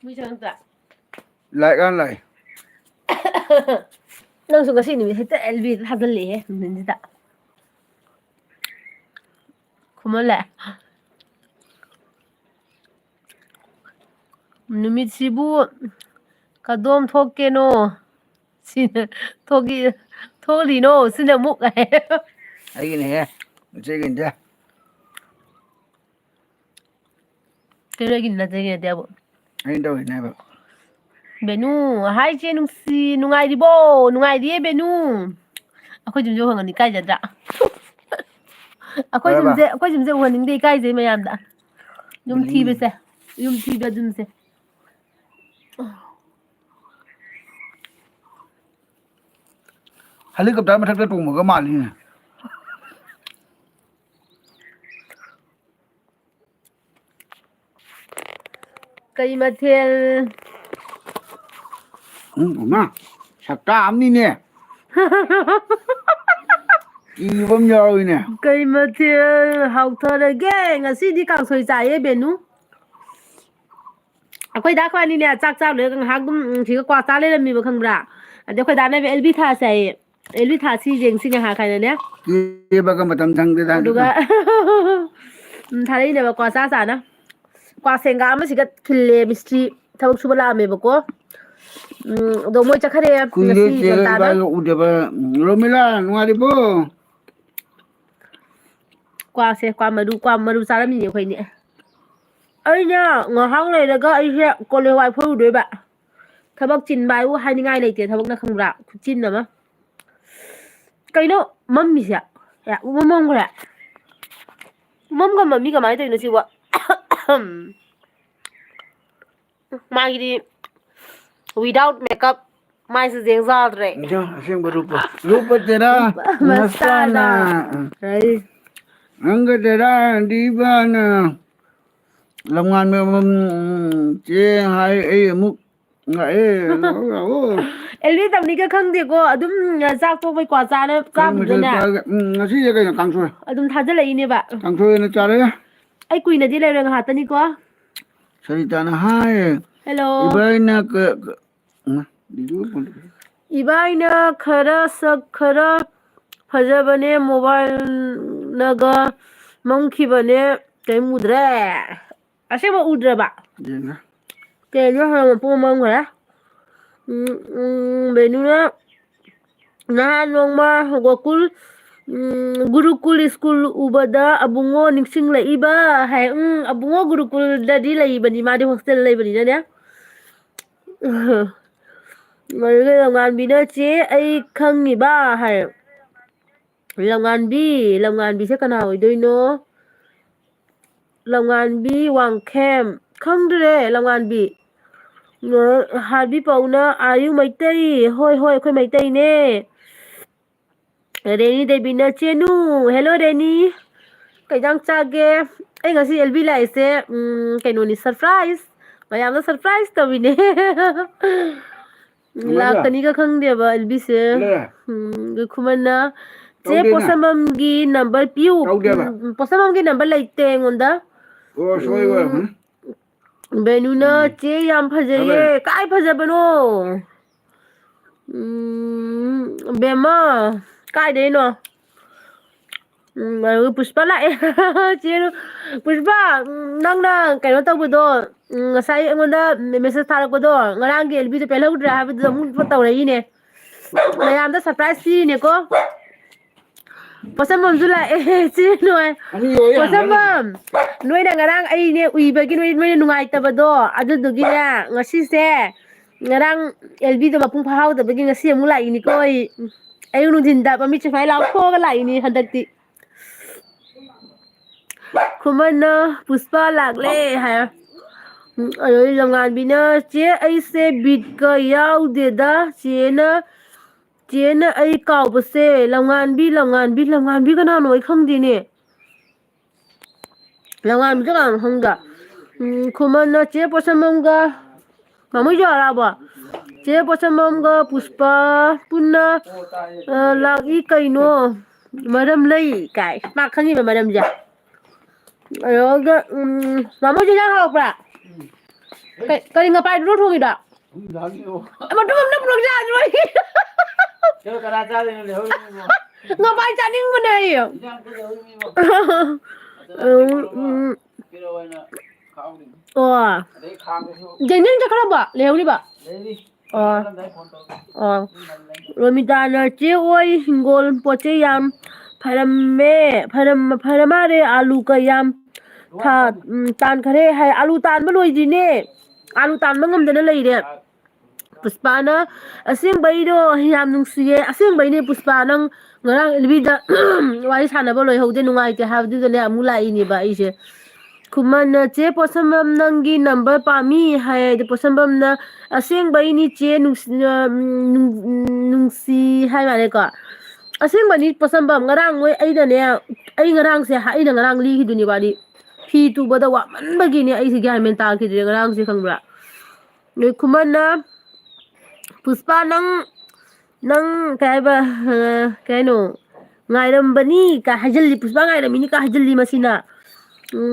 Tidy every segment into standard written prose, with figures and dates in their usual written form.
무시한다. Lại ăn lại. 넌 순간 신이 했다 엘비 하들리 해. 진짜. 그만래. 누미치부 가돔 토케노 시는 토기 토리노 스네 목에. Thấy cái này ha. Chơi cái này. 그러긴 나중에 대고. Thấy đâu này bảo. 베누 하이 제눅시 누가이리보 누가이리에 베누. 아코 좀 좋아하는 까이자다. 아코 좀 좋아하는데 까이제 마얌다. 좀 티베세. 좀 티베 좀세. Helicopter mà thắt cái trùng một cái màn đi nè. Cây mà thiên Mà sạc cam đi nè. Đi bấm nhờ nè. cây mà thiên học thơ là ghê ngà xí đi càng sôi dài ấy bên nú à quay đá khoan đi nè chắc chắc nữa càng hát cũng chỉ có quạt ta lên là mình mà không ra à để quay đá này về elbi tha say elbi tha xí riêng xí nhà hàng khai này nhé Kia bà cầm tầm thằng thế đúng ạ thà đấy nè mà quạt xa xa nè quạt sen gà mà chỉ có kille mystery thao bốc subala mày bốc cô đồ môi chắc khare ngà xí Kulit ta dia đó udah ba Romela nuari bo. quạt xe quạt mà đu xa lắm nhiều khi nè ấy nhá ngõ hang này là có ấy nhá cô lê hoài phơi đối bạn thằng bác chín bài u hai ngày này tiền thằng bác nó không rạo chín rồi mà cái nó mắm gì ạ ya mắm mắm rồi mắm cái mắm cái máy tôi nó chịu ạ mai đi without makeup mai sẽ dễ dàng rồi Jo, asing berupa. Rupa tera masala đấy Angga tera di bana. Laman memang che hai muk ngai Elvi tầm đi cái khăn thì cô đúng ra cô với quả ra nó ra một cái nào nasi ya kaya kang soy. đúng thay rất là ini bạn Kang soy na chare. ai quỳ là đi lên đường hạt tani cô Cerita na hai. hello Ibai na ke di dulu pun. 이바이나 khara sak khara phajabane mobile naga monkey bane cái mudra ase ba udra ba Jangan. cái nó hàng po mong hả benuna na nongma gokul gurukul school ubada abungo ningsing la iba hai abungo gurukul dadi la iba ni ma di hostel la iba ni na người làm ngàn bi nữa chế ai khăng nghỉ ba hay làm ngàn bi sẽ cái nào đôi nó làm ngàn bi hoàng kem khăng đấy làm ngàn bi nó hạt bi bầu nó ayu mấy tây hôi khơi mấy tây nè Reni đây bi nữa chế nu hello Reni cái đang cha ghê anh ngasi LB lại sẽ cái nó ni surprise mày làm nó surprise tao bi nè lakani ka khangde ba LB se khumana che posamam gi number piu posamam gi number laite ngonda Oh, soy wa. benuna che yam phajaye kai phajabano bema kai de no Pushpa lại che Pushpa nang na cái nó tao bữa đó ngasai ngonda message thara ko do ngarang gi LB to pela udra ha bid mu tao rai ne mayam da surprise fi ne ko Pasamam zula che noi Pasamam noi na ngarang ai ne ui ba gi noi nungai ta ba do adu du gi na ngasi se ngarang LB to mapung phau da ba gi ngasi mu lai ni koi ai nu din da ba mi che phai lao ko ga lai ni handati Kumana Puspa lagle ha rồi làm ngàn bi na chế ai se bịt cái yao de da chế na ai cào bơ se làm ngàn bi cái nào nói không đi nè làm ngàn bi cái nào không cả Kumana che posamamga mamu jarabo che posamamga puspa punna lagi kaino maram lai kai ma khangi ba maram ja ayoga mamu ja ha pra kai nga pai ro thongi da ma dum na pro ja roi nga pai cha ning ma nei Dành cho các bạn leo đi bạn. Rồi mình ta là chế ôi ngol po chế yam pharamare alu ka yam tha tan khare hai alu tan ba loi di ne alu tan ma ngam dana lai de Puspa na asing bai do yam nung siye asing bai ne Puspa nang ngarang elbida wai sana ba loi hode nungai te have du ne amula ini ba ise Kumana che posambam nangi number pami hai de posambam na aseng bai ni che nungsi hai mane ka aseng bani posambam ngarang moi ai da ne ai ngarang se hai da ngarang li hiduni bani phi tu bada wa man bagi ne ai se gyan men ta ki de ngarang se khangbra ne kumana Puspa nang kai ba kai no ngairam bani ka hajalli Puspa ngairam ini ka hajalli masina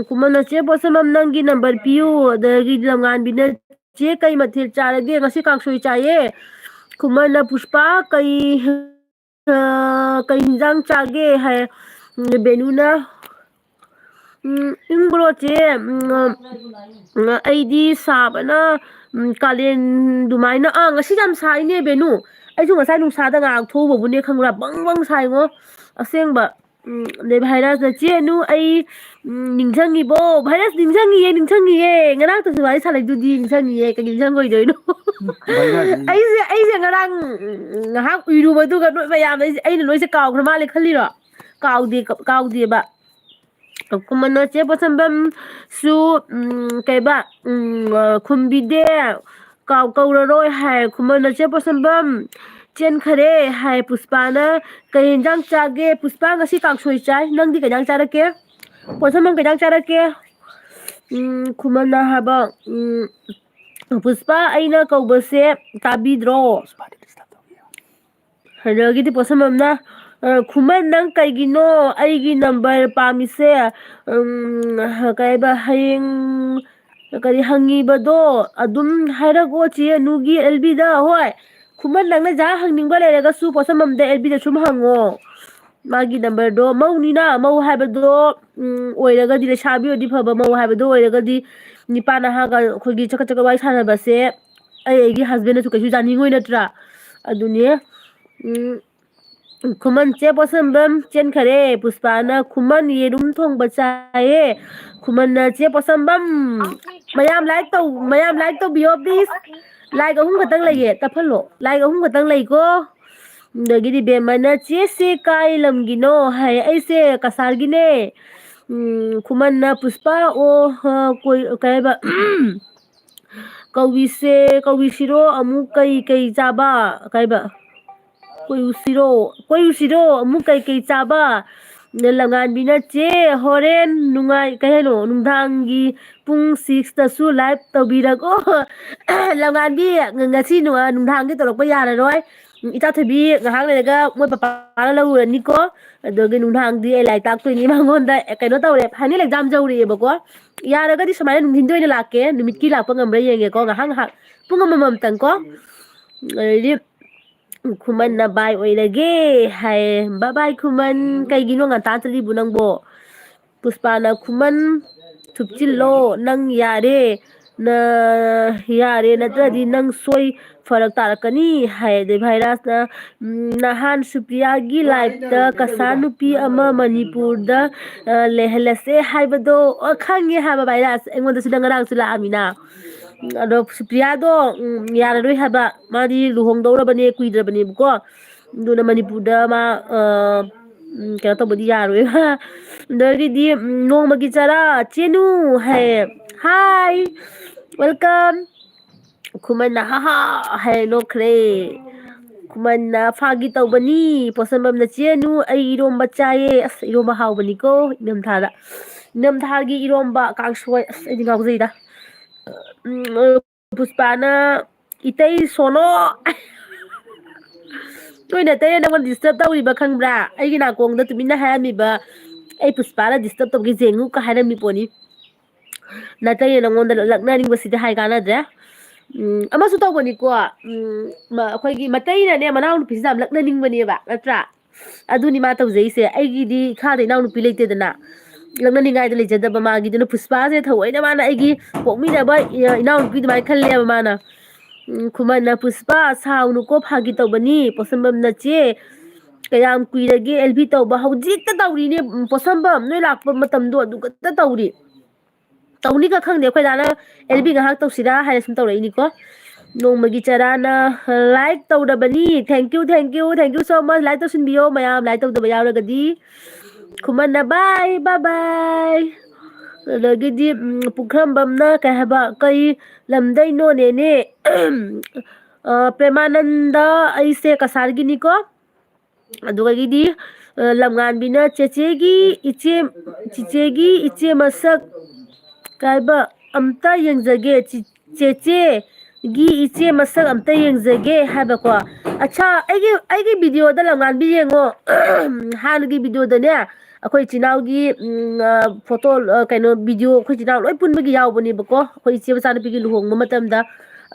Kumana che posamam nangi number piu dagi langan bina che kai mathil charage ngasi kangsoi chaye Kumana Puspa kai kai hinjang chage hai benuna ingro che aidi sabana kalen dumaina ngasi jam sai ne benu ai chu ngasai nungsa da ngak thobo bune khangra bang bang sai ngo asengba le virus na che nu ai ningjangi bo virus ningjangi ye ngarang to suai salai du di ningjangi ye ka ningjang goi doi no ai se ngarang ngahak uiru ba du ga noi ba yam ai na noi se kaw khra ma le khali ro kaw de ba kumana che pasambam su kai ba khumbi de kaw ra roi hai kumana che pasambam chen khare hai Puspa na kai jang chage Puspa ngasi kangsoi chai nang di kai jang charake posamam kai jang charake kumana haba Puspa aina kaubase tabidro hadagi di posamam na kuman nang kai gino aigi number pamise kai ba hayeng kari hangi bado adum harago chi nugi LB da hoi kuman lang na ja hangning ba lerega su posamam da LB da sum hango magi number do mau ni na mau haiba do oiraga di shabi odi phaba mau haiba do oiraga di nipana ha ga khogi chaka wai sana ba se ai gi husband su kai jani ngoi natra aduni kuman che posambam chen khare Puspa na kuman ye rum thong bachaye kuman na che posambam mayam like to biyo please like ahum khatang laiye ta phalo like ahum khatang lai ko dagi di be mana che se kai lam gino hai ai se kasar gine kuman na Puspa o koi kai ba kawisiro amu kai chaba kai ba koy usiro amu kai chaba langan bina che horen nungai kaheno nungdangi pung 6 ta su live tawbira ko langan bi ngasi nungdangi tolok pa yara roi ita thabi ngahang le ga moi papa la lu ni ko adoge nunghang di lai tak to ni mangon da kaino tawre phani exam jawri ba ko yara ga di samai nunghin doi na lake numit ki lak pa ngamra yenge ko ngahang ha pung mamam tang ko ri kuman na bye oilage hai bye bye kuman kai gino nga ta tali bunang bo Puspa na kuman thupchilo nang yare na tradi nang soi farak tarakani hai de virus na nahan Supriya gi live ta kasanupi ama Manipur da lehlase haibado khangi haba virus engoda sidang rang sila amina ado Supriya do yara roi haba madi luhong dora bane kuidra bane ko duna Manipur da ma kaya to bodi yaro ha dari di no magi chara chenu hai hi welcome kuman na ha hai no kre kuman na fagi tau bani posambam na chenu ai rom bachaye as rom hau bani ko nam thara ꯅꯝꯊꯥꯒꯤ ꯏꯔꯣꯝꯕ ꯀꯥꯡꯁꯣꯏ ꯑꯁ ꯑꯩꯗꯤ ꯉꯥꯎꯖꯩꯗ ꯄꯨꯁꯄꯥꯅ ꯏꯇꯩ ꯁꯣꯅꯣ ꯅꯣꯏꯅ ꯇꯩꯔꯦ ꯅꯪꯉꯣꯟꯗ ꯗꯤꯁꯇꯔꯕ ꯇꯧꯔꯤꯕ ꯈꯪꯕ꯭ꯔꯥ ꯑꯩꯒꯤ ꯅꯥꯀꯣꯡꯗ ꯇꯨꯃꯤꯟꯅ ꯍꯥꯏꯔꯝꯃꯤꯕ ꯑꯩ ꯄꯨꯁꯄꯥꯅ ꯗꯤꯁꯇꯔꯕ ꯇꯧꯒꯦ ꯖꯦꯡꯉꯨꯀ ꯍꯥꯏꯔꯝꯃꯤ ꯄꯣꯠꯅꯤ ꯅꯇꯩꯅ ꯅꯪꯉꯣꯟꯗ ꯂꯛꯅꯅꯤꯡꯕꯁꯤꯗꯤ ꯍꯥꯏ ꯀꯥꯟꯅꯗ꯭ꯔꯦ ꯑꯃꯁꯨ ꯇꯧꯕꯅꯤꯀꯣ ꯑꯩꯈꯣꯏꯒꯤ ꯃꯇꯩꯅꯅꯦ ꯃꯅꯥꯎꯅꯨꯄꯤꯁꯤꯗ ꯌꯥꯝ ꯂꯛꯅꯅꯤꯡꯕꯅꯦꯕ ꯅꯠꯇ꯭ꯔꯥ ꯑꯗꯨꯅꯤ ꯃꯥ ꯇꯧꯖꯩꯁꯦ ꯑꯩꯒꯤꯗꯤ ꯏꯈꯥꯗ ꯏꯅꯥꯎꯅꯨꯄꯤ ꯂꯩꯇꯦꯗꯅ ꯂꯛꯅꯅꯤꯡꯉꯥꯏꯗ ꯂꯩꯖꯗꯕ ꯃꯥꯒꯤꯗꯨꯅ ꯄꯨꯁꯄꯥꯁꯦ ꯊꯑꯣꯏꯅ ꯃꯥꯅ ꯑꯩꯒꯤ ꯄꯣꯛꯃꯤꯟꯅꯕ ꯏꯅꯥꯎꯅꯨꯄꯤ ꯑꯗꯨꯃꯥꯏꯅ ꯈꯜꯂꯦꯕ ꯃꯥꯅ ꯈꯨꯃꯟꯅ ꯄꯨꯁꯄꯥ ꯁꯥꯎꯅꯨꯀꯣ ꯐꯥꯒꯤ ꯇꯧꯕꯅꯤ ꯄꯣꯠꯁꯝꯕꯝ ꯅꯆꯦ ꯀꯌꯥꯝ ꯀꯨꯏꯔꯒꯦ ꯑꯦꯜꯕꯤ ꯇꯧꯕ ꯍꯧꯖꯤꯛꯇ ꯇꯧꯔꯤꯅꯦ ꯄꯣꯠꯁꯝꯕꯝ ꯅꯣꯏ ꯂꯥꯛꯄ ꯃꯇꯝꯗꯣ ꯑꯗꯨꯒꯇ ꯇꯧꯔꯤ ꯇꯧꯅꯤꯒ ꯈꯪꯗꯦ ꯑꯩꯈꯣꯏ ꯗꯥꯅ ꯑꯦꯜꯕꯤ ꯉꯥꯏꯍꯥꯛ ꯇꯧꯁꯤꯔꯥ ꯍꯥꯏꯅ ꯁꯨꯝ ꯇꯧꯔꯛꯏꯅꯤꯀꯣ ꯅꯣꯡꯃꯒꯤ ꯆꯔꯥꯅ ꯂꯥꯏꯛ ꯇꯧꯔꯕꯅꯤ ꯊꯦꯡꯀ꯭ꯌꯨ ꯁꯣ ꯃꯆ ꯂꯥꯏꯛ ꯇꯧꯁꯤꯟꯕꯤꯌꯣ ꯃꯌꯥꯝ ꯂꯥꯏꯛ ꯇꯧꯗꯕ ꯌꯥꯎꯔꯒꯗꯤ ꯈꯨꯃꯟꯅ ꯕꯥꯏ ꯕꯥꯏ ꯑꯗꯒꯤꯗꯤ ꯄꯨꯈ꯭ꯔꯝꯕꯝꯅ ꯀꯩ ꯍꯥꯏꯕ ꯀꯩ ꯂꯝꯗꯩꯅꯣꯅꯦꯅꯦ ꯄ꯭ꯔꯦꯃꯥꯅꯟꯗ ꯑꯩꯁꯦ ꯀꯁꯥꯔꯒꯤꯅꯤꯀꯣ ꯑꯗꯨꯗꯒꯤꯗꯤ ꯂꯝꯉꯥꯟꯕꯤꯅ ꯆꯤꯆꯦꯒꯤ ꯏꯆꯦ ꯃꯁꯛ ꯀꯥꯏꯕ ꯑꯝꯇ ꯌꯦꯡꯖꯒꯦ ꯆꯦꯆꯦꯒꯤ ꯏꯆꯦ ꯃꯁꯛ ꯑꯝꯇ ꯌꯦꯡꯖꯒꯦ ꯍꯥꯏꯕꯀꯣ ꯑꯠꯁꯥ ꯑꯩꯒꯤ ꯚꯤꯗꯤꯑꯣꯗ ꯂꯝꯉꯥꯟꯕꯤ ꯌꯦꯡꯉꯣ ꯍꯥꯟꯅꯒꯤ ꯚꯤꯗꯤꯑꯣꯗꯅꯦ ꯑꯩꯈꯣꯏ ꯏꯆꯤꯜ ꯏꯅꯥꯎꯒꯤ ꯐꯣꯇꯣ ꯀꯩꯅꯣ ꯚꯤꯗꯤꯑꯣ ꯑꯩꯈꯣꯏ ꯏꯆꯤꯜ ꯏꯅꯥꯎ ꯂꯣꯏ ꯄꯨꯟꯕꯒꯤ ꯌꯥꯎꯕꯅꯦꯕꯀꯣ ꯑꯩꯈꯣꯏ ꯏꯆꯦ ꯃꯆꯥꯅꯨꯄꯤꯒꯤ ꯂꯨꯍꯣꯡꯕ ꯃꯇꯝꯗ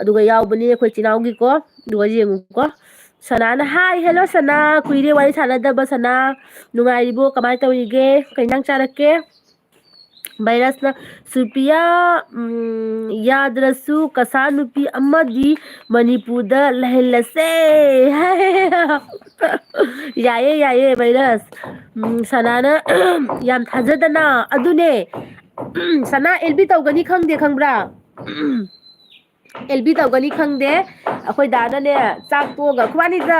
ꯑꯗꯨꯒ ꯌꯥꯎꯕꯅꯤ ꯑꯩꯈꯣꯏ ꯏꯆꯤꯜ ꯏꯅꯥꯎꯒꯤꯀꯣ ꯑꯗꯨꯒ ꯌꯦꯡꯉꯨꯀꯣ ꯁꯅꯥꯅ ꯍꯥꯏ ꯍꯦꯜꯂꯣ ꯁꯅꯥ ꯀꯨꯏꯔꯦ ꯋꯥꯔꯤ ꯁꯥꯟꯅꯗꯕ ꯁꯅꯥ ꯅꯨꯡꯉꯥꯏꯔꯤꯕꯣ ꯀꯃꯥꯏꯅ ꯇꯧꯔꯤꯒꯦ ꯀꯩ ꯏꯟꯁꯥꯡ ꯆꯥꯔꯛꯀꯦ ꯚꯥꯏꯔꯁꯅ ꯁꯨꯄꯤꯌꯥ ꯌꯥꯗ꯭ꯔꯁꯨ ꯀꯁꯥꯔ ꯅꯨꯄꯤ ꯑꯃꯗꯤ ꯃꯅꯤꯄꯨꯔꯗ ꯂꯩꯍꯜꯂꯁꯦ ꯌꯥꯏꯌꯦ ꯚꯥꯏꯔꯁ ꯁꯅꯥꯅ ꯌꯥꯝ ꯊꯥꯖꯗꯅ ꯑꯗꯨꯅꯦ ꯁꯅꯥ ꯑꯦꯜꯕꯤ ꯇꯧꯒꯅꯤ ꯈꯪꯗꯦ ꯈꯪꯕ꯭ꯔꯥ ꯑꯦꯜꯕꯤ ꯇꯧꯒꯅꯤ ꯈꯪꯗꯦ ꯑꯩꯈꯣꯏ ꯗꯥꯅꯅꯦ ꯆꯥꯛ ꯇꯣꯛꯑꯒ ꯑꯩꯈꯣꯏꯕꯥꯅꯤꯗ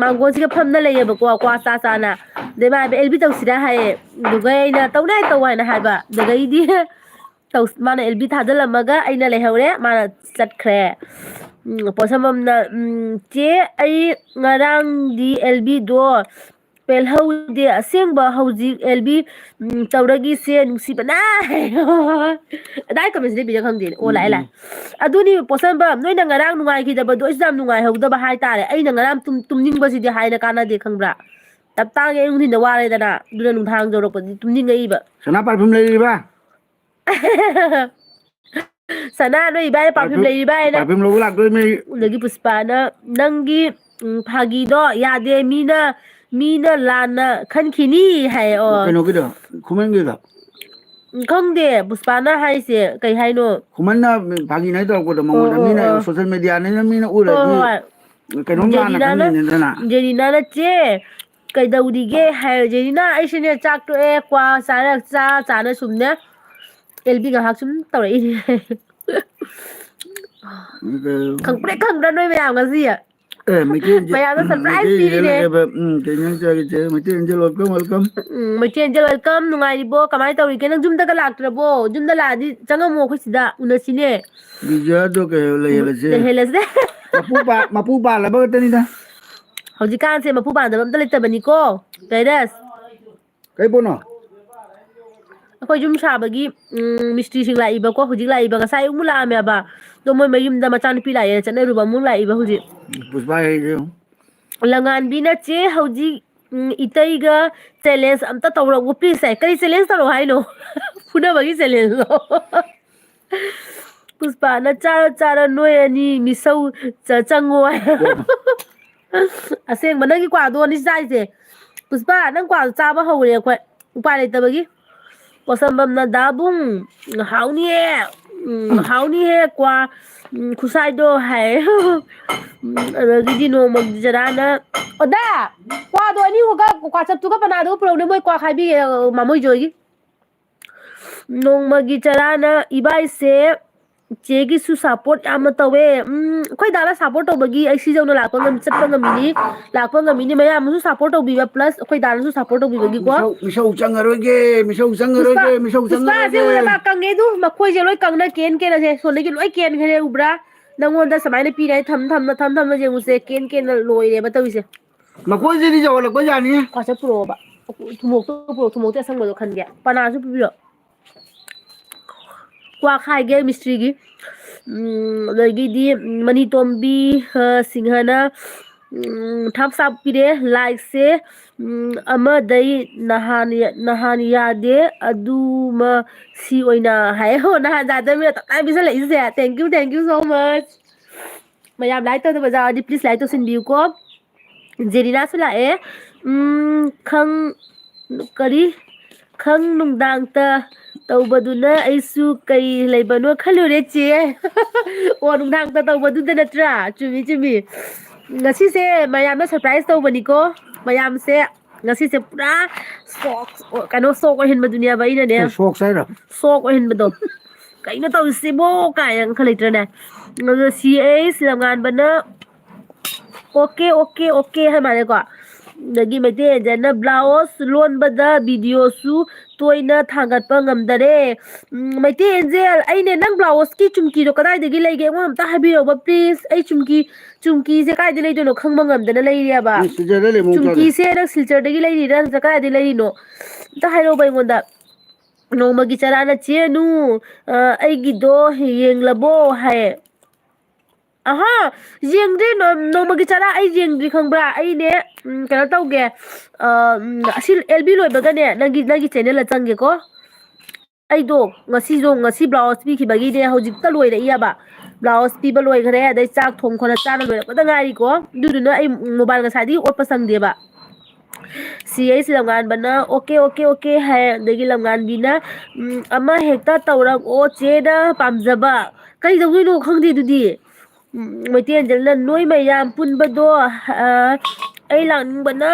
ꯃꯥꯡꯒꯣꯟꯁꯤꯒ ꯐꯝꯅ ꯂꯩꯌꯦꯕꯀꯣ ꯀ꯭ꯋꯥ ꯆꯥꯅ ꯑꯗꯩ ꯃꯥ ꯍꯥꯏꯕ ꯑꯦꯜꯕꯤ ꯇꯧꯁꯤꯔ ꯍꯥꯏꯌꯦ ꯑꯗꯨꯒ ꯑꯩꯅ ꯇꯧ ꯍꯥꯏꯅ ꯍꯥꯏꯕ ꯑꯗꯨꯗꯩꯗꯤ ꯃꯥꯅ ꯑꯦꯜꯕꯤ ꯊꯥꯖꯤꯜꯂꯝꯃꯒ ꯑꯩꯅ ꯂꯩꯍꯧꯔꯦ ꯃꯥꯅ ꯆꯠꯈ꯭ꯔꯦ ꯄꯣꯠꯁꯝꯕꯝꯅ ꯆꯦ ꯑꯩ ꯉꯔꯥꯡꯗꯤ ꯑꯦꯜꯕꯤꯗꯣ ꯄꯦꯜꯍꯧꯗꯦ ꯑꯁꯦꯡꯕ ꯍꯧꯖꯤꯛ ꯑꯦꯜꯕꯤ ꯇꯧꯔꯒꯤꯁꯦ ꯅꯨꯡꯁꯤꯕꯅ ꯑꯗꯥꯏ ꯀꯃꯦꯟꯁꯤꯗ ꯕꯤꯔ ꯈꯪꯗꯦꯅꯦ ꯑꯣ ꯂꯥꯛꯑꯦ ꯑꯗꯨꯅꯤ ꯄꯣꯠꯁꯝꯕꯝ ꯅꯣꯏꯅ ꯉꯔꯥꯡ ꯅꯨꯡꯉꯥꯏꯈꯤꯗꯕꯗꯣ ꯑꯩꯁꯨ ꯌꯥꯝ ꯅꯨꯡꯉꯥꯏꯍꯧꯗꯕ ꯍꯥꯏꯇꯥꯔꯦ ꯑꯩꯅ ꯉꯔꯥꯡ ꯇꯨꯝꯅꯤꯡꯕꯁꯤꯗꯤ ꯍꯥꯏꯅ ꯀꯥꯟꯅꯗꯦ ꯈꯪꯕ꯭ꯔꯥ ꯇꯞ ꯇꯥꯡꯉꯦ ꯑꯌꯨꯛ ꯅꯨꯡꯊꯤꯟꯗ ꯋꯥꯔꯦꯗꯅ ꯑꯗꯨꯅ ꯅꯨꯡꯗꯥꯡ ꯌꯧꯔꯛꯄꯗꯤ ꯇꯨꯝꯅꯤꯡꯉꯛꯏꯕ ꯁꯅꯥ ꯄꯥꯔꯐ꯭ꯌꯨꯝ ꯂꯩꯔꯤꯕ ꯁꯅꯥ ꯅꯣꯏ ꯏꯕꯥꯏ ꯄꯥꯔꯐ꯭ꯌꯨꯝ ꯂꯩꯔꯤꯕ ꯍꯥꯏꯅ ꯄꯥꯔꯐ꯭ꯌꯨꯝ ꯂꯧꯕ ꯂꯥꯛꯇꯣꯏꯅꯤ ꯑꯗꯒꯤ ꯄꯨꯁꯄꯥꯅ ꯅꯪꯒꯤ ꯐꯥꯒꯤꯗꯣ ꯌꯥꯗꯦ ꯃꯤꯅ ꯂꯥꯟꯅ ꯈꯟꯈꯤꯅꯤ ꯍꯥꯏ ꯑꯣ ꯀꯩꯅꯣꯒꯤꯗꯣ ꯈꯨꯃꯟꯒꯤꯗꯣ ꯈꯪꯗꯦ ꯄꯨꯁꯄꯥꯅ ꯍꯥꯏꯁꯦ ꯀꯩ ꯍꯥꯏꯅꯣ ꯈꯨꯃꯟꯅ ꯐꯥꯒꯤꯅ ꯇꯧꯔꯛꯄꯗꯣ ꯑꯣ ꯃꯉꯣꯟꯗ ꯑꯣ ꯃꯤꯅ ꯑꯣ ꯁꯣꯁꯦꯜ ꯃꯦꯗꯤꯌꯥꯅꯤꯅ ꯃꯤꯅ ꯍꯣꯏ ꯎꯔꯗꯤ ꯍꯣꯏ ꯀꯩꯅꯣꯝ ꯂꯥꯟꯅ ꯈꯟꯅꯤꯅꯤꯗꯅ ꯖꯦꯅꯤꯅꯥꯅ ꯆꯦ ꯀꯩꯗꯧꯔꯤꯒꯦ ꯍꯥꯏꯔ ꯖꯦꯅꯤꯅꯥ ꯑꯩꯁꯨꯅꯦ ꯆꯥꯛ ꯇꯣꯛꯑꯦ ꯀ꯭ꯋꯥ ꯆꯥꯅ ꯁꯨꯝꯅꯦ ꯑꯦꯜꯕꯤ ꯉꯥꯏꯍꯥꯛ ꯁꯨꯝ ꯇꯧꯔꯛꯏꯅꯦ ꯈꯪꯄ꯭ꯔꯦꯛ ꯈꯪꯗ꯭ꯔꯥ ꯅꯣꯏ ꯃꯌꯥꯝ ꯉꯁꯤ ꯃꯌꯥꯝꯗ ꯁꯔꯄ꯭ꯔꯥꯏꯖ ꯄꯤꯔꯤꯅꯦ ꯀꯩ ꯏꯟꯖꯥꯡ ꯆꯥꯒꯦ ꯆꯦ ꯃꯩꯇꯩ ꯌꯦꯟꯖꯦꯜ ꯋꯦꯜꯀꯝ ꯃꯩꯇꯩ ꯌꯦꯟꯖꯦꯜ ꯋꯦꯜꯀꯝ ꯅꯨꯡꯉꯥꯏꯔꯤꯕꯣ ꯀꯃꯥꯏꯅ ꯇꯧꯔꯤꯒꯦ ꯅꯪ ꯌꯨꯝꯗꯒ ꯂꯥꯛꯇ꯭ꯔꯕꯣ ꯌꯨꯝꯗ ꯂꯥꯛꯑꯗꯤ ꯆꯪꯉꯝꯃꯣ ꯑꯩꯈꯣꯏ ꯁꯤꯗ ꯎꯅꯁꯤꯅꯦ ꯕꯤꯖꯌꯗꯣ ꯀꯩ ꯂꯩꯍꯜꯂꯁꯦ ꯂꯩꯍꯦꯜꯂꯁꯦ ꯃꯄꯨ ꯄꯥꯜꯂꯕ ꯈꯛꯇꯅꯤꯗ ꯍꯧꯖꯤꯛꯀꯥꯟꯁꯦ ꯃꯄꯨ ꯄꯥꯟꯗꯕ ꯑꯝꯇ ꯂꯩꯇꯕꯅꯤꯀꯣ ꯚꯥꯏꯔꯁ ꯀꯩ ꯄꯣꯠꯅꯣ ꯑꯩꯈꯣꯏ ꯌꯨꯝ ꯁꯥꯕꯒꯤ ꯃꯤꯁꯇ꯭ꯔꯤꯁꯤꯡ ꯂꯥꯛꯏꯕꯀꯣ ꯍꯧꯖꯤꯛ ꯂꯥꯛꯏꯕ ꯉꯁꯥꯏ ꯑꯌꯨꯛ ꯂꯥꯛꯑꯝꯃꯦꯕ ꯑꯗꯣ ꯃꯣꯏ ꯃꯌꯨꯝꯗ ꯃꯆꯥꯅꯨꯄꯤ ꯂꯥꯛꯑꯦꯅ ꯆꯠꯅꯔꯨꯕ ꯑꯃꯨꯛ ꯂꯥꯛꯏꯕ ꯍꯧꯖꯤꯛ ꯄꯨꯁꯄꯥ ꯍꯩꯁꯦ ꯌꯦꯡꯉꯨ ꯂꯉꯥꯟꯕꯤ ꯅꯆꯦ ꯍꯧꯖꯤꯛ ꯏꯇꯩꯒ ꯆꯦꯂꯦꯟꯖ ꯑꯝꯇ ꯇꯧꯔꯛꯎ ꯄ꯭ꯂꯤꯁ ꯀꯔꯤ ꯆꯦꯂꯦꯟꯖ ꯇꯧꯔꯛꯑꯣ ꯍꯥꯏꯅꯣ ꯐꯨꯅꯕꯒꯤ ꯆꯦꯂꯦꯟꯖꯂꯣ ꯄꯨꯁꯄꯥꯅ ꯆꯥꯔ ꯅꯣꯏ ꯑꯅꯤ ꯃꯤꯁꯧ ꯆꯪꯉꯣ ꯑꯁꯦꯡꯕ ꯅꯪꯒꯤ ꯀ꯭ꯋꯥꯗꯣꯅꯤ ꯆꯥꯏꯁꯦ ꯄꯨꯁꯄꯥ ꯅꯪ ꯀ꯭ꯋꯥꯗꯣ ꯆꯥꯕ ꯍꯧꯔꯦ ꯑꯩꯈꯣꯏ ꯎꯄꯥꯏ ꯂꯩꯇꯕꯒꯤ ꯄꯣꯠꯁꯝꯕꯝꯅ ꯗꯥꯕꯨꯡ ꯍꯥꯎꯅꯤꯍꯦ ꯍꯥꯎꯅꯤꯍꯦ ꯀ꯭ꯋꯥ ꯈꯨꯁꯥꯏꯗꯣ ꯍꯥꯏ ꯑꯗꯒꯤꯗꯤ ꯅꯣꯡꯃꯒꯤ ꯆꯔꯥꯅ ꯑꯣꯗꯥ ꯀ꯭ꯋꯥꯗꯣ ꯑꯅꯤꯃꯨꯛꯀ ꯀ꯭ꯋꯥ ꯆꯞꯇꯨꯒ ꯄꯅꯥꯗꯨꯒ ꯄꯨꯔꯛꯎꯅꯦ ꯃꯣꯏ ꯀ꯭ꯋꯥ ꯈꯥꯏꯕꯤꯒꯦ ꯃꯥꯃꯣꯏꯖꯣꯏꯒꯤ ꯅꯣꯡꯃꯒꯤ ꯆꯔꯥꯅ ꯏꯕꯥꯏꯁꯦ ꯆꯦꯒꯤꯁꯨ ꯁꯞꯄꯣꯔꯠ ꯌꯥꯝꯅ ꯇꯧꯋꯦ ꯑꯩꯈꯣꯏ ꯗꯥꯅ ꯁꯞꯄꯣꯔꯠ ꯇꯧꯕꯒꯤ ꯑꯩ ꯁꯤꯖꯧꯅ ꯆꯠꯄ ꯉꯝꯃꯤꯅꯤ ꯂꯥꯛꯄ ꯉꯝꯃꯤꯅꯤ ꯃꯌꯥꯝ ꯑꯃꯁꯨ ꯁꯞꯄꯣꯔꯠ ꯇꯧꯕꯤꯕ ꯄ꯭ꯂꯁ ꯑꯩꯈꯣꯏ ꯗꯥꯅꯁꯨ ꯁꯞꯄꯣꯔꯠ ꯇꯧꯕꯤꯕꯒꯤꯀꯣ ꯃꯤꯁꯧ ꯆꯪꯉꯔꯣꯏꯒꯦ ꯃꯤꯁꯧ ꯄꯨꯁꯄꯥ ꯆꯪꯉꯔꯣꯏꯒꯦ ꯃꯤꯁꯧ ꯄꯨꯁꯄꯥꯁꯦ ꯆꯪꯉꯔꯣꯏꯒꯦ ꯎꯔꯦ ꯃꯥ ꯀꯪꯉꯦ ꯑꯗꯨ ꯃꯈꯣꯏꯁꯦ ꯂꯣꯏ ꯀꯪꯅ ꯀꯦꯟꯁꯦ ꯁꯣꯟꯗꯒꯤ ꯂꯣꯏ ꯀꯦꯟꯈ꯭ꯔꯦ ꯎꯕ꯭ꯔꯥ ꯅꯪꯉꯣꯟꯗ ꯁꯨꯃꯥꯏꯅ ꯄꯤꯔꯦ ꯊꯝ ꯌꯦꯡꯉꯨꯁꯦ ꯀꯦꯟ ꯂꯣꯏꯔꯦꯕ ꯇꯧꯔꯤꯁꯦ ꯃꯈꯣꯏꯁꯤꯗꯤ ꯌꯧꯍꯜꯂꯛꯄ ꯌꯥꯅꯤ ꯀ꯭ꯋꯥ ꯆꯞ ꯄꯨꯔꯛꯑꯣꯕ ꯊꯨꯝꯃꯣꯛꯇꯣ ꯄꯨꯔꯛ ꯊꯨꯝꯃꯣꯛꯇꯣ ꯑꯁꯪꯕꯗꯣ ꯈꯟꯒꯦ ꯄꯅꯥꯁꯨ ꯄꯤꯕꯤꯔꯣ ꯀ꯭ꯋꯥ ꯈꯥꯏꯒꯦ ꯃꯤꯁꯇ꯭ꯔꯤꯒꯤ ꯑꯗꯒꯤꯗꯤ ꯃꯅꯤꯇꯣꯝꯕꯤ ꯁꯤꯡꯍꯅ ꯊꯥꯞ ꯁꯥꯞ ꯄꯤꯔꯦ ꯂꯥꯏꯛꯁꯦ ꯑꯃꯗꯩ ꯅꯍꯥꯟ ꯌꯥꯗꯦ ꯑꯗꯨꯃ ꯁꯤ ꯑꯣꯏꯅ ꯍꯥꯏ ꯍꯣ ꯅꯍꯥꯟ ꯌꯥꯗꯕꯤꯔ ꯇꯞꯇꯥꯏ ꯄꯤꯁꯜꯂꯛꯏꯁꯦ ꯊꯦꯡꯀ꯭ꯌꯨ ꯁꯣ ꯃꯆ ꯃꯌꯥꯝ ꯂꯥꯏꯛ ꯇꯧꯗꯕ ꯌꯥꯎꯔꯗꯤ ꯄ꯭ꯂꯤꯖ ꯂꯥꯏꯛ ꯇꯧꯁꯤꯟꯕꯤꯌꯨꯀꯣ ꯖꯦꯔꯤꯅꯥꯁꯨ ꯂꯥꯛꯑꯦ ꯀꯔꯤ ꯅꯨꯡꯗꯥꯡꯇ ꯇꯧꯕꯗꯨꯅ ꯑꯩꯁꯨ ꯀꯩ ꯂꯩꯕꯅꯣ ꯈꯜꯂꯨꯔꯦ ꯆꯦ ꯑꯣ ꯅꯨꯡꯗꯥꯡꯇ ꯇꯧꯕꯗꯨꯗ ꯅꯠꯇ꯭ꯔꯥ ꯆꯨꯝꯃꯤ ꯉꯁꯤꯁꯦ ꯃꯌꯥꯝꯅ ꯁꯔꯄ꯭ꯔꯥꯏꯖ ꯇꯧꯕꯅꯤꯀꯣ ꯃꯌꯥꯝꯁꯦ ꯉꯁꯤꯁꯦ ꯄꯨꯔꯥ ꯁꯣꯛ ꯑꯣꯏꯍꯟꯕꯗꯨꯅꯦꯕ ꯑꯩꯅꯅꯦ ꯁꯣꯛꯁ ꯍꯥꯏꯔꯣ ꯁꯣꯛ ꯑꯣꯏꯍꯟꯕꯗꯣ ꯀꯩꯅꯣ ꯇꯧꯔꯤꯁꯤꯕꯣ ꯀꯥꯏꯅ ꯈꯜ ꯂꯩꯇ꯭ꯔꯅꯦ ꯑꯗꯣ ꯁꯤ ꯂꯝꯉꯥꯟꯕꯅ ꯑꯣꯀꯦ ꯍꯥꯏ ꯃꯥꯜꯂꯦꯀꯣ ꯑꯗꯒꯤ ꯃꯩꯇꯩ ꯌꯦꯟꯖꯅ ꯕ꯭ꯂꯥꯎꯁ ꯂꯣꯟꯕꯗ ꯚꯤꯗꯤꯑꯣꯁꯨ ꯇꯣꯏꯅ ꯊꯥꯡꯒꯠꯄ ꯉꯝꯗꯔꯦ ꯃꯩꯇꯩ ꯌꯦꯟꯖꯦꯜ ꯑꯩꯅꯦ ꯅꯪ ꯕ꯭ꯂꯥꯎꯁꯀꯤ ꯆꯨꯝꯀꯤꯗꯣ ꯀꯗꯥꯏꯗꯒꯤ ꯂꯩꯒꯦ ꯑꯩꯉꯣꯟꯗ ꯑꯝꯇ ꯍꯥꯏꯕꯤꯔꯛꯎꯕ ꯄ꯭ꯂꯤꯖ ꯑꯩ ꯆꯨꯝꯀꯤꯁꯦ ꯀꯥꯏꯗ ꯂꯩꯗꯣꯏꯅꯣ ꯈꯪꯕ ꯉꯝꯗꯅ ꯂꯩꯔꯦꯕ ꯁꯤꯗ ꯂꯩꯃꯨꯛ ꯆꯥꯗꯦ ꯆꯨꯝꯀꯤꯁꯦ ꯅꯪ ꯁꯤꯜꯆꯔꯗꯒꯤ ꯂꯩꯔꯤꯔꯥ ꯅꯠꯇ꯭ꯔꯒ ꯀꯗꯥꯏꯗꯒꯤ ꯂꯩꯔꯤꯅꯣ ꯑꯝꯇ ꯍꯥꯏꯔꯛꯎꯕ ꯑꯩꯉꯣꯟꯗ ꯅꯣꯡꯃꯒꯤ ꯆꯔꯥꯅ ꯆꯦꯅꯨ ꯑꯩꯒꯤꯗꯣ ꯌꯦꯡꯂꯕꯣ ꯍꯥꯏꯌꯦ ꯑꯍꯥ ꯌꯦꯡꯗ꯭ꯔꯤ ꯅꯣꯡꯃꯒꯤ ꯆꯔꯥ ꯑꯩ ꯌꯦꯡꯗ꯭ꯔꯤ ꯈꯪꯕ꯭ꯔꯥ ꯑꯩꯅꯦ ꯀꯩꯅꯣ ꯇꯧꯒꯦ ꯑꯁꯤ ꯑꯦꯜꯕꯤ ꯂꯣꯏꯕꯒꯅꯦ ꯅꯪꯒꯤ ꯆꯦꯅꯦꯜꯗ ꯆꯪꯒꯦꯀꯣ ꯑꯩꯗꯣ ꯉꯁꯤ ꯕ꯭ꯂꯥꯎꯁ ꯄꯤꯈꯤꯕꯒꯤꯅꯦ ꯍꯧꯖꯤꯛꯇ ꯂꯣꯏꯔꯛꯏꯑꯕ ꯕ꯭ꯂꯥꯎꯁ ꯄꯤꯕ ꯂꯣꯏꯈ꯭ꯔꯦ ꯑꯗꯩ ꯆꯥꯛ ꯊꯣꯡ ꯈꯣꯠꯅ ꯆꯥꯅ ꯂꯣꯏꯔꯛꯄꯗ ꯉꯥꯏꯔꯤꯀꯣ ꯑꯗꯨꯗꯨꯅ ꯑꯩ ꯃꯣꯕꯥꯏꯜ ꯉꯁꯥꯏꯗꯒꯤ ꯑꯣꯠꯄ ꯁꯪꯗꯦꯕ ꯁꯤ ꯂꯝꯉꯥꯟꯕꯅ ꯑꯣꯀꯦ ꯍꯥꯏ ꯑꯗꯒꯤ ꯂꯝꯉꯥꯟꯕꯤꯅ ꯑꯃ ꯍꯦꯛꯇ ꯇꯧꯔꯛꯑꯣ ꯆꯦꯅ ꯄꯥꯝꯖꯕ ꯀꯩꯗꯧꯗꯣꯏꯅꯣ ꯈꯪꯗꯦ ꯑꯗꯨꯗꯤ ꯃꯩꯇꯩ ꯌꯦꯟꯖꯜꯅ ꯅꯣꯏ ꯃꯌꯥꯝ ꯄꯨꯟꯕꯗꯣ ꯑꯩ ꯂꯥꯛꯅꯤꯡꯕꯅ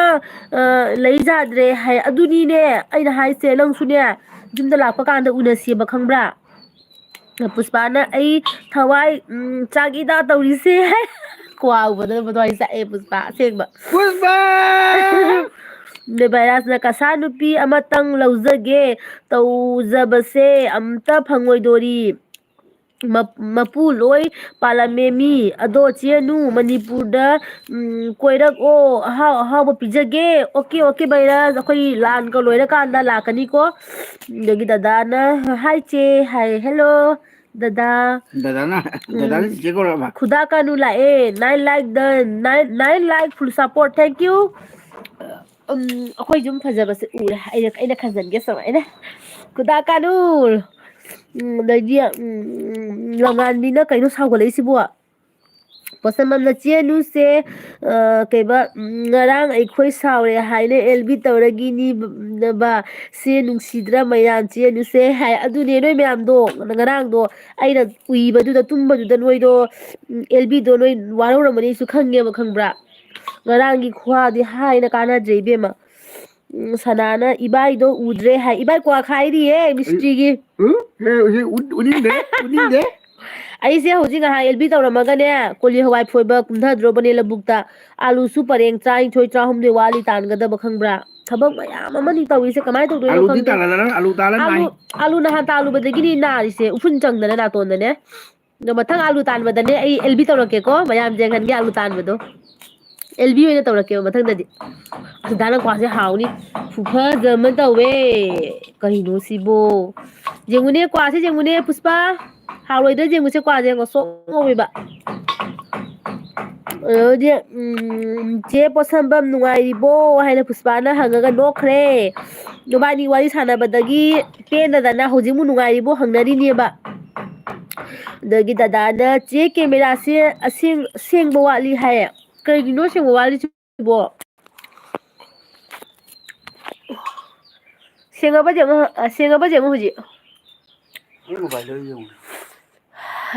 ꯂꯩ ꯌꯥꯗ꯭ꯔꯦ ꯍꯥꯏ ꯑꯗꯨꯅꯤꯅꯦ ꯑꯩꯅ ꯍꯥꯏꯁꯦ ꯅꯪꯁꯨꯅꯦ ꯌꯨꯝꯗ ꯂꯥꯛꯄ ꯀꯥꯟꯗ ꯎꯅꯁꯦꯕ ꯈꯪꯕ꯭ꯔꯥ ꯄꯨꯁꯄꯥꯅ ꯑꯩ ꯊꯋꯥꯏ ꯆꯥꯛ ꯏꯗ ꯇꯧꯔꯤꯁꯦ ꯀ꯭ꯋꯥ ꯎꯕꯗꯕꯗꯣ ꯑꯩ ꯆꯥꯛꯑꯦ ꯄꯨꯁꯄꯥ ꯑꯁꯦꯡꯕ ꯄꯨꯁꯄꯥ ꯅꯦꯕꯥꯏꯔꯥꯖꯅ ꯀꯁꯥ ꯅꯨꯄꯤ ꯑꯃꯇꯪ ꯂꯧꯖꯒꯦ ꯇꯧꯖꯕꯁꯦ ꯑꯝꯇ ꯐꯪꯉꯣꯏꯗꯣꯔꯤ ꯃꯄꯨ ꯂꯣꯏ ꯄꯥꯜꯂꯝꯃꯦ ꯃꯤ ꯑꯗꯣ ꯆꯦꯅꯨ ꯃꯅꯤꯄꯨꯔꯗ ꯀꯣꯏꯔꯛꯑꯣ ꯑꯍꯥꯎ ꯑꯍꯥꯎꯕ ꯄꯤꯖꯒꯦ ꯑꯣꯀꯦ ꯚꯩꯔꯥꯖ ꯑꯩꯈꯣꯏ ꯂꯥꯟꯒ ꯂꯣꯏꯔꯀꯥꯟꯗ ꯂꯥꯛꯀꯅꯤꯀꯣ ꯑꯗꯒꯤ ꯗꯗꯥꯅ ꯍꯥꯏ ꯆꯦ ꯍꯥꯏ ꯍꯦꯜꯂꯣ ꯗꯗꯥ ꯗꯗꯥꯅ ꯆꯤꯆꯦ ꯀꯧꯔꯛꯑꯕ ꯈꯨꯗꯥ ꯀꯥꯅꯨ ꯂꯥꯛꯑꯦ ꯅꯥꯏꯟ ꯂꯥꯏꯛ ꯐꯨꯜ ꯁꯞꯄꯣꯔꯠ ꯊꯦꯡꯀ꯭ꯌꯨ ꯑꯩꯈꯣꯏ ꯌꯨꯝ ꯐꯖꯕꯁꯦ ꯎꯔꯦ ꯑꯩꯅ ꯈꯟꯖꯟꯒꯦ ꯁꯨꯃꯥꯏꯅ ꯈꯨꯗꯥ ꯀꯥꯅꯨꯔ ꯑꯗꯩꯗꯤ ꯂꯝꯉꯥꯟꯕꯤꯅ ꯀꯩꯅꯣ ꯁꯥꯎꯒꯠꯂꯛꯏꯁꯤꯕꯣ ꯄꯣꯠꯁꯝꯕꯝꯅ ꯆꯦꯅꯨꯁꯦ ꯀꯩꯕ ꯉꯔꯥꯡ ꯑꯩꯈꯣই ꯁꯥꯎꯔꯦ ꯍꯥꯏꯅ ꯑꯦꯜꯕꯤ ꯇꯧꯔꯒꯤꯅꯤꯕ ꯁꯦ ꯅꯨꯡꯁꯤꯗ꯭ꯔꯥ ꯃꯌꯥꯝ ꯆꯦꯟꯅꯨꯁꯦ ꯍꯥꯏ ꯑꯗꯨꯅꯦ ꯅꯣꯏ ꯃꯌꯥꯝꯗꯣ ꯉꯔꯥꯡꯗꯣ ꯑꯩꯅ ꯎꯏꯕꯗꯨꯗ ꯇꯨꯝꯕꯗꯨꯗ ꯅꯣꯏꯗꯣ ꯑꯦꯜꯕꯤꯗꯣ ꯅꯣꯏ ꯋꯥꯔꯧꯔꯝꯃꯅꯤꯁꯨ ꯈꯪꯉꯦꯕ ꯈꯪꯕ꯭ꯔꯥ ꯉꯔꯥꯡꯒꯤ ꯈꯨꯋꯥꯗꯤ ꯍꯥꯏꯅ ꯀꯥꯟꯅꯗ꯭ꯔꯦ ꯏꯕꯦꯝꯃ ꯁꯅꯥꯅ ꯏꯕꯥꯏꯗꯣ ꯎꯗ꯭ꯔꯦ ꯍꯥꯏ ꯏꯕꯥꯏ ꯀ꯭ꯋꯥ ꯈꯥꯏꯔꯤꯌꯦ ꯃꯤꯁꯇ꯭ꯔꯤꯒꯤ ꯎꯅꯤꯡꯗꯦ ꯑꯩꯁꯦ ꯍꯧꯖꯤꯛ ꯉꯥꯏꯍꯥꯛ ꯑꯦꯜꯕꯤ ꯇꯧꯔꯝꯃꯒꯅꯦ ꯀꯣꯂꯤ ꯍꯋꯥꯏ ꯐꯣꯏꯕ ꯀꯨꯝꯊꯗ꯭ꯔꯣꯕꯅꯦ ꯂꯧꯕꯨꯛꯇ ꯑꯥꯂꯨꯁꯨ ꯄꯔꯦꯡ 12 ꯋꯥꯠꯂꯤ ꯇꯥꯟꯒꯗꯕ ꯈꯪꯕ꯭ꯔꯥ ꯊꯕꯛ ꯃꯌꯥꯝ ꯑꯃꯅꯤ ꯇꯧꯔꯤꯁꯦ ꯀꯃꯥꯏꯅ ꯇꯧꯗꯣꯏꯅꯣ ꯑꯂꯨꯗꯤ ꯈꯪꯗꯦ ꯇꯥꯜꯍꯜꯂꯔꯣꯏ ꯑꯂꯨ ꯇꯥꯜꯂ ꯅꯥꯏ ꯑꯥꯂꯨ ꯅꯍꯥꯟ ꯇꯥꯜꯂꯨꯕꯗꯒꯤꯅꯤ ꯅꯥꯔꯤꯁꯦ ꯎꯐꯨꯟ ꯆꯪꯗꯅ ꯅꯥꯇꯣꯟꯗꯅꯦ ꯑꯗꯣ ꯃꯊꯪ ꯑꯥꯂꯨ ꯇꯥꯟꯕꯗꯅꯦ ꯑꯩ ꯑꯦꯜꯕꯤ ꯇꯧꯔꯛꯀꯦꯀꯣ ꯃꯌꯥꯝ ꯌꯦꯡꯍꯟꯒꯦ ꯑꯥꯂꯨ ꯇꯥꯟꯕꯗꯣ ꯑꯦꯜꯕꯤ ꯑꯣꯏꯅ ꯇꯧꯔꯛꯀꯦꯕ ꯃꯊꯪꯗꯗꯤ ꯑꯁꯤꯗꯥꯅ ꯀ꯭ꯋꯥꯁꯦ ꯍꯥꯎꯅꯤ ꯈꯨꯐꯖ ꯑꯃ ꯇꯧꯋꯦ ꯀꯩꯅꯣ ꯁꯤꯕꯣ ꯌꯦꯡꯉꯨꯅꯦ ꯀ꯭ꯋꯥꯁꯦ ꯌꯦꯡꯉꯨꯅꯦ ꯄꯨꯁꯄꯥ ꯍꯥꯎꯔꯣꯏꯗ꯭ꯔꯥ ꯌꯦꯡꯉꯨꯁꯦ ꯀ꯭ꯋꯥꯁꯦ ꯉꯧꯁꯣꯛ ꯉꯧꯋꯦꯕ ꯑꯗꯨꯗꯤ ꯆꯦ ꯄꯣꯠꯁꯝꯕꯝ ꯅꯨꯡꯉꯥꯏꯔꯤꯕꯣ ꯍꯥꯏꯅ ꯄꯨꯁꯄꯥꯅ ꯍꯪꯉꯒ ꯅꯣꯛꯈ꯭ꯔꯦ ꯅꯕꯥꯅꯤ ꯋꯥꯔꯤ ꯁꯥꯟꯅꯕꯗꯒꯤ ꯄꯦꯟꯗꯗꯅ ꯍꯧꯖꯤꯛꯃꯨꯛ ꯅꯨꯡꯉꯥꯏꯔꯤꯕꯣ ꯍꯪꯅꯔꯤꯅꯦꯕ ꯑꯗꯒꯤ ꯗꯗꯥꯅ ꯆꯦ ꯀꯦꯃꯦꯔꯥꯁꯦ ꯑꯁꯦꯡꯕ ꯋꯥꯠꯂꯤ ꯍꯥꯏꯌꯦ ꯀꯩꯒꯤꯅꯣ ꯁꯦꯡꯕ ꯋꯥꯠꯂꯤꯁꯤꯕꯣ ꯁꯦꯡꯉꯕ ꯌꯦꯡꯉꯨ ꯍꯧꯖꯤꯛ ꯑꯩ ꯃꯣꯕꯥꯏꯜꯗ ꯌꯦꯡꯉꯨ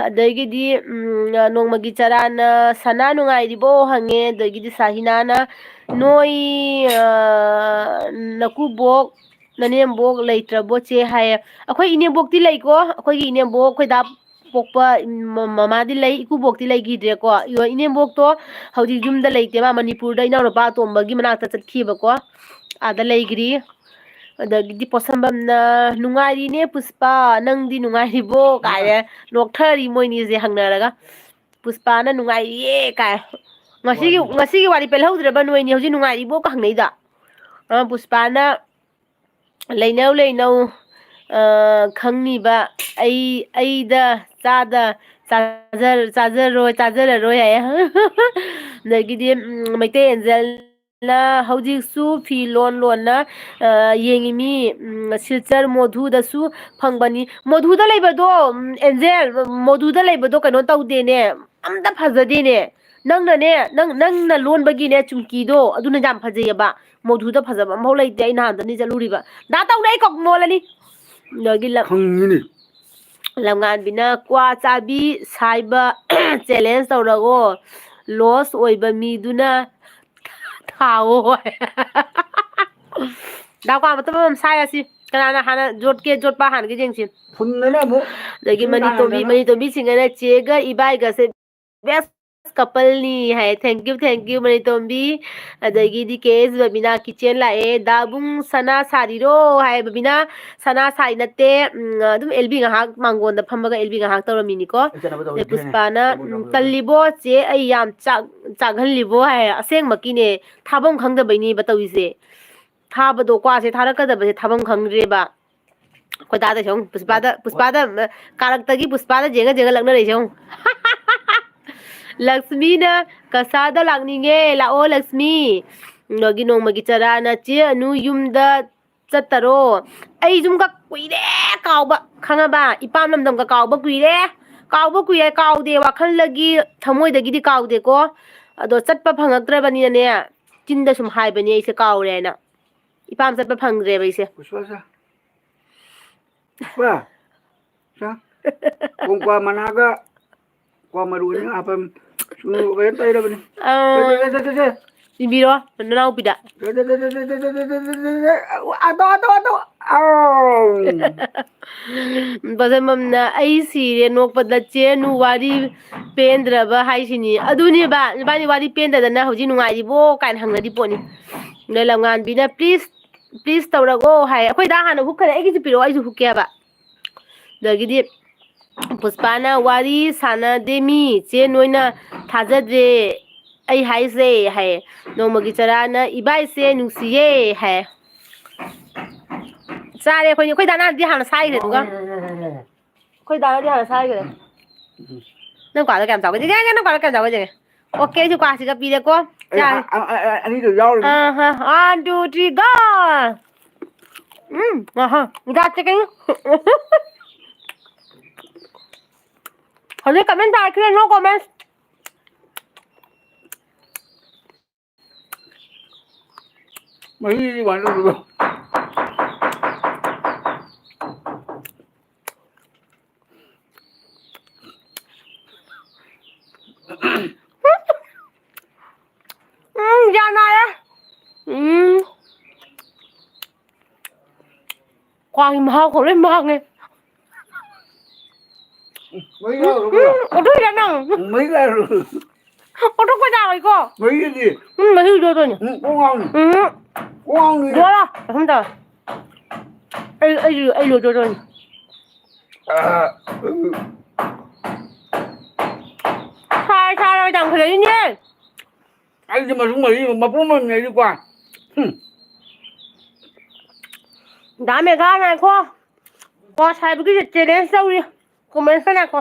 ꯑꯗꯒꯤꯗꯤ ꯅꯣꯡꯃꯒꯤ ꯆꯔꯥꯅ ꯁꯅꯥ ꯅꯨꯡꯉꯥꯏꯔꯤꯕꯣ ꯍꯪꯉꯦ ꯑꯗꯒꯤꯗꯤ ꯁꯥꯍꯤꯅꯥꯅ ꯅꯣꯏ ꯅꯀꯨꯕꯣꯛ ꯅꯅꯦꯝꯕꯣꯛ ꯂꯩꯇ꯭ꯔꯕꯣ ꯆꯦ ꯍꯥꯏꯌꯦ ꯑꯩꯈꯣꯏ ꯏꯅꯦꯝꯕꯣꯛꯇꯤ ꯂꯩꯀꯣ ꯑꯩꯈꯣꯏꯒꯤ ꯏꯅꯦꯝꯕꯣꯛ ꯑꯩꯈꯣꯏꯗꯥ ꯄꯣꯛꯄ ꯃꯃꯥꯗꯤ ꯂꯩ ꯏꯀꯨꯕꯣꯛꯇꯤ ꯂꯩꯈꯤꯗ꯭ꯔꯦꯀꯣ ꯏꯅꯦꯝꯕꯣꯛꯇꯣ ꯍꯧꯖꯤꯛ ꯌꯨꯝꯗ ꯂꯩꯇꯦ ꯃꯥ ꯃꯅꯤꯄꯨꯔꯗ ꯏꯅꯥꯎꯅꯨꯄꯥ ꯑꯇꯣꯝꯕꯒꯤ ꯃꯅꯥꯛꯇ ꯆꯠꯈꯤꯕꯀꯣ ꯑꯥꯗ ꯂꯩꯈ꯭ꯔꯤ ꯑꯗꯒꯤꯗꯤ ꯄꯣꯠꯁꯝꯕꯝꯅ ꯅꯨꯡꯉꯥꯏꯔꯤꯅꯦ ꯄꯨꯁꯄꯥ ꯅꯪꯗꯤ ꯅꯨꯡꯉꯥꯏꯔꯤꯕꯣ ꯀꯥꯏꯔꯦ ꯅꯣꯛꯊꯔꯤ ꯃꯣꯏꯅꯤꯁꯦ ꯍꯪꯅꯔꯒ ꯄꯨꯁꯄꯥꯅ ꯅꯨꯡꯉꯥꯏꯔꯤꯌꯦ ꯀꯥꯏ ꯉꯁꯤꯒꯤ ꯋꯥꯔꯤ ꯄꯦꯜꯍꯧꯗ꯭ꯔꯕ ꯅꯣꯏꯅꯤ ꯍꯧꯖꯤꯛ ꯅꯨꯡꯉꯥꯏꯔꯤꯕꯣ ꯍꯪꯅꯩꯗꯣ ꯄꯨꯁꯄꯥꯅ ꯂꯩꯅꯧ ꯈꯪꯅꯤꯕ ꯑꯩꯗ ꯆꯥꯖꯔꯔꯣꯏ ꯍꯥꯏ ꯑꯗꯒꯤꯗꯤ ꯃꯩꯇꯩ ꯑꯦꯟꯖꯦꯜꯅ ꯍꯧꯖꯤꯛꯁꯨ ꯐꯤ ꯂꯣꯟꯅ ꯌꯦꯡꯉꯤꯃꯤ ꯁꯤꯜꯆꯔ ꯃꯣꯙꯨꯗꯁꯨ ꯐꯪꯕꯅꯤ ꯃꯣꯙꯨꯗ ꯂꯩꯕꯗꯣ ꯑꯦꯟꯖꯦꯜ ꯃꯣꯙꯨꯗ ꯂꯩꯕꯗꯣ ꯀꯩꯅꯣ ꯇꯧꯗꯦꯅꯦ ꯑꯝꯇ ꯐꯖꯗꯦꯅꯦ ꯅꯪꯅ ꯂꯣꯟꯕꯒꯤꯅꯦ ꯆꯨꯝꯀꯤꯗꯣ ꯑꯗꯨꯅ ꯌꯥꯝ ꯐꯖꯩꯑꯕ ꯃꯣꯙꯨꯗ ꯐꯖꯕ ꯑꯃꯐꯥꯎ ꯂꯩꯇꯦ ꯑꯩ ꯅꯍꯥꯟꯗꯅꯤ ꯆꯠꯂꯨꯔꯤꯕ ꯇꯧꯅ ꯑꯩ ꯀꯣꯛ ꯅꯣꯜꯂꯅꯤ ꯑꯗꯒꯤ ꯈꯪꯉꯤꯅꯤ ꯂꯝꯉꯥꯟꯕꯤꯅ ꯀ꯭ꯋꯥ ꯆꯥꯕꯤ ꯁꯥꯏꯕ ꯆꯦꯂꯦꯟꯖ ꯇꯧꯔꯒꯣ ꯂꯣꯁ ꯑꯣꯏꯕ ꯃꯤꯗꯨꯅ ꯊꯥꯎꯑꯣ ꯀ꯭ꯋꯥ ꯃꯇꯨꯝ ꯑꯃꯃꯝ ꯁꯥꯏꯔꯁꯤ ꯀꯅꯥꯅ ꯍꯥꯟꯅ ꯖꯣꯠꯄ ꯍꯥꯟꯅꯒꯤ ꯌꯦꯡꯁꯤ ꯐꯨꯟꯗꯅ ꯑꯃꯨꯛ ꯑꯗꯒꯤ ꯏꯁꯤꯡ ꯀꯥꯟꯅꯗꯅ ꯃꯅꯤꯇꯣꯝꯕꯤꯁꯤꯡꯅ ꯆꯦꯒ ꯏꯕꯥꯏꯒꯁꯦ ꯕꯦꯁ ꯀꯄꯜꯅꯤ ꯍꯥꯏ ꯊꯦꯡꯀ꯭ꯌꯨ ꯃꯅꯤꯇꯣꯝꯕꯤ ꯑꯗꯒꯤꯗꯤ ꯀꯦꯁ ꯕꯕꯤꯅꯥ ꯀꯤꯆꯦꯟ ꯂꯥꯛꯑꯦ ꯗꯥꯕꯨꯡ ꯁꯅꯥ ꯁꯥꯔꯤꯔꯣ ꯍꯥꯏ ꯕꯕꯤꯅꯥ ꯁꯅꯥ ꯁꯥꯔꯤ ꯅꯠꯇꯦ ꯑꯗꯨꯝ ꯑꯦꯜꯕꯤ ꯉꯥꯏꯍꯥꯛ ꯃꯥꯡꯒꯣꯟꯗ ꯐꯝꯃꯒ ꯑꯦꯜꯕꯤ ꯉꯥꯏꯍꯥꯛ ꯇꯧꯔꯝꯃꯤꯅꯤꯀꯣ ꯆꯠꯅꯕ ꯇꯧꯔꯤꯁꯦ ꯄꯨꯁꯄꯥꯅ ꯇꯜꯂꯤꯕꯣ ꯆꯦ ꯑꯩ ꯌꯥꯝ ꯆꯥꯛꯍꯜꯂꯤꯕꯣ ꯍꯥꯏ ꯑꯁꯦꯡꯃꯛꯀꯤꯅꯦ ꯊꯥꯐꯝ ꯈꯪꯗꯕꯩꯅꯦꯕ ꯇꯧꯔꯤꯁꯦ ꯊꯥꯕꯗꯣ ꯀ꯭ꯋꯥꯁꯦ ꯊꯥꯔꯛꯀꯗꯕꯁꯦ ꯊꯥꯐꯝ ꯈꯪꯗ꯭ꯔꯦꯕ ꯈꯣꯏꯗꯥꯗ ꯁꯨꯝ ꯄꯨꯁꯄꯥꯗ ꯀꯥꯔꯛꯇꯒꯤ ꯄꯨꯁꯄꯥꯗ ꯌꯦꯡꯉ ꯂꯛꯅꯔꯛꯏꯁꯦ ꯂꯛꯁꯃꯤꯅ ꯀꯁꯥꯗ ꯂꯥꯛꯅꯤꯡꯉꯦ ꯂꯥꯛꯑꯣ ꯂꯛꯁꯃꯤ ꯅꯣꯡꯃꯒꯤ ꯆꯔꯥꯅ ꯆꯦ ꯑꯅꯨ ꯌꯨꯝꯗ ꯆꯠꯇꯔꯣ ꯑꯩ ꯌꯨꯝꯒ ꯀꯨꯏꯔꯦ ꯀꯥꯎꯕ ꯈꯪꯉꯕ ꯏꯄꯥꯝ ꯂꯝꯗꯝꯒ ꯀꯥꯎꯕ ꯀꯨꯏꯔꯦ ꯀꯥꯎꯗꯦ ꯋꯥꯈꯜꯗꯒꯤ ꯊꯃꯣꯏꯗꯒꯤꯗꯤ ꯀꯥꯎꯗꯦꯀꯣ ꯑꯗꯣ ꯆꯠꯄ ꯐꯪꯉꯛꯇ꯭ꯔꯕꯅꯤꯅꯅꯦ ꯆꯤꯟꯗ ꯁꯨꯝ ꯍꯥꯏꯕꯅꯦ ꯑꯩꯁꯦ ꯀꯥꯎꯔꯦꯅ ꯏꯄꯥꯝ ꯆꯠꯄ ꯐꯪꯗ꯭ꯔꯦꯕ ꯑꯩꯁꯦ ꯄꯨꯁꯄꯥ ꯀꯣꯡꯀ꯭ꯋꯥ ꯃꯅꯥꯒ ꯀ꯭ꯋꯥ ꯃꯔꯨ ꯑꯅꯤ ꯍꯥꯞꯄ ꯀꯩꯅꯣ ꯇꯩꯔꯕꯅꯤ ꯄꯤꯕꯤꯔꯣ ꯅꯅꯥꯎꯄꯤꯗ ꯕꯖꯟꯃꯝꯅ ꯑꯩ ꯁꯤꯔꯦ ꯅꯣꯛꯄꯗ ꯆꯦꯅꯨ ꯋꯥꯔꯤ ꯄꯦꯟꯗ꯭ꯔꯕ ꯍꯥꯏꯁꯤꯅꯤ ꯑꯗꯨꯅꯦꯕ ꯏꯕꯥꯅꯤ ꯋꯥꯔꯤ ꯄꯦꯟꯗꯗꯅ ꯍꯧꯖꯤꯛ ꯅꯨꯡꯉꯥꯏꯔꯤꯕꯣ ꯀꯥꯏꯅ ꯍꯪꯅꯔꯤ ꯄꯣꯠꯅꯤ ꯅꯣꯏ ꯂꯝꯉꯥꯟꯕꯤꯅ ꯄ꯭ꯂꯤꯖ ꯇꯧꯔꯒꯣ ꯍꯥꯏ ꯑꯩꯈꯣꯏꯗ ꯍꯥꯟꯅ ꯍꯨꯛꯈ꯭ꯔꯦ ꯑꯩꯒꯤꯁꯨ ꯄꯤꯔꯛꯑꯣ ꯑꯩꯁꯨ ꯍꯨꯛꯀꯦꯕ ꯑꯗꯒꯤꯗꯤ ꯄꯨꯁꯄꯥꯅ ꯋꯥꯔꯤ ꯁꯥꯟꯅꯗꯦ ꯃꯤ ꯆꯦ ꯅꯣꯏꯅ ꯊꯥꯖꯗ꯭ꯔꯦ ꯑꯩ ꯍꯥꯏꯁꯦ ꯍꯥꯏꯌꯦ ꯅꯣꯡꯃꯒꯤ ꯆꯔꯥꯅ ꯏꯕꯥꯏꯁꯦ ꯅꯨꯡꯁꯤꯌꯦ ꯍꯥꯏ ꯆꯥꯔꯦ ꯑꯩꯈꯣꯏ ꯗꯥꯅꯥꯗꯤ ꯍꯥꯟꯅ ꯁꯥꯏꯈ꯭ꯔꯦ ꯑꯗꯨꯒ ꯑꯩꯈꯣꯏ ꯗꯥꯅꯗꯤ ꯍꯥꯟꯅ ꯁꯥꯏꯈ꯭ꯔꯦ ꯅꯪ ꯀ꯭ꯋꯥꯗꯣ ꯀꯌꯥꯝ ꯆꯥꯎꯒꯦ ꯅꯪ ꯀ꯭ꯋꯥꯗꯣ ꯀꯌꯥꯝ ꯆꯥꯎꯒꯦ ꯑꯣꯀꯦ ꯑꯩꯁꯨ ꯀ꯭ꯋꯥꯁꯤꯒ ꯄꯤꯔꯦꯀꯣ ꯆꯥꯔꯦ ꯑꯅꯤꯗꯣ ꯌꯥꯎꯔꯤꯅꯤ 1 2 3 go ꯒꯥꯆꯦ ꯀꯩ हमें कमेंट आखिर नो कमेंट ꯃꯍꯤꯗꯤ ꯀꯃꯥꯏꯅ ꯇꯧꯗꯣꯏꯕ जाना है quang mahal của lên mahal nghe mấy đâu rồi ở đây là nào mấy cái rồi ở đâu có nào rồi cô mấy cái gì mấy cái rồi nhỉ có ngon có ngon gì rồi đó không chờ ai rồi sai rồi chẳng thấy nhé anh mà xuống mày mà bố mình này đi qua đã mẹ ra này cô qua sai cái gì chơi đến sâu đi comment cái này cô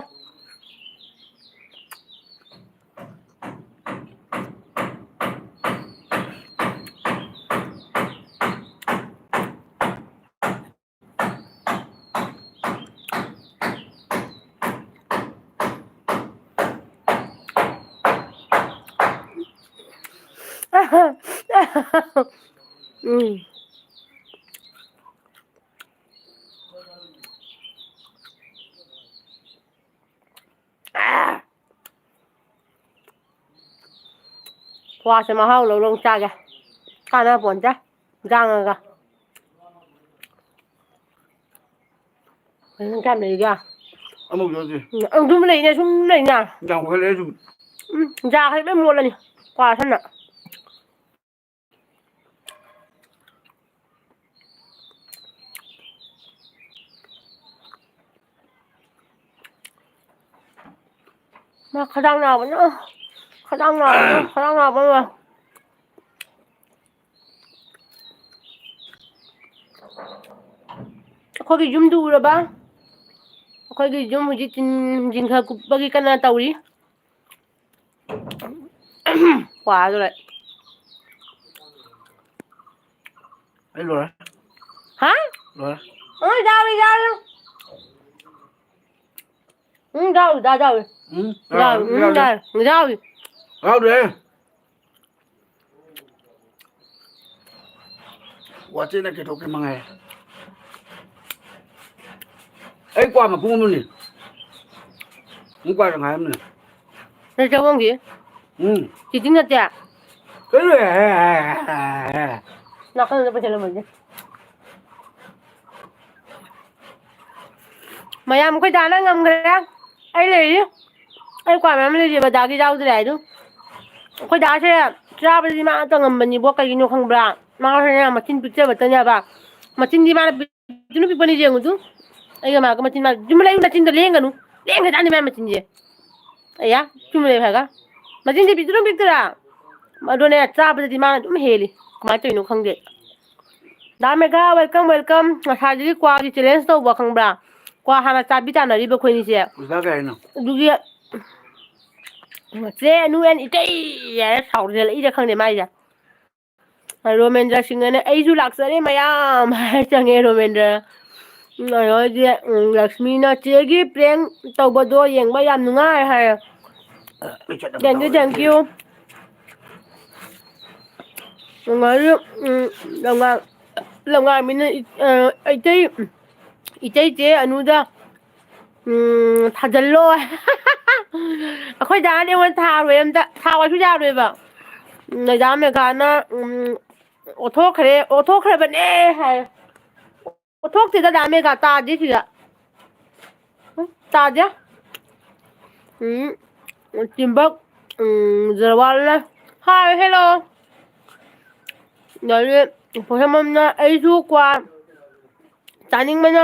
qua sẽ mà hao lâu lâu cha kìa cái nó buồn chứ răng rồi kìa cái này kìa một giờ gì zoom này nha zoom này nha chẳng phải lấy dùng ra hay biết mua lên qua thân ạ mà khả năng nào nữa khả năng nào nữa mà ꯑꯩꯈꯣꯏꯒꯤ ꯌꯨꯝꯗꯨ ꯎꯔꯕ ꯑꯩꯈꯣꯏꯒꯤ ꯌꯨꯝ ꯍꯧꯖꯤꯛ ꯖꯤꯡꯒ ꯀꯨꯞꯄꯒꯤ ꯀꯟꯅ ꯇꯧꯔꯤ ꯋꯥꯗꯣꯔꯦ ꯑꯩ ꯂꯣꯏꯔꯦ ꯍꯥ ꯂꯣꯏꯔꯦ ꯌꯥꯎꯔꯤ ꯌꯥꯎꯔꯤ ꯌꯥꯎꯔꯤ ꯌꯥꯎꯗ꯭ꯔꯦ ꯋꯥꯆꯦꯅ ꯀꯩꯊꯣꯛꯀꯦ ꯃꯉꯥꯏꯔꯦ ꯑꯩ ꯀ꯭ꯋꯥ ꯃꯄꯨꯝ ꯑꯃꯅꯤ ꯀ꯭ꯋꯥ ꯇꯪꯈꯥꯏ ꯑꯃꯅꯤ ꯅꯪ ꯆꯪꯕꯝꯒꯤ ꯆꯤꯇꯤꯡ ꯅꯠꯇꯦ ꯅꯥꯀꯟꯗ ꯄꯩꯁꯥ ꯂꯩꯔꯝꯃꯣꯏꯅꯦ ꯃꯌꯥꯝ ꯑꯩꯈꯣꯏ ꯗꯥꯅ ꯉꯝꯈ꯭ꯔꯦ ꯑꯩ ꯂꯩꯔꯤ ꯑꯩ ꯀ꯭ꯋꯥ ꯃꯌꯥꯝ ꯂꯩꯔꯤꯕ ꯗꯥꯒꯤ ꯌꯥꯎꯗ꯭ꯔꯦ ꯍꯥꯏꯗꯨ ꯑꯩꯈꯣꯏ ꯗꯥꯁꯦ ꯆꯥꯕꯗꯤ ꯃꯥ ꯇꯉꯝꯕꯅꯤꯕꯣ ꯀꯩꯒꯤꯅꯣ ꯈꯪꯕ꯭ꯔꯥ ꯃꯥꯁꯤꯅ ꯃꯆꯤꯟ ꯄꯤꯛꯆꯕꯇꯅꯦꯕ ꯃꯆꯤꯟꯗꯤ ꯃꯥꯅ ꯄꯤꯛꯇꯨꯅ ꯄꯤꯛꯄꯅꯤ ꯌꯦꯡꯉꯨꯗꯨ ꯑꯩꯒ ꯃꯥꯒ ꯃꯆꯤꯟ ꯆꯨꯝ ꯂꯩꯌꯨ ꯅꯆꯤꯟꯗꯣ ꯂꯦꯡꯒꯅꯨ ꯂꯦꯡꯒ꯭ꯔꯖꯥꯠꯅꯤ ꯃꯥꯏ ꯃꯆꯤꯟꯁꯦ ꯑꯌꯥ ꯆꯨꯝ ꯂꯩꯌꯨ ꯍꯥꯏꯔꯒ ꯃꯆꯤꯟꯁꯦ ꯄꯤꯛꯇꯨꯅ ꯄꯤꯛꯇ꯭ꯔꯥ ꯑꯗꯨꯅꯦ ꯆꯥꯕꯗꯗꯤ ꯃꯥꯅ ꯑꯗꯨꯝ ꯍꯦꯜꯂꯤ ꯀꯃꯥꯏꯅ ꯇꯧꯔꯤꯅꯣ ꯈꯪꯗꯦ ꯗꯥ ꯃꯦꯘꯥ ꯋꯦꯜꯀꯝ ꯋꯦꯜꯀꯝ ꯉꯁꯥꯏꯗꯒꯤ ꯀ꯭ꯋꯥꯒꯤ ꯆꯦꯂꯦꯟꯖ ꯇꯧꯕ ꯈꯪꯕ꯭ꯔꯥ ꯀ꯭ꯋꯥ ꯍꯥꯟꯅ ꯆꯥꯕꯤ ꯇꯥꯟꯅꯔꯤꯕ ꯑꯩꯈꯣꯏꯅꯤꯁꯦ ꯄꯩꯁꯥ ꯀꯌꯥ ꯍꯥꯏꯅꯣ ꯑꯗꯨꯒꯤ ꯆꯦ ꯑꯅꯨ ꯑꯦꯟ ꯏꯇꯩ ꯍꯥꯏꯔ ꯁꯥꯎꯖꯜꯂꯛꯏꯔ ꯈꯪꯗꯦ ꯃꯥꯏꯁꯦ ꯔꯣꯃꯦꯟꯗ꯭ꯔ ꯁꯤꯡꯍꯅꯦ ꯑꯩꯁꯨ ꯂꯥꯛꯆꯔꯦ ꯃꯌꯥꯝ ꯍꯥꯏꯔ ꯆꯪꯉꯦ ꯔꯣꯃꯦꯟꯗ꯭ꯔ ꯀꯩꯅꯣꯗꯤ ꯂꯛꯁꯃꯤꯅ ꯆꯦꯒꯤ ꯄ꯭ꯔꯦꯡ ꯇꯧꯕꯗꯣ ꯌꯦꯡꯕ ꯌꯥꯝ ꯅꯨꯡꯉꯥꯏ ꯍꯥꯏꯔꯦ ꯑꯩ ꯆꯠꯅꯕ ꯊꯦꯡꯀ꯭ꯌꯨ ꯇꯧꯔꯒꯦ ꯊꯦꯡꯀ꯭ꯌꯨ ꯂꯝꯉꯥꯟꯕꯤꯅ ꯑꯩꯇꯩ ꯏꯇꯩꯆꯦ ꯑꯅꯨꯗ ꯊꯥꯖꯤꯜꯂꯣ ꯑꯩꯈꯣꯏ ꯗꯥꯅ ꯑꯩꯉꯣꯟꯗ ꯊꯥꯔꯣꯏ ꯑꯝꯇ ꯊꯥꯎꯑꯣꯁꯨ ꯌꯥꯔꯣꯏꯕ ꯗꯥ ꯃꯦꯘꯥꯅ ꯑꯣꯊꯣꯛꯈ꯭ꯔꯕꯅꯦ ꯍꯥꯏ ꯑꯣꯊꯣꯛꯇꯦꯗ ꯗꯥ ꯃꯦꯘꯥ ꯇꯥꯗꯦ ꯁꯤꯗ ꯇꯥꯗꯦ ꯇꯤꯝꯕꯛ ꯖꯔꯋꯥꯜꯅ ꯍꯥꯏ ꯍꯦꯜꯂꯣ ꯄꯣꯁꯝꯕꯝꯅ ꯑꯩꯁꯨ ꯀ꯭ꯋꯥ ꯆꯥꯅꯤꯡꯕꯅ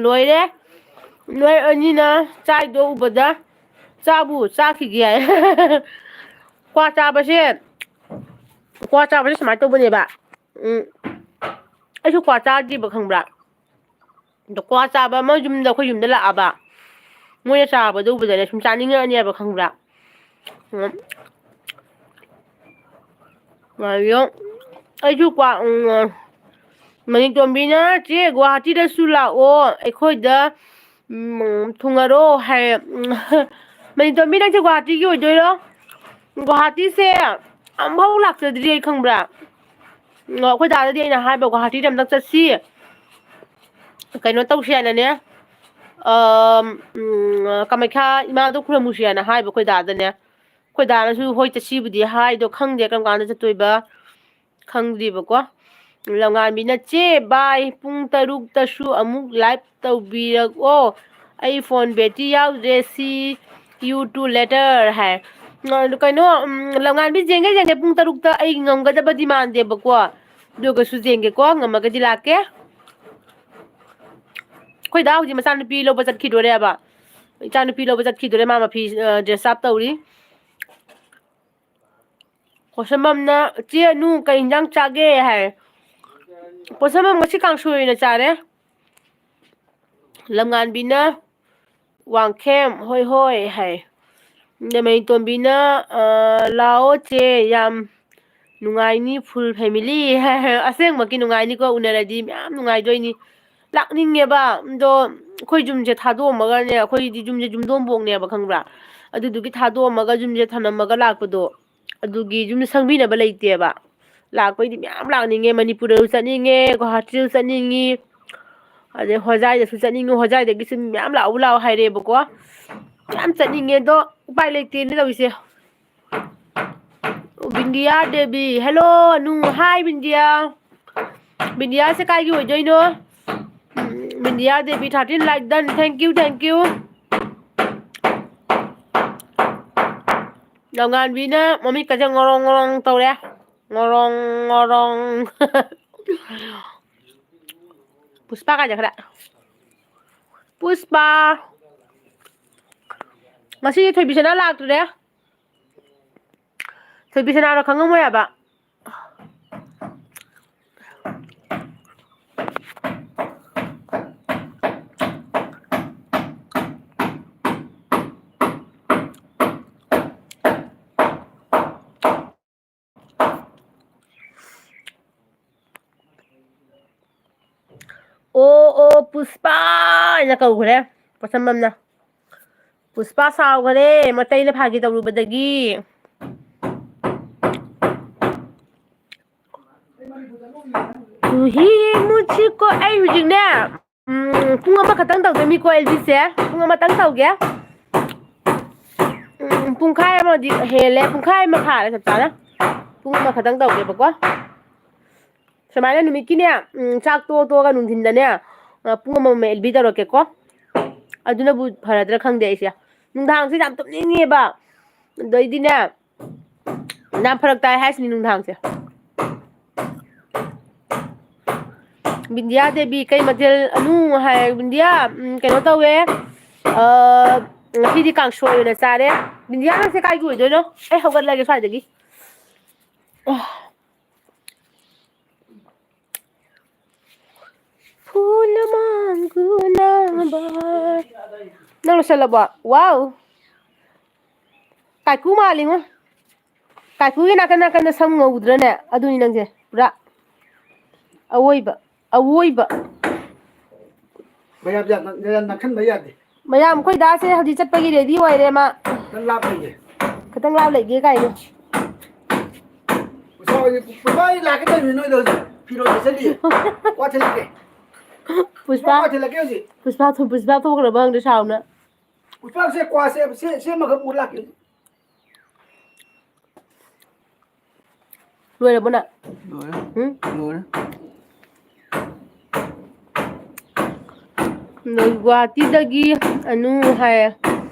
ꯂꯣꯏꯔꯦ ꯅꯣꯏ ꯑꯅꯤꯅ ꯆꯥꯏꯗꯣ ꯎꯕꯗ ꯆꯥꯕꯨ ꯆꯥꯈꯤꯒꯦ ꯍꯥꯏ ꯀ꯭ꯋꯥ ꯆꯥꯕꯁꯦ ꯁꯨꯃꯥꯏꯅ ꯇꯧꯕꯅꯦꯕ ꯑꯩꯁꯨ ꯀ꯭ꯋꯥ ꯆꯥꯗ꯭ꯔꯤꯕ ꯈꯪꯕ꯭ꯔꯥ ꯑꯗꯣ ꯀ꯭ꯋꯥ ꯆꯥꯕ ꯑꯃ ꯑꯩꯈꯣꯏ ꯌꯨꯝꯗ ꯂꯥꯛꯑꯕ ꯃꯣꯏꯅ ꯆꯥꯕꯗꯣ ꯎꯕꯗꯅꯦ ꯁꯨꯝ ꯆꯥꯅꯤꯡꯉꯛꯑꯅꯦꯕ ꯈꯪꯕ꯭ꯔꯥ ꯑꯩꯁꯨ ꯀ꯭ꯋꯥ ꯃꯅꯤꯇꯣꯝꯕꯤꯅ ꯆꯦ ꯒꯨꯋꯥꯍꯥꯇꯤꯗꯁꯨ ꯂꯥꯛꯑꯣ ꯑꯩꯈꯣꯏꯗ ꯊꯨꯡꯉꯔꯣ ꯍꯥꯏ ꯃꯅꯤꯇꯣꯝꯕꯤ ꯅꯪꯁꯦ ꯒꯨꯋꯥꯍꯥꯇꯤꯒꯤ ꯑꯣꯏꯗꯣꯏꯔꯣ ꯒꯨꯋꯥꯍꯥꯇꯤꯁꯦ ꯑꯃꯨꯛꯐꯥꯎ ꯂꯥꯛꯆꯗ꯭ꯔꯤ ꯑꯩ ꯈꯪꯕ꯭ꯔꯥ ꯑꯩꯈꯣꯏ ꯗꯥꯗꯗꯤ ꯑꯩꯅ ꯍꯥꯏꯕ ꯒꯨꯋꯥꯍꯥꯇꯤꯗ ꯑꯝꯇꯪ ꯆꯠꯁꯤ ꯀꯩꯅꯣ ꯇꯧꯁꯤ ꯍꯥꯏꯅꯅꯦ ꯀꯥꯃꯥꯈ꯭ꯌꯥ ꯏꯃꯥꯗꯣ ꯈꯨꯔꯨꯝꯃꯨꯁꯤ ꯍꯥꯏꯅ ꯍꯥꯏꯕ ꯑꯩꯈꯣꯏ ꯗꯥꯗꯅꯦ ꯑꯩꯈꯣꯏ ꯗꯥꯅꯁꯨ ꯍꯣꯏ ꯆꯠꯁꯤꯕꯨꯗꯤ ꯍꯥꯏꯗꯣ ꯈꯪꯗꯦ ꯀꯔꯝ ꯀꯥꯟꯗ ꯆꯠꯇꯣꯏꯕ ꯈꯪꯗ꯭ꯔꯤꯕꯀꯣ ꯂꯝꯉꯥꯟꯕꯤꯅ ꯆꯦ ꯕꯥꯏ ꯄꯨꯡ 6ꯇꯁꯨ ꯑꯃꯨꯛ ꯂꯥꯏꯚ ꯇꯧꯕꯤꯔꯛꯑꯣ ꯑꯩ ꯐꯣꯟ ꯕꯦꯇ꯭ꯔꯤ ꯌꯥꯎꯗ꯭ꯔꯦ ꯁꯤ ꯌꯨ ꯇꯨ ꯂꯦꯇꯔ ꯍꯥꯏ ꯀꯩꯅꯣ ꯂꯝꯉꯥꯟꯕꯤ ꯌꯦꯡꯒꯦ ꯄꯨꯡ 6ꯇ ꯑꯩ ꯉꯝꯒꯗꯕꯗꯤ ꯃꯥꯟꯗꯦꯕꯀꯣ ꯑꯗꯨꯒꯁꯨ ꯌꯦꯡꯒꯦꯀꯣ ꯉꯝꯃꯒꯗꯤ ꯂꯥꯛꯀꯦ ꯑꯩꯈꯣꯏ ꯗꯥ ꯍꯧꯖꯤꯛ ꯃꯆꯥꯅꯨꯄꯤ ꯂꯧꯕ ꯆꯠꯈꯤꯗꯣꯔꯦꯕ ꯏꯆꯥꯅꯨꯄꯤ ꯂꯧꯕ ꯆꯠꯈꯤꯗꯣꯔꯦ ꯃꯥ ꯃꯐꯤ ꯗ꯭ꯔꯦꯁ ꯑꯞ ꯇꯧꯔꯤ ꯄꯣꯠꯁꯝꯕꯝꯅ ꯆꯦ ꯑꯅꯨ ꯀꯩ ꯏꯟꯖꯥꯡ ꯆꯥꯒꯦ ꯍꯥꯏ ꯄꯣꯠꯁꯝꯕꯝ ꯉꯁꯤ ꯀꯥꯡꯁꯣꯏ ꯑꯣꯏꯅ ꯆꯥꯔꯦ ꯂꯝꯉꯥꯟꯕꯤꯅ ꯋꯥꯡꯈꯦꯝ ꯍꯣꯏ ꯍꯣꯏ ꯍꯥꯏ ꯃꯩꯇꯣꯝꯕꯤꯅ ꯂꯥꯛꯑꯣ ꯆꯦ ꯌꯥꯝ ꯅꯨꯡꯉꯥꯏꯅꯤ ꯐꯨꯜ ꯐꯦꯃꯤꯂꯤ ꯑꯁꯦꯡꯃꯛꯀꯤ ꯅꯨꯡꯉꯥꯏꯅꯤꯀꯣ ꯎꯅꯔꯗꯤ ꯃꯌꯥꯝ ꯅꯨꯡꯉꯥꯏꯗꯣꯏꯅꯤ ꯂꯥꯛꯅꯤꯡꯉꯦꯕ ꯑꯗꯣ ꯑꯩꯈꯣꯏ ꯌꯨꯝꯁꯦ ꯊꯥꯗꯣꯛꯑꯝꯃꯒꯅꯦ ꯑꯩꯈꯣꯏꯗꯤ ꯌꯨꯝꯁꯦ ꯌꯨꯝꯊꯣꯡꯄꯣꯛꯅꯦꯕ ꯈꯪꯕ꯭ꯔꯥ ꯑꯗꯨꯗꯨꯒꯤ ꯊꯥꯗꯣꯛꯑꯝꯃꯒ ꯌꯨꯝꯁꯦ ꯊꯅꯝꯃꯒ ꯂꯥꯛꯄꯗꯣ ꯑꯗꯨꯒꯤ ꯌꯨꯝꯗ ꯁꯪꯕꯤꯅꯕ ꯂꯩꯇꯦꯕ ꯂꯥꯛꯄꯩꯗꯤ ꯃꯌꯥꯝ ꯂꯥꯛꯅꯤꯡꯉꯦ ꯃꯅꯤꯄꯨꯔꯗꯁꯨ ꯆꯠꯅꯤꯡꯉꯦ ꯒꯨꯋꯥꯍꯥꯇꯤꯁꯨ ꯆꯠꯅꯤꯡꯉꯤ ꯑꯗꯩ ꯍꯣꯖꯥꯏꯗꯁꯨ ꯆꯠꯅꯤꯡꯉꯤ ꯍꯣꯖꯥꯏꯗꯒꯤꯁꯨ ꯃꯌꯥꯝ ꯂꯥꯛꯑꯣ ꯍꯥꯏꯔꯛꯑꯦꯕꯀꯣ ꯌꯥꯝ ꯆꯠꯅꯤꯡꯉꯦ ꯑꯗꯣ ꯎꯄꯥꯏ ꯂꯩꯇꯦꯅꯦ ꯇꯧꯔꯤꯁꯦ ꯕꯤꯟꯗꯤꯌꯥ ꯗꯦꯕꯤ ꯍꯦꯜꯂꯣ ꯑꯅꯨ ꯍꯥꯏ ꯕꯤꯟꯗꯤꯌꯥ ꯕꯤꯟꯗꯤꯌꯥꯁꯦ ꯀꯥꯏꯒꯤ ꯑꯣꯏꯗꯣꯏꯅꯣ ꯕꯤꯟꯗꯤꯌꯥ ꯗꯦꯕꯤ 13 ꯂꯥꯏꯛ ꯗꯟ ꯊꯦꯡꯀ꯭ꯌꯨ ꯂꯝꯉꯥꯟꯕꯤꯅ ꯃꯃꯤꯠꯀꯁꯦ ꯉꯣꯔꯣꯡ ꯉꯣꯔꯣꯡ ꯇꯧꯔꯦ ꯉꯣꯔꯣꯡ ꯄꯨꯁꯄꯥ ꯀꯥꯏ ꯆꯠꯈ꯭ꯔꯦ ꯄꯨꯁꯄꯥ ꯉꯁꯤ ꯊꯣꯏꯕꯤꯁꯅꯥ ꯂꯥꯛꯇ꯭ꯔꯦ ꯊꯣꯏꯕꯤꯁꯅꯥꯗꯣ ꯈꯪꯉꯝꯃꯣꯏ ꯍꯥꯏꯕ ꯑꯣ ꯄꯨꯁꯄꯥ ꯍꯥꯏꯅ ꯀꯧꯈ꯭ꯔꯦ ꯄꯣꯠꯁꯝꯕꯝꯅ ꯄꯨꯁꯄꯥ ꯁꯥꯎꯈꯔꯦ ꯃꯇꯩꯅ ꯐꯥꯒꯤ ꯇꯧꯔꯨꯕꯗꯒꯤ ꯇꯨꯍꯤ ꯃꯨझको ꯑꯩ ꯍꯧꯖꯤꯛꯅꯦ ꯄꯨꯡ ꯑꯃꯈꯛꯇꯪ ꯇꯧꯗꯣꯏꯅꯤꯀꯣ ꯑꯦꯜꯕꯤꯁꯦ ꯄꯨꯡ ꯑꯃꯇꯪ ꯇꯧꯒꯦ ꯄꯨꯡꯈꯥꯏ ꯑꯃꯗꯤ ꯍꯦꯜꯂꯦ ꯄꯨꯡꯈꯥꯏ ꯑꯃ ꯐꯥꯔꯦ ꯆꯞ ꯆꯥꯅ ꯄꯨꯡ ꯑꯃꯈꯛꯇꯪ ꯇꯧꯒꯦꯕꯀꯣ ꯁꯨꯃꯥꯏꯅ ꯅꯨꯃꯤꯠꯀꯤꯅꯦ ꯆꯥꯛ ꯇꯣꯛꯑꯒ ꯅꯨꯡꯊꯤꯟꯗꯅꯦ ꯄꯨꯡ ꯑꯃꯃꯝ ꯑꯦꯜꯕꯤ ꯇꯧꯔꯛꯀꯦꯀꯣ ꯑꯗꯨꯅꯕꯨ ꯐꯔꯗ꯭ꯔꯥ ꯈꯪꯗꯦ ꯑꯩꯁꯦ ꯅꯨꯡꯗꯥꯡꯁꯦ ꯌꯥꯝ ꯇꯨꯝꯅꯤꯡꯉꯦꯕ ꯑꯗꯩꯗꯤꯅꯦ ꯌꯥꯝ ꯐꯔꯛ ꯇꯥꯏ ꯍꯥꯏꯁꯤꯅꯤ ꯅꯨꯡꯗꯥꯡꯁꯦ ꯕꯤꯟꯗꯤꯌꯥ ꯗꯦꯕꯤ ꯀꯩ ꯃꯊꯦꯜ ꯑꯅꯨ ꯍꯥꯏ ꯕꯤꯟꯗꯤꯌꯥ ꯀꯩꯅꯣ ꯇꯧꯋꯦ ꯉꯁꯤꯗꯤ ꯀꯥꯡꯁꯣꯏ ꯑꯣꯏꯅ ꯆꯥꯔꯦ ꯕꯤꯟꯗꯤꯌꯥ ꯅꯪꯁꯦ ꯀꯥꯏꯒꯤ ꯑꯣꯏꯗꯣꯏꯅꯣ ꯑꯩ ꯍꯧꯒꯠꯂꯒꯦ ꯁ꯭ꯋꯥꯏꯗꯒꯤ ꯐꯨꯜ ꯃꯥꯡꯒꯨ ꯅꯥꯕ ꯅꯪ ꯂꯣꯏꯁꯜꯂꯕꯣ ꯋꯥꯎ ꯀꯥꯏꯀꯨ ꯃꯥꯜꯂꯤꯉꯣ ꯀꯥꯏꯀꯨꯒꯤ ꯅꯥꯀꯟ ꯅꯥꯀꯟꯗ ꯁꯝ ꯉꯧꯗ꯭ꯔꯅꯦ ꯑꯗꯨꯅꯤ ꯅꯪꯁꯦ ꯄꯨꯔꯥ ꯑꯋꯣꯏꯕ ꯃꯌꯥꯝ ꯅꯛꯁꯟꯕ ꯌꯥꯗꯦ ꯃꯌꯥꯝ ꯑꯩꯈꯣꯏ ꯗꯥꯁꯦ ꯍꯧꯖꯤꯛ ꯆꯠꯄꯒꯤ ꯔꯦꯗꯤ ꯑꯣꯏꯔꯦ ꯃꯥ ꯈꯤꯇꯪ ꯂꯥꯞ ꯂꯩꯒꯦ ꯈꯤꯇꯪ ꯂꯥꯞ ꯂꯩꯒꯦ ꯀꯥꯏꯅ ꯄꯨꯁꯄꯥ ꯑꯩ ꯂꯥꯛꯀꯦ ꯇꯧꯔꯤꯅꯤ ꯅꯣꯏꯗ ꯍꯧꯖꯤꯛ ꯐꯤꯔꯣꯜ ꯁꯦꯠꯆꯜꯂꯤꯌꯦ ꯀ꯭ꯋꯥ ꯊꯤꯜꯂꯛꯀꯦ ꯀ꯭ꯋꯥ ꯊꯤꯜꯂꯛꯀꯦ ꯍꯧꯖꯤꯛ ꯄꯨꯁꯄꯥ ꯊꯣꯛꯈ꯭ꯔꯕ ꯈꯪꯗꯦ ꯁꯥꯎꯅ ꯄꯨꯁꯄꯥ ꯁꯦ ꯀ꯭ꯋꯥ ꯁꯦꯝꯃꯒ ꯄꯨꯔ ꯂꯥꯛꯀꯦ ꯂꯣꯏꯔꯕꯣ ꯅꯪ ꯂꯣꯏꯔꯦ ꯒꯨꯍꯥꯇꯤꯗꯒꯤ ꯑꯅꯨ ꯍꯥꯏꯌꯦ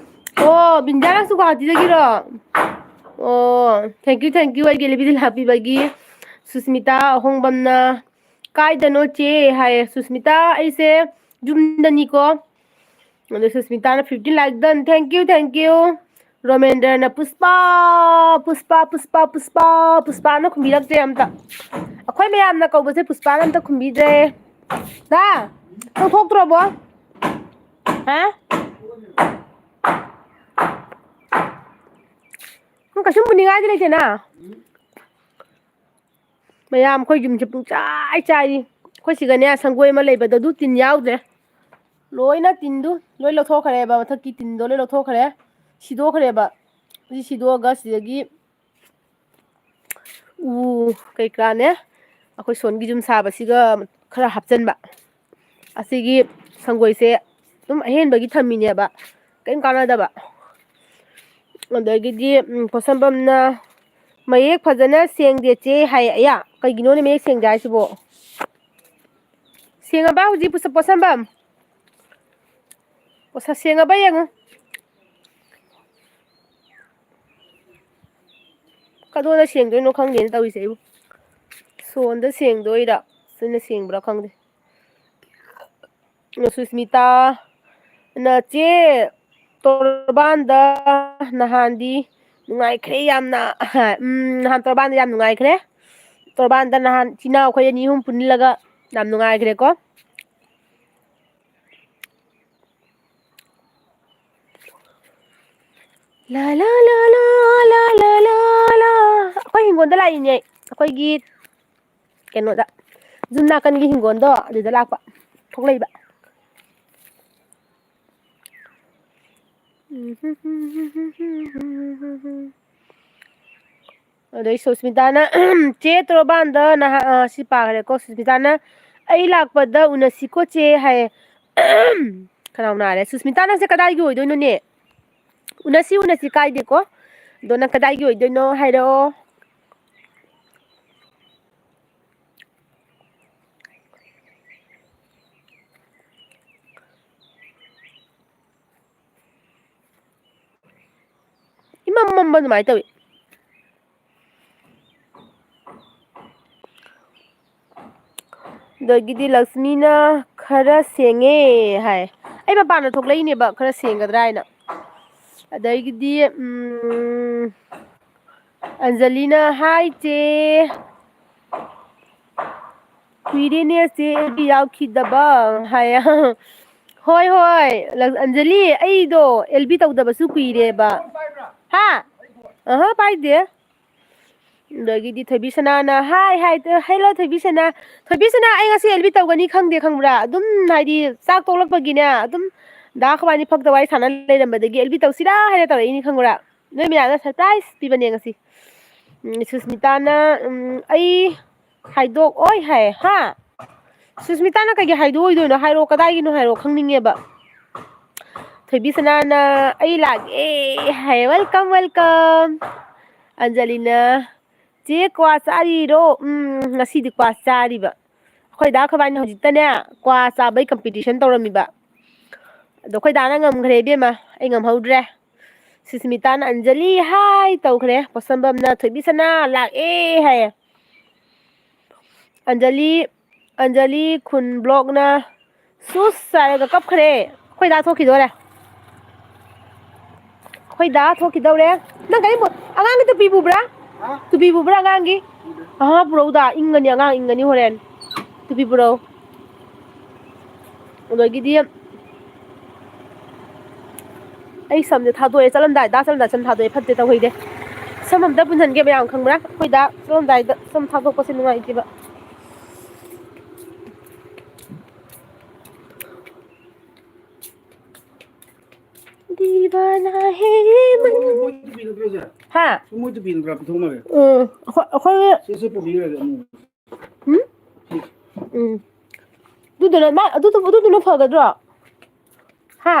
ꯑꯣ ꯕꯤꯟꯗꯤꯌꯥ ꯅꯪꯁꯨ ꯒꯨꯍꯥꯇꯤꯗꯒꯤꯔꯣ ꯑꯣ ꯊꯦꯡꯀ꯭ꯌꯨ ꯑꯩꯒꯤ ꯑꯦꯜꯕꯤꯗ ꯂꯥꯛꯄꯤꯕꯒꯤ ꯁꯨꯁꯃꯤꯇꯥ ꯑꯍꯣꯡꯕꯝꯅ ꯀꯥꯏꯗꯅꯣ ꯆꯦ ꯍꯥꯏꯌꯦ ꯁꯨꯁꯃꯤꯇꯥ ꯑꯩꯁꯦ ꯌꯨꯝꯗꯅꯤꯀꯣ ꯑꯗꯣ ꯁꯨꯁꯃꯤꯇꯥꯅ 15 ꯂꯥꯏꯛ ꯗꯟ ꯊꯦꯡꯀ꯭ꯌꯨ ꯔꯣꯃꯦꯟꯗ꯭ꯔꯅ ꯄꯨꯁꯄꯥꯅ ꯈꯨꯝꯕꯤꯔꯛꯇ꯭ꯔꯦ ꯑꯝꯇ ꯑꯩꯈꯣꯏ ꯃꯌꯥꯝꯅ ꯀꯧꯕꯁꯦ ꯄꯨꯁꯄꯥꯅ ꯑꯝꯇ ꯈꯨꯝꯕꯤꯗ꯭ꯔꯦ ꯗꯥ ꯅꯪ ꯊꯣꯛꯇ꯭ꯔꯕꯣ ꯍꯥ ꯀꯩꯁꯨꯝ ꯄꯨꯅꯤꯡꯉꯥꯏꯗꯤ ꯂꯩꯇꯦꯅ ꯃꯌꯥꯝ ꯑꯩꯈꯣꯏ ꯌꯨꯝꯁꯦ ꯄꯨꯡꯆꯥꯏ ꯆꯥꯏꯔꯤ ꯑꯩꯈꯣꯏ ꯁꯤꯒꯅꯦ ꯁꯪꯒꯣꯏ ꯑꯃ ꯂꯩꯕꯗꯣ ꯑꯗꯨ ꯇꯤꯟ ꯌꯥꯎꯗ꯭ꯔꯦ ꯂꯣꯏꯅ ꯇꯤꯟꯗꯨ ꯂꯣꯏ ꯂꯧꯊꯣꯛꯈ꯭ꯔꯦꯕ ꯃꯊꯛꯀꯤ ꯇꯤꯟꯗꯣ ꯂꯣꯏ ꯂꯧꯊꯣꯛꯈ꯭ꯔꯦ ꯁꯤꯗꯣꯛꯈ꯭ꯔꯦꯕ ꯁꯤ ꯁꯤꯗꯣꯛꯑꯒ ꯁꯤꯗꯒꯤ ꯎ ꯀꯩꯀꯥꯅꯦ ꯑꯩꯈꯣꯏ ꯁꯣꯟꯒꯤ ꯌꯨꯝ ꯁꯥꯕꯁꯤꯒ ꯈꯔ ꯍꯥꯞꯆꯤꯟꯕ ꯑꯁꯤꯒꯤ ꯁꯪꯒꯣꯏꯁꯦ ꯑꯗꯨꯝ ꯑꯍꯦꯟꯕꯒꯤ ꯊꯝꯃꯤꯅꯦꯕ ꯀꯔꯤꯝ ꯀꯥꯟꯅꯗꯕ ꯑꯗꯒꯤꯗꯤ ꯄꯣꯠꯁꯝꯕꯝꯅ ꯃꯌꯦꯛ ꯐꯖꯅ ꯁꯦꯡꯗꯦ ꯆꯦ ꯍꯥꯏ ꯑꯌꯥ ꯀꯩꯒꯤꯅꯣꯅꯦ ꯃꯌꯦꯛ ꯁꯦꯡꯗꯦ ꯍꯥꯏꯁꯤꯕꯣ ꯁꯦꯡꯉꯕ ꯍꯧꯖꯤꯛ ꯄꯣꯠꯁꯝꯕꯝ ꯁꯦꯡꯉꯕ ꯌꯦꯡꯉꯨ ꯀꯗꯣꯝꯗ ꯁꯦꯡꯗꯣꯏꯅꯣ ꯈꯪꯗꯦꯅ ꯇꯧꯔꯤꯁꯦ ꯑꯩꯕꯨ ꯁꯣꯟꯗ ꯁꯦꯡꯗꯣꯏꯔꯥ ꯁꯤꯅ ꯁꯦꯡꯕ꯭ꯔꯥ ꯈꯪꯗꯦ ꯁꯨꯁꯃꯤꯇꯥ ꯅꯆꯦ ꯇꯣꯔꯕꯥꯟꯗ ꯅꯍꯥꯟꯗꯤ ꯅꯨꯡꯉꯥꯏꯈ꯭ꯔꯦ ꯌꯥꯝꯅ ꯅꯍꯥꯟ ꯇꯣꯔꯕꯥꯟꯗ ꯌꯥꯝ ꯅꯨꯡꯉꯥꯏꯈ꯭ꯔꯦ ꯇꯣꯔꯕꯥꯟꯗ ꯅꯍꯥꯟ ꯏꯆꯤꯜ ꯏꯅꯥꯎ ꯑꯩꯈꯣꯏ ꯑꯅꯤ ꯑꯍꯨꯝ ꯄꯨꯜꯂꯒ ꯌꯥꯝ ꯅꯨꯡꯉꯥꯏꯈ꯭ꯔꯦꯀꯣ ꯑꯩꯈꯣꯏ ꯍꯤꯡꯒꯣꯜꯗ ꯂꯥꯛꯏꯅꯦ ꯑꯩꯈꯣꯏꯒꯤ ꯀꯩꯅꯣꯗ ꯌꯨꯝ ꯅꯥꯀꯟꯒꯤ ꯍꯤꯡꯒꯣꯜꯗꯣ ꯑꯗꯨꯗ ꯂꯥꯛꯄ ꯊꯣꯛꯂꯛꯏꯕ ꯑꯗꯩ ꯁꯨꯁꯃꯤꯇꯥꯅ ꯆꯦ ꯇꯣꯔꯕꯥꯟꯗ ꯅꯍꯥꯟ ꯁꯤ ꯄꯥꯈ꯭ꯔꯦꯀꯣ ꯁꯨꯁꯃꯤꯇꯥꯅ ꯑꯩ ꯂꯥꯛꯄꯗ ꯎꯅꯁꯤꯀꯣ ꯆꯦ ꯍꯥꯏꯌꯦ ꯈꯅꯥꯎ ꯅꯥꯔꯦ ꯁꯨꯁꯃꯤꯇꯥ ꯅꯪꯁꯦ ꯀꯗꯥꯏꯒꯤ ꯑꯣꯏꯗꯣꯏꯅꯣꯅꯦ ꯎꯅꯁꯤ ꯀꯥꯏꯗꯦꯀꯣ ꯑꯗꯣ ꯅꯪ ꯀꯗꯥꯏꯒꯤ ꯑꯣꯏꯗꯣꯏꯅꯣ ꯍꯥꯏꯔꯛꯑꯣ ꯏꯃꯝ ꯑꯗꯨꯃꯥꯏꯅ ꯇꯧꯏ ꯑꯗꯒꯤꯗꯤ ꯂꯛꯁꯃꯤꯅ ꯈꯔ ꯁꯦꯡꯉꯦ ꯍꯥꯏ ꯑꯩ ꯃꯄꯥꯟꯗ ꯊꯣꯛꯂꯛꯏꯅꯦꯕ ꯈꯔ ꯁꯦꯡꯒꯗ꯭ꯔꯥ ꯍꯥꯏꯅ ꯑꯗꯒꯤꯗꯤ ꯑꯟꯖꯂꯤꯅ ꯍꯥꯏ ꯆꯦ ꯀꯨꯏꯔꯦꯅꯦ ꯆꯦ ꯑꯦꯜꯕꯤ ꯌꯥꯎꯈꯤꯗꯕ ꯍꯥꯏ ꯍꯣꯏ ꯑꯟꯖꯂꯤ ꯑꯩꯗꯣ ꯑꯦꯜꯕꯤ ꯇꯧꯗꯕꯁꯨ ꯀꯨꯏꯔꯦꯕ ꯍꯥ ꯄꯥꯏꯗꯦ ꯑꯗꯒꯤꯗꯤ ꯊꯣꯏꯕꯤꯁꯅꯥꯅ ꯍꯥꯏ ꯍꯦꯜꯂꯣ ꯊꯣꯏꯕꯤꯁꯅꯥ ꯑꯩ ꯉꯁꯤ ꯑꯦꯜꯕꯤ ꯇꯧꯒꯅꯤ ꯈꯪꯗꯦ ꯈꯪꯕ꯭ꯔꯥ ꯑꯗꯨꯝ ꯍꯥꯏꯗꯤ ꯆꯥꯛ ꯇꯣꯛꯂꯛꯄꯒꯤꯅꯦ ꯑꯗꯨꯝ ꯗꯥ ꯈꯋꯥꯅꯤ ꯐꯛꯇ ꯋꯥꯔꯤ ꯁꯥꯟꯅ ꯂꯩꯔꯝꯕꯗꯒꯤ ꯑꯦꯜꯕꯤ ꯇꯧꯁꯤꯔꯥ ꯍꯥꯏꯅ ꯇꯧꯔꯛꯏꯅꯤ ꯈꯪꯕ꯭ꯔꯥ ꯅꯣꯏ ꯃꯌꯥꯝꯅ ꯁꯔꯄ꯭ꯔꯥꯏꯖ ꯄꯤꯕꯅꯦ ꯉꯁꯤ ꯁꯨꯁꯃꯤꯇꯥꯅ ꯑꯩ ꯍꯥꯏꯗꯣꯛꯑꯣꯏ ꯍꯥꯏ ꯍꯥ ꯁꯨꯁꯃꯤꯇꯥꯅ ꯀꯩꯒꯤ ꯍꯥꯏꯗꯣꯛꯑꯣꯏꯗꯣꯏꯅꯣ ꯍꯥꯏꯔꯛꯑꯣ ꯀꯗꯥꯏꯒꯤꯅꯣ ꯍꯥꯏꯔꯛꯑꯣ ꯈꯪꯅꯤꯡꯉꯦꯕ ꯊꯣꯏꯕꯤꯁꯅꯥꯅ ꯑꯩ ꯂꯥꯛꯑꯦ ꯍꯥꯏ ꯋꯦꯜꯀꯝ ꯑꯟꯖꯂꯤꯅ ꯆꯦ ꯀ꯭ꯋꯥ ꯆꯥꯔꯤꯔꯣ ꯉꯁꯤꯗꯤ ꯀ꯭ꯋꯥ ꯆꯥꯔꯤꯕ ꯑꯩꯈꯣꯏ ꯗꯥ ꯈꯣꯏꯕꯥꯅꯤ ꯍꯧꯖꯤꯛꯇꯅꯦ ꯀ꯭ꯋꯥ ꯆꯥꯕꯩ ꯀꯝꯄꯤꯇꯤꯁꯟ ꯇꯧꯔꯝꯃꯤꯕ ꯑꯗꯣ ꯑꯩꯈꯣꯏ ꯗꯥꯅ ꯉꯝꯈ꯭ꯔꯦ ꯏꯕꯦꯝꯃ ꯑꯩ ꯉꯝꯍꯧꯗ꯭ꯔꯦ ꯁꯨꯁꯃꯤꯇꯥꯅ ꯑꯟꯖꯂꯤ ꯍꯥꯏ ꯇꯧꯈ꯭ꯔꯦ ꯄꯣꯠꯁꯝꯕꯝꯅ ꯊꯣꯏꯕꯤꯁꯅꯥ ꯂꯥꯛꯑꯦ ꯍꯥꯏꯌꯦ ꯑꯟꯖꯂꯤ ꯈꯨꯟ ꯕ꯭ꯂꯣꯛꯅ ꯁꯨꯁ ꯍꯥꯏꯔꯒ ꯀꯞꯈ꯭ꯔꯦ ꯑꯩꯈꯣꯏ ꯗꯥ ꯊꯣꯛꯈꯤꯗꯣꯔꯦ ꯑꯩꯈꯣꯏ ꯗꯥ ꯊꯣꯛꯈꯤꯗꯧꯔꯦ ꯅꯪ ꯀꯔꯤ ꯑꯉꯥꯡꯒꯤ ꯇꯨꯄꯤ ꯄꯨꯕ꯭ꯔꯥ ꯇꯨꯄꯤ ꯄꯨꯕ꯭ꯔꯥ ꯑꯉꯥꯡꯒꯤ ꯄꯨꯔꯛꯎꯗ ꯏꯪꯒꯅꯤ ꯑꯉꯥꯡ ꯏꯪꯒꯅꯤ ꯍꯣꯔꯦꯟ ꯇꯨꯄꯤ ꯄꯨꯔꯛꯎ ꯑꯗꯒꯤꯗꯤ ꯑꯩ ꯁꯝꯁꯦ ꯊꯥꯗꯣꯛꯑꯦ ꯆꯠꯂꯝꯗꯥꯏ ꯁꯝ ꯊꯥꯗꯣꯛꯑꯦ ꯐꯠꯇꯦ ꯇꯧꯍꯩꯗꯦ ꯁꯝ ꯑꯝꯇ ꯄꯨꯟꯁꯤꯟꯒꯦ ꯃꯌꯥꯝ ꯈꯪꯕ꯭ꯔꯥ ꯑꯩꯈꯣꯏ ꯗꯥ ꯆꯠꯂꯝꯗꯥꯏꯗ ꯁꯝ ꯊꯥꯗꯣꯛꯄꯁꯦ ꯅꯨꯡꯉꯥꯏꯇꯦꯕ दीवाना है ये मन हाँ ꯑꯗꯨꯗꯨꯅ ꯐꯒꯗ꯭ꯔꯣ ꯍꯥ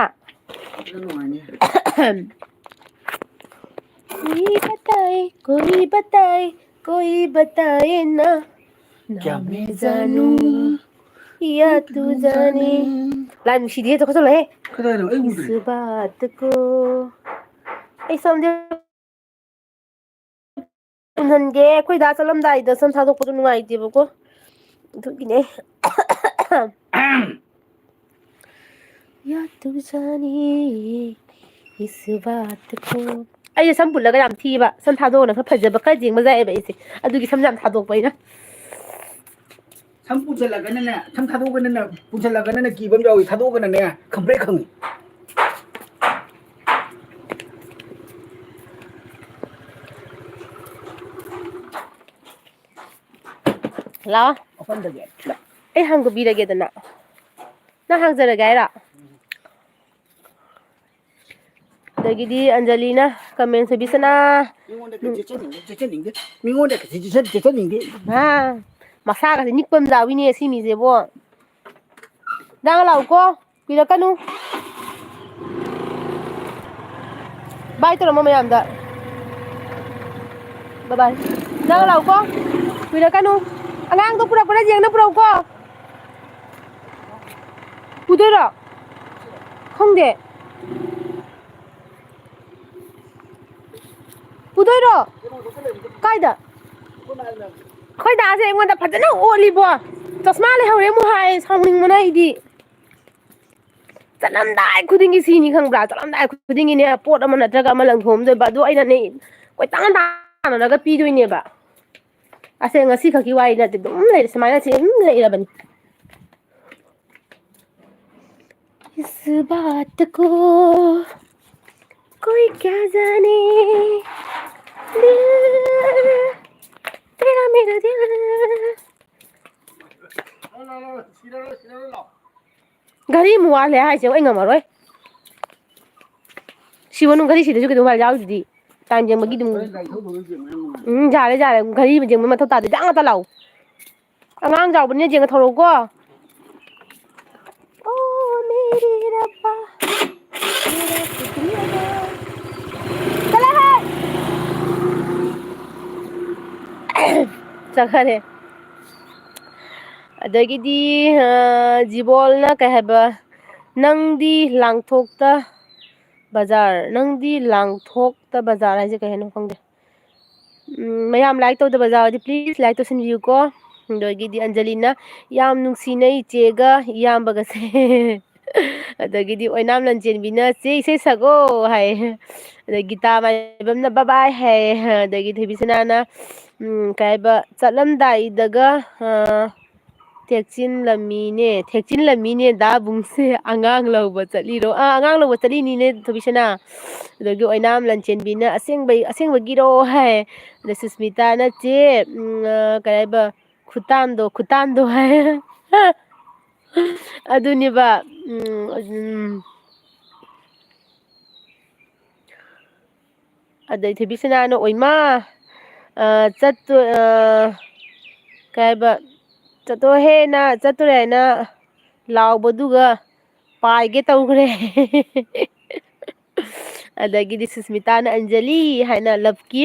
कोई बताए ना क्या मैं जानूं या तू जाने लाई नुꯡꯁꯤꯗꯤꯍꯦ ꯆꯠꯂꯣꯍꯦ इस बात को ꯑꯩ ꯁꯝꯁꯦ ꯄꯨꯟꯍꯟꯒꯦ ꯑꯩꯈꯣꯏ ꯗꯥ ꯆꯠꯂꯝꯗꯥꯏꯗ ꯁꯝ ꯊꯥꯗꯣꯛꯄꯗꯣ ꯅꯨꯡꯉꯥꯏꯇꯦꯕꯀꯣ ꯑꯗꯨꯒꯤꯅꯦ या तू जाने इस बात को ꯑꯩꯁꯦ ꯁꯝ ꯄꯨꯜꯂꯒ ꯌꯥꯝ ꯊꯤꯕ ꯁꯝ ꯊꯥꯗꯣꯛꯑꯒꯅ ꯈꯔ ꯐꯖꯕ ꯈꯔ ꯌꯦꯡꯕ ꯌꯥꯏꯑꯦꯕ ꯑꯩꯁꯦ ꯑꯗꯨꯒꯤ ꯁꯝ ꯌꯥꯝ ꯊꯥꯗꯣꯛꯄ ꯑꯩꯅ ꯁꯝ ꯄꯨꯟꯁꯤꯜꯂꯒꯅꯅꯦ ꯁꯝ ꯊꯥꯗꯣꯛꯑꯒꯅ ꯄꯨꯟꯁꯤꯜꯂꯒꯅ ꯀꯤꯕ ꯑꯃ ꯌꯥꯎꯏ ꯊꯥꯗꯣꯛꯑꯒꯅꯅꯦ ꯈꯪꯄ꯭ꯔꯦꯛ ꯈꯪꯉꯤ ꯂꯥꯛꯑꯣ ꯃꯐꯝꯗꯒꯤ ꯑꯩ ꯍꯥꯡꯗꯣꯛꯄꯤꯔꯒꯦꯗꯅ ꯅꯪ ꯍꯥꯡꯖꯔꯒꯦ ꯍꯥꯏꯔꯣ ꯑꯗꯒꯤꯗꯤ ꯑꯟꯖꯂꯤꯅ ꯀꯃꯦꯟ ꯊꯣꯏꯕꯤꯁꯅꯥ ꯃꯤꯉꯣꯟꯗ ꯆꯦꯠꯆꯅꯤꯡꯗꯦ ꯃꯁꯥꯒꯁꯦ ꯅꯤꯛꯄ ꯑꯃ ꯌꯥꯎꯏꯅꯦ ꯁꯤ ꯃꯤꯁꯦꯕꯣ ꯅꯪ ꯂꯥꯛꯎꯀꯣ ꯀꯨꯏꯔꯛꯀꯅꯨ ꯕꯥꯏ ꯇꯧꯔꯝꯃꯣ ꯃꯌꯥꯝꯗ ꯕꯥꯏ ꯅꯪ ꯂꯥꯛꯎꯀꯣ ꯀꯨꯏꯔꯛꯀꯅꯨ ꯑꯉꯥꯡꯗꯣ ꯄꯨꯔꯛꯄ꯭ꯔꯥ ꯌꯦꯡꯅ ꯄꯨꯔꯛꯎꯀꯣ ꯄꯨꯗꯣꯏꯔꯣ ꯈꯪꯗꯦ ꯄꯨꯗꯣꯏꯔꯣ ꯀꯥꯏꯗ ꯑꯩꯈꯣꯏ ꯗꯥꯁꯦ ꯑꯩꯉꯣꯟꯗ ꯐꯖꯅ ꯑꯣꯠꯂꯤꯕꯣ ꯆꯁꯃꯥ ꯂꯩꯍꯧꯔꯦ ꯑꯃꯨꯛ ꯍꯥꯏ ꯁꯥꯎꯅꯤꯡꯕꯅ ꯑꯩꯗꯤ ꯆꯠꯂꯝꯗꯥꯏ ꯈꯨꯗꯤꯡꯒꯤ ꯁꯤꯅꯤ ꯈꯪꯕ꯭ꯔꯥ ꯆꯠꯂꯝꯗꯥꯏ ꯈꯨꯗꯤꯡꯒꯤꯅꯦ ꯄꯣꯠ ꯑꯃ ꯅꯠꯇ꯭ꯔꯒ ꯑꯃ ꯂꯪꯊꯣꯛꯑꯝꯗꯣꯏꯕ ꯑꯗꯨ ꯑꯩꯅꯅꯦ ꯀꯣꯏꯇꯥꯟ ꯇꯥꯟꯅꯔꯒ ꯄꯤꯗꯣꯏꯅꯦꯕ ꯑꯁꯦ ꯉꯁꯤ ꯈꯛꯀꯤ ꯋꯥꯔꯤ ꯅꯠꯇꯦ ꯑꯗꯨꯝ ꯂꯩꯔꯦ ꯁꯨꯃꯥꯏꯅ ꯑꯗꯨꯝ ꯂꯩꯔꯕꯅꯤ इस बात को कोई क्या जाने दिल तेरा मेरा दिल ꯘꯔꯤ ꯑꯃꯨꯛ ꯋꯥꯠꯂꯦ ꯍꯥꯏꯁꯦ ꯑꯩ ꯉꯝꯃꯔꯣꯏ ꯁꯤꯕꯅꯨ ꯘꯔꯤ ꯁꯤꯗꯁꯨ ꯀꯩꯗꯧ ꯌꯥꯎꯔꯤꯗꯨꯗꯤ ꯇꯥꯏꯝ ꯌꯦꯡꯕꯒꯤ ꯑꯗꯨꯝ ꯌꯥꯔꯦ ꯘꯔꯤ ꯌꯦꯡꯕ ꯃꯊꯧ ꯇꯥꯗꯦ ꯗꯥꯛ ꯉꯥꯛꯇ ꯂꯥꯛꯎ ꯑꯉꯥꯡ ꯆꯥꯎꯕꯅꯤꯅ ꯌꯦꯡꯉ ꯊꯧꯔꯛꯎꯀꯣ ꯑꯣ ꯃꯦꯔꯤ रब्बा चला है चखꯔꯦ ꯑꯗꯒꯤꯗꯤ ꯖꯤꯕꯣꯜꯅ ꯀꯩ ꯍꯥꯏꯕ ꯅꯪꯗꯤ ꯂꯥꯡꯊꯣꯛꯇ ꯕꯖꯥꯔ ꯍꯥꯏꯁꯦ ꯀꯩ ꯍꯥꯏꯅꯣ ꯈꯪꯗꯦ ꯃꯌꯥꯝ ꯂꯥꯏꯛ ꯇꯧꯗꯕ ꯌꯥꯎꯔꯗꯤ ꯄ꯭ꯂꯤꯖ ꯂꯥꯏꯛ ꯇꯧꯁꯟꯕꯤꯌꯨꯀꯣ ꯑꯗꯒꯤꯗꯤ ꯑꯟꯖꯂꯤꯅ ꯌꯥꯝ ꯅꯨꯡꯁꯤꯅꯩ ꯏꯆꯦꯒ ꯏꯌꯥꯝꯕꯒꯁꯦ ꯑꯗꯒꯤꯗꯤ ꯑꯣꯏꯅꯥꯝ ꯂꯟꯆꯦꯟꯕꯤꯅ ꯆꯦ ꯏꯁꯩ ꯁꯛꯑꯣ ꯍꯥꯏ ꯑꯗꯒꯤ ꯒꯤꯇꯥ ꯃꯥꯏꯕꯝꯅ ꯕꯕꯥꯏ ꯍꯥꯏ ꯑꯗꯒꯤ ꯊꯣꯏꯕꯤꯁꯅꯥꯅ ꯀꯩ ꯍꯥꯏꯕ ꯆꯠꯂꯝꯗꯥꯏꯗꯒ ꯊꯦꯛꯆꯤꯟ ꯂꯝꯃꯤꯅꯦ ꯊꯦꯛꯆꯤꯟ ꯂꯝꯃꯤꯅꯦ ꯗꯥ ꯕꯨꯡꯁꯦ ꯑꯉꯥꯡ ꯂꯧꯕ ꯆꯠꯂꯤꯔꯣ ꯑꯉꯥꯡ ꯂꯧꯕ ꯆꯠꯂꯤꯅꯤꯅꯦ ꯊꯣꯕꯤꯁꯅꯥ ꯑꯗꯒꯤ ꯑꯣꯏꯅꯥꯝ ꯂꯟꯆꯦꯟꯕꯤꯅ ꯑꯁꯦꯡꯕꯒꯤꯔꯣ ꯍꯥꯏ ꯑꯗ ꯁꯨꯁꯃꯤꯇꯥꯅ ꯆꯦ ꯀꯩ ꯍꯥꯏꯕ ꯈꯨꯇꯥꯟꯗꯣ ꯍꯥꯏ ꯑꯗꯨꯅꯦꯕ ꯑꯗꯩ ꯊꯣꯏꯕꯤꯁꯅꯥꯅ ꯑꯣꯏꯃꯥ ꯆꯠꯇꯣ ꯀꯩ ꯍꯥꯏꯕ ꯆꯠꯇꯣꯔꯦ ꯍꯥꯏꯅ ꯂꯥꯎꯕꯗꯨꯒ ꯄꯥꯏꯒꯦ ꯇꯧꯈ꯭ꯔꯦ ꯑꯗꯒꯤꯗꯤ ꯁꯨꯁꯃꯤꯇꯥꯅ ꯑꯟꯖꯂꯤ ꯍꯥꯏꯅ ꯂꯞꯀꯤ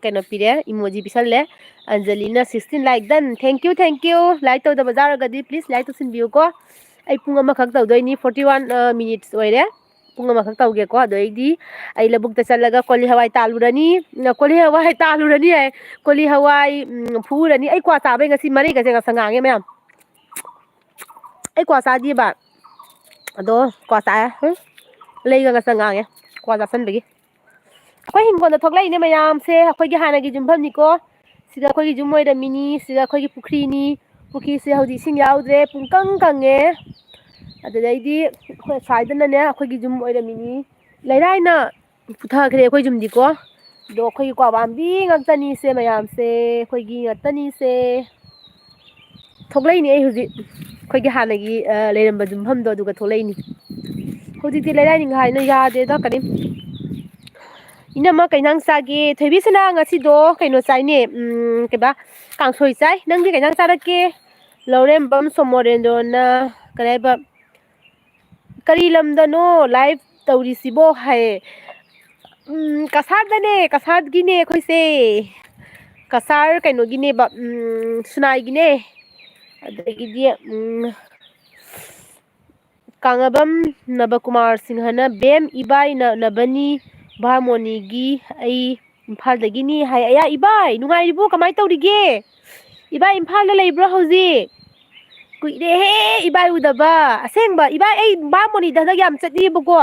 ꯀꯩꯅꯣ ꯄꯤꯔꯦ ꯏꯃꯣꯖꯤ ꯄꯤꯁꯜꯂꯦ ꯑꯟꯖꯂꯤꯅ 16 ꯂꯥꯏꯛ ꯗꯟ ꯊꯦꯡꯀ꯭ꯌꯨ ꯂꯥꯏꯛ ꯇꯧꯗꯕ ꯌꯥꯎꯔꯒꯗꯤ ꯄ꯭ꯂꯤꯖ ꯂꯥꯏꯛ ꯇꯧꯁꯤꯟꯕꯤꯌꯨꯀꯣ ꯑꯩ ꯄꯨꯡ ꯑꯃꯈꯛ ꯇꯧꯗꯣꯏꯅꯤ 41 ꯃꯤꯅꯤꯠꯁ ꯑꯣꯏꯔꯦ ꯄꯨꯡ ꯑꯃꯈꯛ ꯇꯧꯒꯦꯀꯣ ꯑꯗꯩꯗꯤ ꯑꯩ ꯂꯧꯕꯨꯛꯇ ꯆꯠꯂꯒ ꯀꯣꯂꯤ ꯍꯋꯥꯏ ꯇꯥꯜꯂꯨꯔꯅꯤ ꯍꯥꯏ ꯀꯣꯂꯤ ꯍꯋꯥꯏ ꯐꯨꯎꯔꯅꯤ ꯑꯩ ꯀ꯭ꯋꯥ ꯆꯥꯕꯩ ꯉꯁꯤ ꯃꯔꯩꯒꯁꯦ ꯉꯁꯪ ꯉꯥꯡꯉꯦ ꯃꯌꯥꯝ ꯑꯩ ꯀ꯭ꯋꯥ ꯆꯥꯗꯦꯕ ꯑꯗꯣ ꯀ꯭ꯋꯥ ꯆꯥꯑꯦ ꯂꯩꯒ ꯉꯁꯪ ꯉꯥꯡꯉꯦ ꯀ꯭ꯋꯥ ꯆꯥꯁꯟꯕꯒꯤ ꯑꯩꯈꯣꯏ ꯍꯤꯡꯒꯣꯜꯗ ꯊꯣꯛꯂꯛꯏꯅꯦ ꯃꯌꯥꯝꯁꯦ ꯑꯩꯈꯣꯏꯒꯤ ꯍꯥꯟꯅꯒꯤ ꯌꯨꯝꯐꯝꯅꯤꯀꯣ ꯁꯤꯗ ꯑꯩꯈꯣꯏꯒꯤ ꯌꯨꯝ ꯑꯣꯏꯔꯝꯃꯤꯅꯤ ꯁꯤꯗ ꯑꯩꯈꯣꯏꯒꯤ ꯄꯨꯈ꯭ꯔꯤꯅꯤ ꯄꯨꯈ꯭ꯔꯤꯁꯦ ꯍꯧꯖꯤꯛ ꯏꯁꯤꯡ ꯌꯥꯎꯗ꯭ꯔꯦ ꯄꯨꯡꯀꯪ ꯀꯪꯉꯦ ꯑꯗꯨꯗꯩꯗꯤ ꯑꯩꯈꯣꯏ ꯁ꯭ꯋꯥꯏꯗꯅꯅꯦ ꯑꯩꯈꯣꯏꯒꯤ ꯌꯨꯝ ꯑꯣꯏꯔꯝꯃꯤꯅꯤ ꯂꯩꯔꯥꯏꯅ ꯄꯨꯊꯈ꯭ꯔꯦ ꯑꯩꯈꯣꯏ ꯌꯨꯝꯗꯤꯀꯣ ꯑꯗꯣ ꯑꯩꯈꯣꯏꯒꯤ ꯀ꯭ꯋꯥ ꯄꯥꯝꯕꯤ ꯉꯥꯛꯇꯅꯤꯁꯦ ꯃꯌꯥꯝꯁꯦ ꯑꯩꯈꯣꯏꯒꯤ ꯉꯥꯛꯇꯅꯤꯁꯦ ꯊꯣꯛꯂꯛꯏꯅꯤ ꯑꯩ ꯍꯧꯖꯤꯛ ꯑꯩꯈꯣꯏꯒꯤ ꯍꯥꯟꯅꯒꯤ ꯂꯩꯔꯝꯕ ꯌꯨꯝꯐꯝꯗꯣ ꯑꯗꯨꯒ ꯊꯣꯛꯂꯛꯏꯅꯤ ꯍꯧꯖꯤꯛꯇꯤ ꯂꯩꯔꯥꯏꯅꯤꯡ ꯍꯥꯏꯅ ꯌꯥꯗꯦꯗ ꯀꯔꯤꯝ ꯏꯅꯝꯃ ꯀꯩꯖꯥꯡ ꯆꯥꯒꯦ ꯊꯣꯏꯕꯤꯁꯅꯥ ꯉꯁꯤꯗꯣ ꯀꯩꯅꯣ ꯆꯥꯏꯅꯦ ꯀꯩꯕꯥ ꯀꯥꯡꯁꯣꯏ ꯆꯥꯏ ꯅꯪꯗꯤ ꯀꯩꯖꯥꯡ ꯆꯥꯔꯛꯀꯦ ꯂꯧꯔꯦꯝꯕꯝ ꯁꯣꯃꯣꯔꯦꯟꯗ꯭ꯔꯣꯅ ꯀꯔꯤ ꯍꯥꯏꯕ ꯀꯔꯤ ꯂꯝꯗꯅꯣ ꯂꯥꯏꯚ ꯇꯧꯔꯤꯁꯤꯕꯣ ꯍꯥꯏꯌꯦ ꯀꯁꯥꯔꯒꯤꯅꯦ ꯑꯩꯈꯣꯏꯁꯦ ꯀꯁꯥꯔ ꯀꯩꯅꯣꯒꯤꯅꯦꯕ ꯁꯨꯅꯥꯏꯒꯤꯅꯦ ꯑꯗꯒꯤꯗꯤ ꯀꯥꯡꯉꯕꯝ ꯅꯕꯀꯨꯃꯥꯔ ꯁꯤꯡꯍꯅ ꯕꯦꯝ ꯏꯕꯥꯏꯅꯅꯕꯅꯤ ꯚꯥꯔꯃꯣꯅꯤꯒꯤ ꯑꯩ ꯏꯝꯐꯥꯜꯗꯒꯤꯅꯤ ꯍꯥꯏ ꯑꯌꯥ ꯏꯕꯥꯏ ꯅꯨꯡꯉꯥꯏꯔꯤꯕꯣ ꯀꯃꯥꯏꯅ ꯇꯧꯔꯤꯒꯦ ꯏꯕꯥꯏ ꯏꯝꯐꯥꯜꯗ ꯂꯩꯕ꯭ꯔꯣ ꯍꯧꯖꯤꯛ ꯀꯨꯏꯔꯦꯍꯦ ꯏꯕꯥꯏ ꯎꯗꯕ ꯑꯁꯦꯡꯕ ꯏꯕꯥꯏ ꯑꯩ ꯕꯥꯃꯣꯅꯤꯗ ꯍꯟꯗꯛ ꯌꯥꯝ ꯆꯠꯂꯤꯕꯀꯣ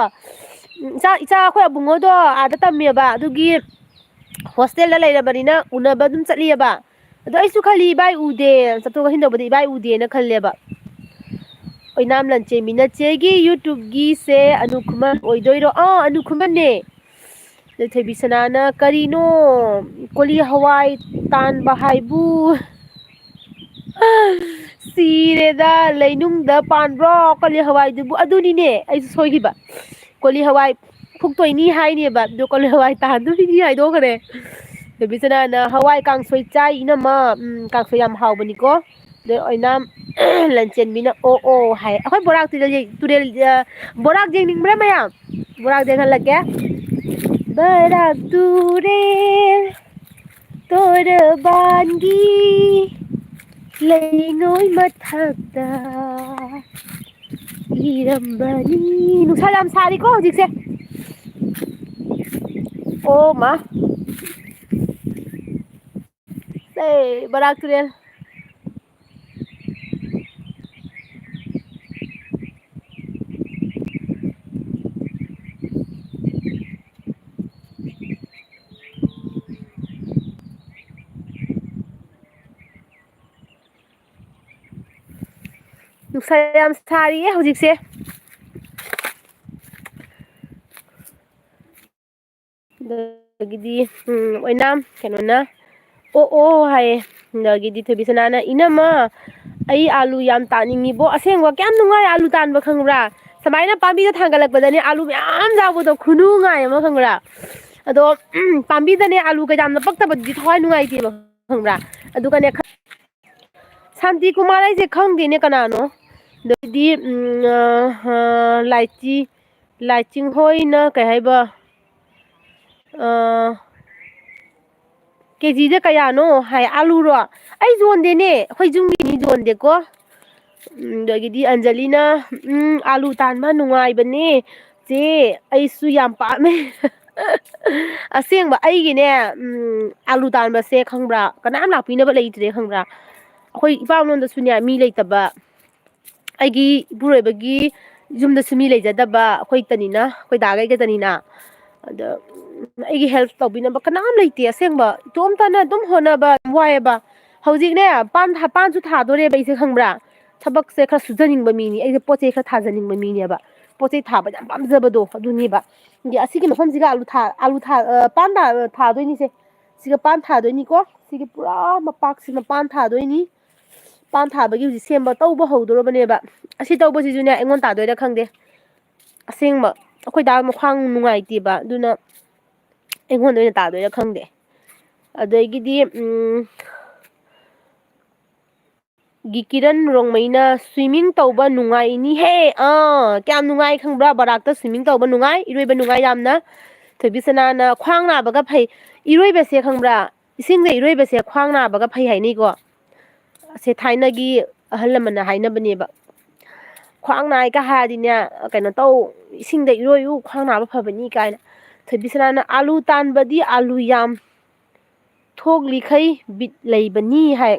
ꯏꯆꯥ ꯑꯩꯈꯣꯏ ꯑꯕꯨꯡꯉꯣꯗꯣ ꯑꯥꯗ ꯇꯝꯃꯦꯕ ꯑꯗꯨꯒꯤ ꯍꯣꯁꯇꯦꯜꯗ ꯂꯩꯔꯕꯅꯤꯅ ꯎꯅꯕ ꯑꯗꯨꯝ ꯆꯠꯂꯤꯑꯕ ꯑꯗꯣ ꯑꯩꯁꯨ ꯈꯜꯂꯤ ꯏꯕꯥꯏ ꯎꯗꯦ ꯆꯠꯊꯣꯛ ꯆꯠꯁꯤꯟ ꯇꯧꯕꯗ ꯏꯕꯥꯏ ꯎꯗꯦꯅ ꯈꯜꯂꯦꯕ ꯑꯣꯏꯅꯥꯝ ꯂꯟꯆꯦꯟꯕꯤ ꯅꯆꯦꯒꯤ ꯌꯨꯇꯨꯕꯒꯤꯁꯦ ꯑꯅꯨ ꯈꯨꯃꯟ ꯑꯣꯏꯗꯣꯏꯔꯣ ꯑꯅꯨ ꯈꯨꯃꯟꯅꯦ ꯑꯗꯩ ꯊꯣꯏꯕꯤꯁꯅꯥꯅ ꯀꯔꯤꯅꯣ ꯀꯣꯂꯤ ꯍꯋꯥꯏ ꯇꯥꯟꯕ ꯍꯥꯏꯕꯨ ꯁꯤꯔꯦꯗ ꯂꯩꯅꯨꯡꯗ ꯄꯥꯟꯕ꯭ꯔꯣ ꯀꯣꯂꯤ ꯍꯋꯥꯏꯗꯨꯕꯨ ꯑꯗꯨꯅꯤꯅꯦ ꯑꯩꯁꯨ ꯁꯣꯏꯈꯤꯕ ꯀꯣꯂꯤ ꯍꯋꯥꯏ ꯐꯨꯛꯇꯣꯏꯅꯤ ꯍꯥꯏꯅꯦꯕ ꯑꯗꯨ ꯀꯣꯂꯤ ꯍꯋꯥꯏ ꯇꯥꯟꯗꯨꯔꯤꯅꯤ ꯍꯥꯏꯗꯣꯛꯈ꯭ꯔꯦ ꯊꯣꯏꯕꯤꯁꯅꯥꯅ ꯍꯋꯥꯏ ꯀꯥꯡꯁꯣꯏ ꯆꯥꯏ ꯏꯅꯝꯃ ꯀꯥꯡꯁꯣꯏ ꯌꯥꯝ ꯍꯥꯎꯕꯅꯤꯀꯣ ꯑꯗꯩ ꯑꯣꯏꯅꯥꯝ ꯂꯟꯆꯦꯟꯕꯤꯅ ꯑꯣ ꯍꯥꯏ ꯑꯩꯈꯣꯏ ꯕꯣꯔꯥꯛ ꯇꯨꯔꯦꯜ ꯕꯣꯔꯥꯛ ꯌꯦꯡꯅꯤꯡꯕ꯭ꯔꯥ ꯃꯌꯥꯝ ꯕꯣꯔꯥꯛ ꯌꯦꯡꯍꯜꯂꯛꯀꯦ ꯕꯔꯥꯛ ꯇꯨꯔꯦꯜ ꯇꯣꯔꯕꯥꯟꯒꯤ ꯂꯩꯉꯣꯏ ꯃꯊꯛꯇ ꯏꯔꯝꯕꯅꯤ ꯅꯨꯡꯁꯥ ꯌꯥꯝ ꯁꯥꯔꯤꯀꯣ ꯍꯧꯖꯤꯛꯁꯦ ꯑꯣ ꯃꯥ ꯕꯔꯥꯛ ꯇꯨꯔꯦꯜ ꯅꯨꯡꯁꯥ ꯌꯥꯝ ꯁꯥꯔꯤꯌꯦ ꯍꯧꯖꯤꯛꯁꯦ ꯑꯗꯒꯤꯗꯤ ꯑꯣꯏꯅꯥꯝ ꯀꯩꯅꯣꯅ ꯑꯣ ꯍꯥꯏꯌꯦ ꯑꯗꯒꯤꯗꯤ ꯊꯣꯏꯕꯤꯁꯅꯥꯅ ꯏꯅꯝꯃ ꯑꯩ ꯑꯥꯂꯨ ꯌꯥꯝ ꯇꯥꯅꯤꯡꯉꯤꯕꯣ ꯑꯁꯦꯡꯕ ꯀꯌꯥꯝ ꯅꯨꯡꯉꯥꯏ ꯑꯥꯂꯨ ꯇꯥꯟꯕ ꯈꯪꯕ꯭ꯔꯥ ꯁꯨꯃꯥꯏꯅ ꯄꯥꯝꯕꯤꯗ ꯊꯥꯡꯒꯠꯂꯛꯄꯗꯅꯦ ꯑꯥꯂꯨ ꯃꯌꯥꯝ ꯌꯥꯎꯕꯗꯣ ꯈꯨꯅꯨꯡꯉꯥꯏ ꯑꯃ ꯈꯪꯕ꯭ꯔꯥ ꯑꯗꯣ ꯄꯥꯝꯕꯤꯗꯅꯦ ꯑꯥꯂꯨ ꯀꯩꯌꯥꯝꯅ ꯄꯛꯇꯕꯗꯨꯗꯤ ꯊꯋꯥꯏ ꯅꯨꯡꯉꯥꯏꯇꯦꯕ ꯈꯪꯕ꯭ꯔꯥ ꯑꯗꯨꯒꯅꯦ ꯁꯥꯟꯇꯤ ꯀꯨꯃꯥꯔ ꯑꯩꯁꯦ ꯈꯪꯗꯦꯅꯦ ꯀꯅꯥꯅꯣ ꯑꯗꯩꯗꯤ ꯂꯥꯏꯆꯤꯡꯍꯣꯏꯅ ꯀꯩ ꯍꯥꯏꯕ ꯀꯦꯖꯤꯗ ꯀꯌꯥꯅꯣ ꯍꯥꯏ ꯑꯥꯂꯨꯔꯣ ꯑꯩ ꯌꯣꯟꯗꯦꯅꯦ ꯑꯩꯈꯣꯏ ꯌꯨꯝꯒꯤꯅꯤ ꯌꯣꯟꯗꯦꯀꯣ ꯑꯗꯒꯤꯗꯤ ꯑꯟꯖꯂꯤꯅ ꯑꯥꯂꯨ ꯇꯥꯟꯕ ꯅꯨꯡꯉꯥꯏꯕꯅꯦ ꯆꯦ ꯑꯩꯁꯨ ꯌꯥꯝ ꯄꯥꯝꯃꯦ ꯑꯁꯦꯡꯕ ꯑꯩꯒꯤꯅꯦ ꯑꯥꯂꯨ ꯇꯥꯟꯕꯁꯦ ꯈꯪꯕ꯭ꯔꯥ ꯀꯅꯥꯝ ꯂꯥꯛꯄꯤꯅꯕ ꯂꯩꯇ꯭ꯔꯦ ꯈꯪꯕ꯭ꯔꯥ ꯑꯩꯈꯣই ꯏꯄꯥꯝꯂꯣꯝꯗꯁꯨꯅꯦ ꯃꯤ ꯂꯩꯇꯕ ꯑꯩꯒꯤ ꯏꯄꯨꯔꯣꯏꯕꯒꯤ ꯌꯨꯝꯗꯁꯨ ꯃꯤ ꯂꯩꯖꯗꯕ ꯑꯩꯈꯣꯏꯇꯅꯤꯅ ꯑꯩꯈꯣꯏ ꯗꯥꯒ ꯑꯩꯒꯗꯅꯤꯅ ꯑꯗ ꯑꯩꯒꯤ ꯍꯦꯜꯞ ꯇꯧꯕꯤꯅꯕ ꯀꯅꯥꯝ ꯂꯩꯇꯦ ꯑꯁꯦꯡꯕ ꯏꯇꯣꯝꯇꯅ ꯑꯗꯨꯝ ꯍꯣꯠꯅꯕ ꯋꯥꯏꯑꯦꯕ ꯍꯧꯖꯤꯛꯅꯦ ꯄꯥꯟꯁꯨ ꯊꯥꯗꯣꯔꯦꯕ ꯑꯩꯁꯦ ꯈꯪꯕ꯭ꯔꯥ ꯊꯕꯛꯁꯦ ꯈꯔ ꯁꯨꯖꯅꯤꯡꯕ ꯃꯤꯅꯤ ꯑꯩꯁꯦ ꯄꯣꯠ ꯆꯩ ꯈꯔ ꯊꯥꯖꯅꯤꯡꯕ ꯃꯤꯅꯦꯕ ꯄꯣꯠ ꯆꯩ ꯊꯥꯕ ꯌꯥꯝ ꯄꯥꯝꯖꯕꯗꯣ ꯑꯗꯨꯅꯦꯕ ꯑꯁꯤꯒꯤ ꯃꯐꯝꯁꯤꯒ ꯄꯥꯟ ꯊꯥꯗꯣꯏꯅꯤꯁꯦ siga pan thadoi ko sigi pura mapak si pan thadoi ni pan thabagi huji semba tauba howdorobane ba asi tauba sijune aingon tadoi da khangde asengma akhoi da makhang nungaiti ba duna aingon doina tadoi da khangde adagidi gikiran rongmaina swimming tauba nungai ni he kyam nungai khangbra barakta swimming tauba nungai iroiba nungai yamna thobisana na khwang na baga phai iroiba se khangbra isingde iroiba se khwang na baga phai haini ko se thainagi ahallamana haina bane ba khwang nai ka hadinya kaino tau isingde iroyu khwang na ba phabani kaina thobisana na alu tanbadi alu yam thok likhai bit leibani hai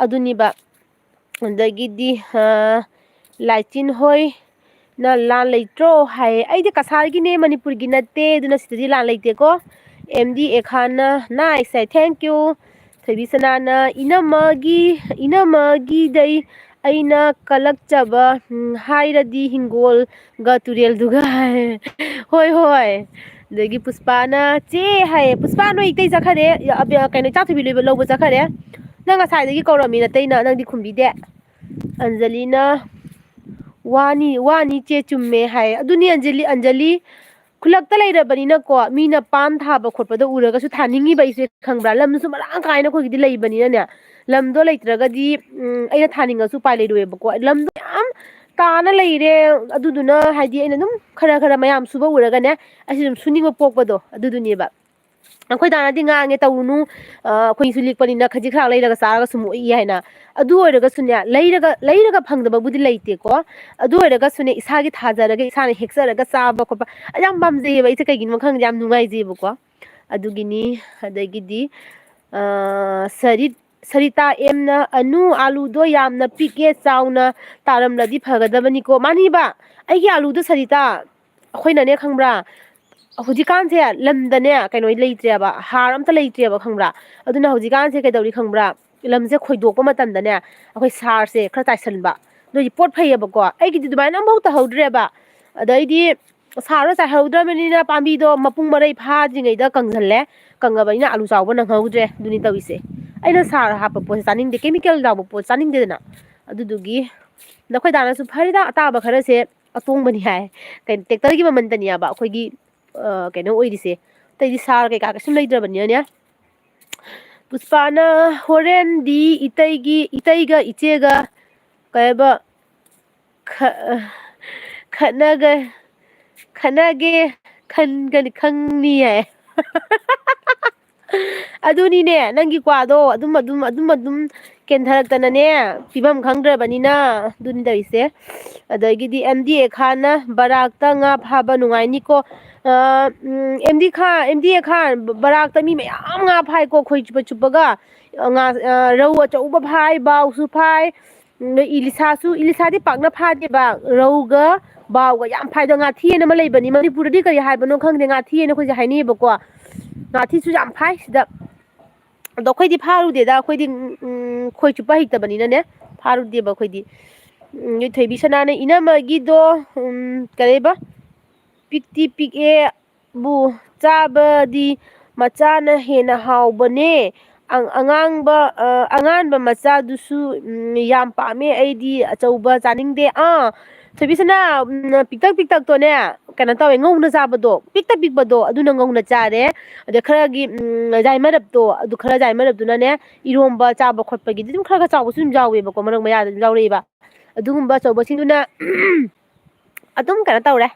aduni ba andagidi laitin hoi na lan leitro hai aide kasargi ne manipur gi natte duna sitadi lan leite ko md ekhana nice I thank you thebisana na inamagi dai aina kalakchaba hairadi hingol ga turel duga hoi hoi dagi puspana che hai puspa no itei jakhare abya kaino chathubi loba loba jakhare nanga saidagi korami na teina nangdi khumbide anjalina wani che chumme hai aduni anjali khulakta leirabani na ko mina pan thaba khotpada uraga su thaningi ba ise khangbra lam su marang kaina khoi gidi leibani na ne lam do leitraga di aina thaninga su pai leiroe ba ko lam do yam tana leire aduduna haidi aina dum khara mayam suba uraga ne asi dum suninga pokpado aduduni ba akhoi dana di ngange tawunu khoi su likpani na khaji khra leiraga saraga sumu i haina adu oiraga sunya leiraga phangdaba budi leite ko adu oiraga sune isagi thajaraga isana heksaraga saba ko ayam bamje ba ite kagin makhang jam nungai je ko adugini adagidi sarita emna anu alu do yamna pike chauna taramladi phagadabani ko mani ba aigi alu do sarita khoina ne khangbra hujikan se lamdane kaino leitreba har amta leitreba khangbra aduna hujikan se kaidori khangbra lamje khoidokpa matamdane akhoi sar se khra taisanba doi pot phayeba ko aigi di dubaina amau ta howdreba adaidi saro sa howdramenina pambi do mapung marai pha jingei da kangjalle kangabaina alu chawba nang howdre duni tawise aina sar hapa po saning de chemical daw po saning de na adudugi nakhoi dana su pharida ataba khara se atong bani hai kai tractor gi maman tania ba khoi gi kaino oirise tai sar kai ka sum leidrabani ne puspana horen di itaiga ichega kaiba khanage khangani khangni hai aduni ne nangi kwado adum kendharaktana ne pibam khangdrabani na dun daise adagidi md khana barakta nga phaba nungai ni ko md khan barakta mi mayam nga phai ko khoi chupaga nga rau achauba phai baw su phai ilisa di pakna phade ba rauga bawga yam phai da nga thiena ma leibani manipur di kari haibano khangde nga thiena khoi haini ba ko nga thi su yam phai sida do khoi di pharu de da khoi di khoi chupa hitabani na ne pharu de ba khoi di ni theibi sana ne inamagi do kareba pikti pike bu chabadi machana hena haubane anganba macha dusu yam pame aidi achauba chaningde thebisana piktak to ne kana tawe ngongna jabado piktak bado aduna ngongna chare ade khara gi jaimarap to adu khara jaimarap duna ne iromba chaba khotpa gi dum khara chawu sum jawe ba ko marang maya jawre ba adugumba chauba singuna adum kana tawre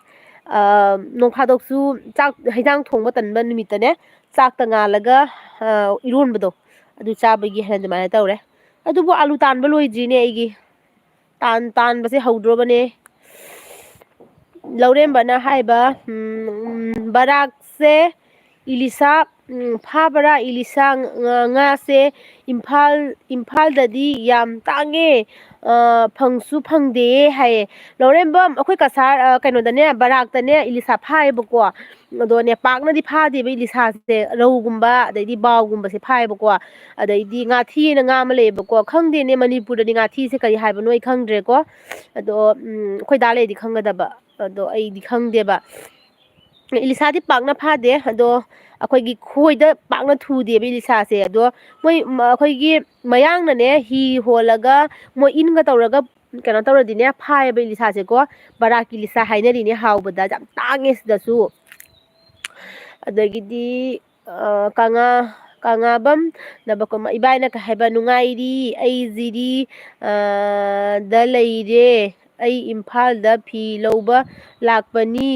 nongphadok su chak haijang thongba tanba numita ne chak ta ngalaga ironbado adu chabagi hena dumana tawre adubu alu tanba loidri ne aigi tan base howdrobane laurembana haiba barak se ilisa phabara ilisa nga se imphal dadi yam tange ꯐꯪꯁꯨ ꯐꯪꯗꯦ ꯍꯥꯏꯌꯦ ꯂꯧꯔꯦꯝꯕꯝ ꯑꯩꯈꯣꯏ ꯀꯁꯥꯔ ꯀꯩꯅꯣꯗꯅꯦ ꯕꯔꯥꯛꯇꯅꯦ ꯏꯂꯤꯁꯥ ꯐꯥꯏꯌꯦꯕꯀꯣ ꯑꯗꯣꯅꯦ ꯄꯥꯛꯅꯗꯤ ꯐꯥꯗꯦꯕ ꯏꯂꯤꯁꯥꯁꯦ ꯔꯧꯒꯨꯝꯕ ꯑꯗꯩꯗꯤ ꯕꯥꯎꯒꯨꯝꯕꯁꯦ ꯐꯥꯏꯌꯦꯕꯀꯣ ꯑꯗꯩꯗꯤ ꯉꯥꯊꯤꯅ ꯉꯥ ꯑꯃ ꯂꯩꯌꯦꯕꯀꯣ ꯈꯪꯗꯦꯅꯦ ꯃꯅꯤꯄꯨꯔꯗꯗꯤ ꯉꯥꯊꯤꯁꯦ ꯀꯔꯤ ꯍꯥꯏꯕꯅꯣ ꯑꯩ ꯈꯪꯗ꯭ꯔꯦꯀꯣ ꯑꯗꯣ ꯑꯩꯈꯣꯏ ꯗꯥ ꯂꯩꯔꯗꯤ ꯈꯪꯒꯗꯕ ꯑꯗꯣ ꯑꯩꯗꯤ ꯈꯪꯗꯦꯕ ꯏꯂꯤꯁꯥꯗꯤ ꯄꯥꯛꯅ ꯐꯥꯗꯦ ꯑꯗꯣ ꯑꯩꯈꯣꯏꯒꯤ ꯈꯣꯏꯗ ꯄꯥꯛꯅ ꯊꯨꯗꯦꯕ ꯏꯂꯤꯁꯥꯁꯦ ꯑꯗꯣ ꯃꯣꯏ ꯑꯩꯈꯣꯏꯒꯤ ꯃꯌꯥꯡꯅꯅꯦ ꯍꯤ ꯍꯣꯜꯂꯒ ꯃꯣꯏ ꯏꯟꯒ ꯇꯧꯔꯒ ꯀꯩꯅꯣ ꯇꯧꯔꯗꯤꯅꯦ ꯐꯥꯏꯌꯦꯕ ꯏꯂꯤꯁꯥꯁꯦꯀꯣ ꯕꯔꯥꯀꯤ ꯏꯂꯤꯁꯥ ꯍꯥꯏꯅꯔꯤꯅꯦ ꯍꯥꯎꯕꯗ ꯌꯥꯝ ꯇꯥꯡꯉꯦ ꯁꯤꯗꯁꯨ ꯑꯗꯒꯤꯗꯤ ꯀꯪꯂꯥꯕꯝ ꯅꯕꯀꯣꯃ ꯏꯕꯥꯏꯅ ꯀꯩ ꯍꯥꯏꯕ ꯅꯨꯡꯉꯥꯏꯔꯤ ꯑꯩ ꯖꯤꯔꯤ ꯗ ꯂꯩꯔꯦ ꯑꯩ ꯏꯝꯐꯥꯜꯗ ꯐꯤ ꯂꯧꯕ ꯂꯥꯛꯄꯅꯤ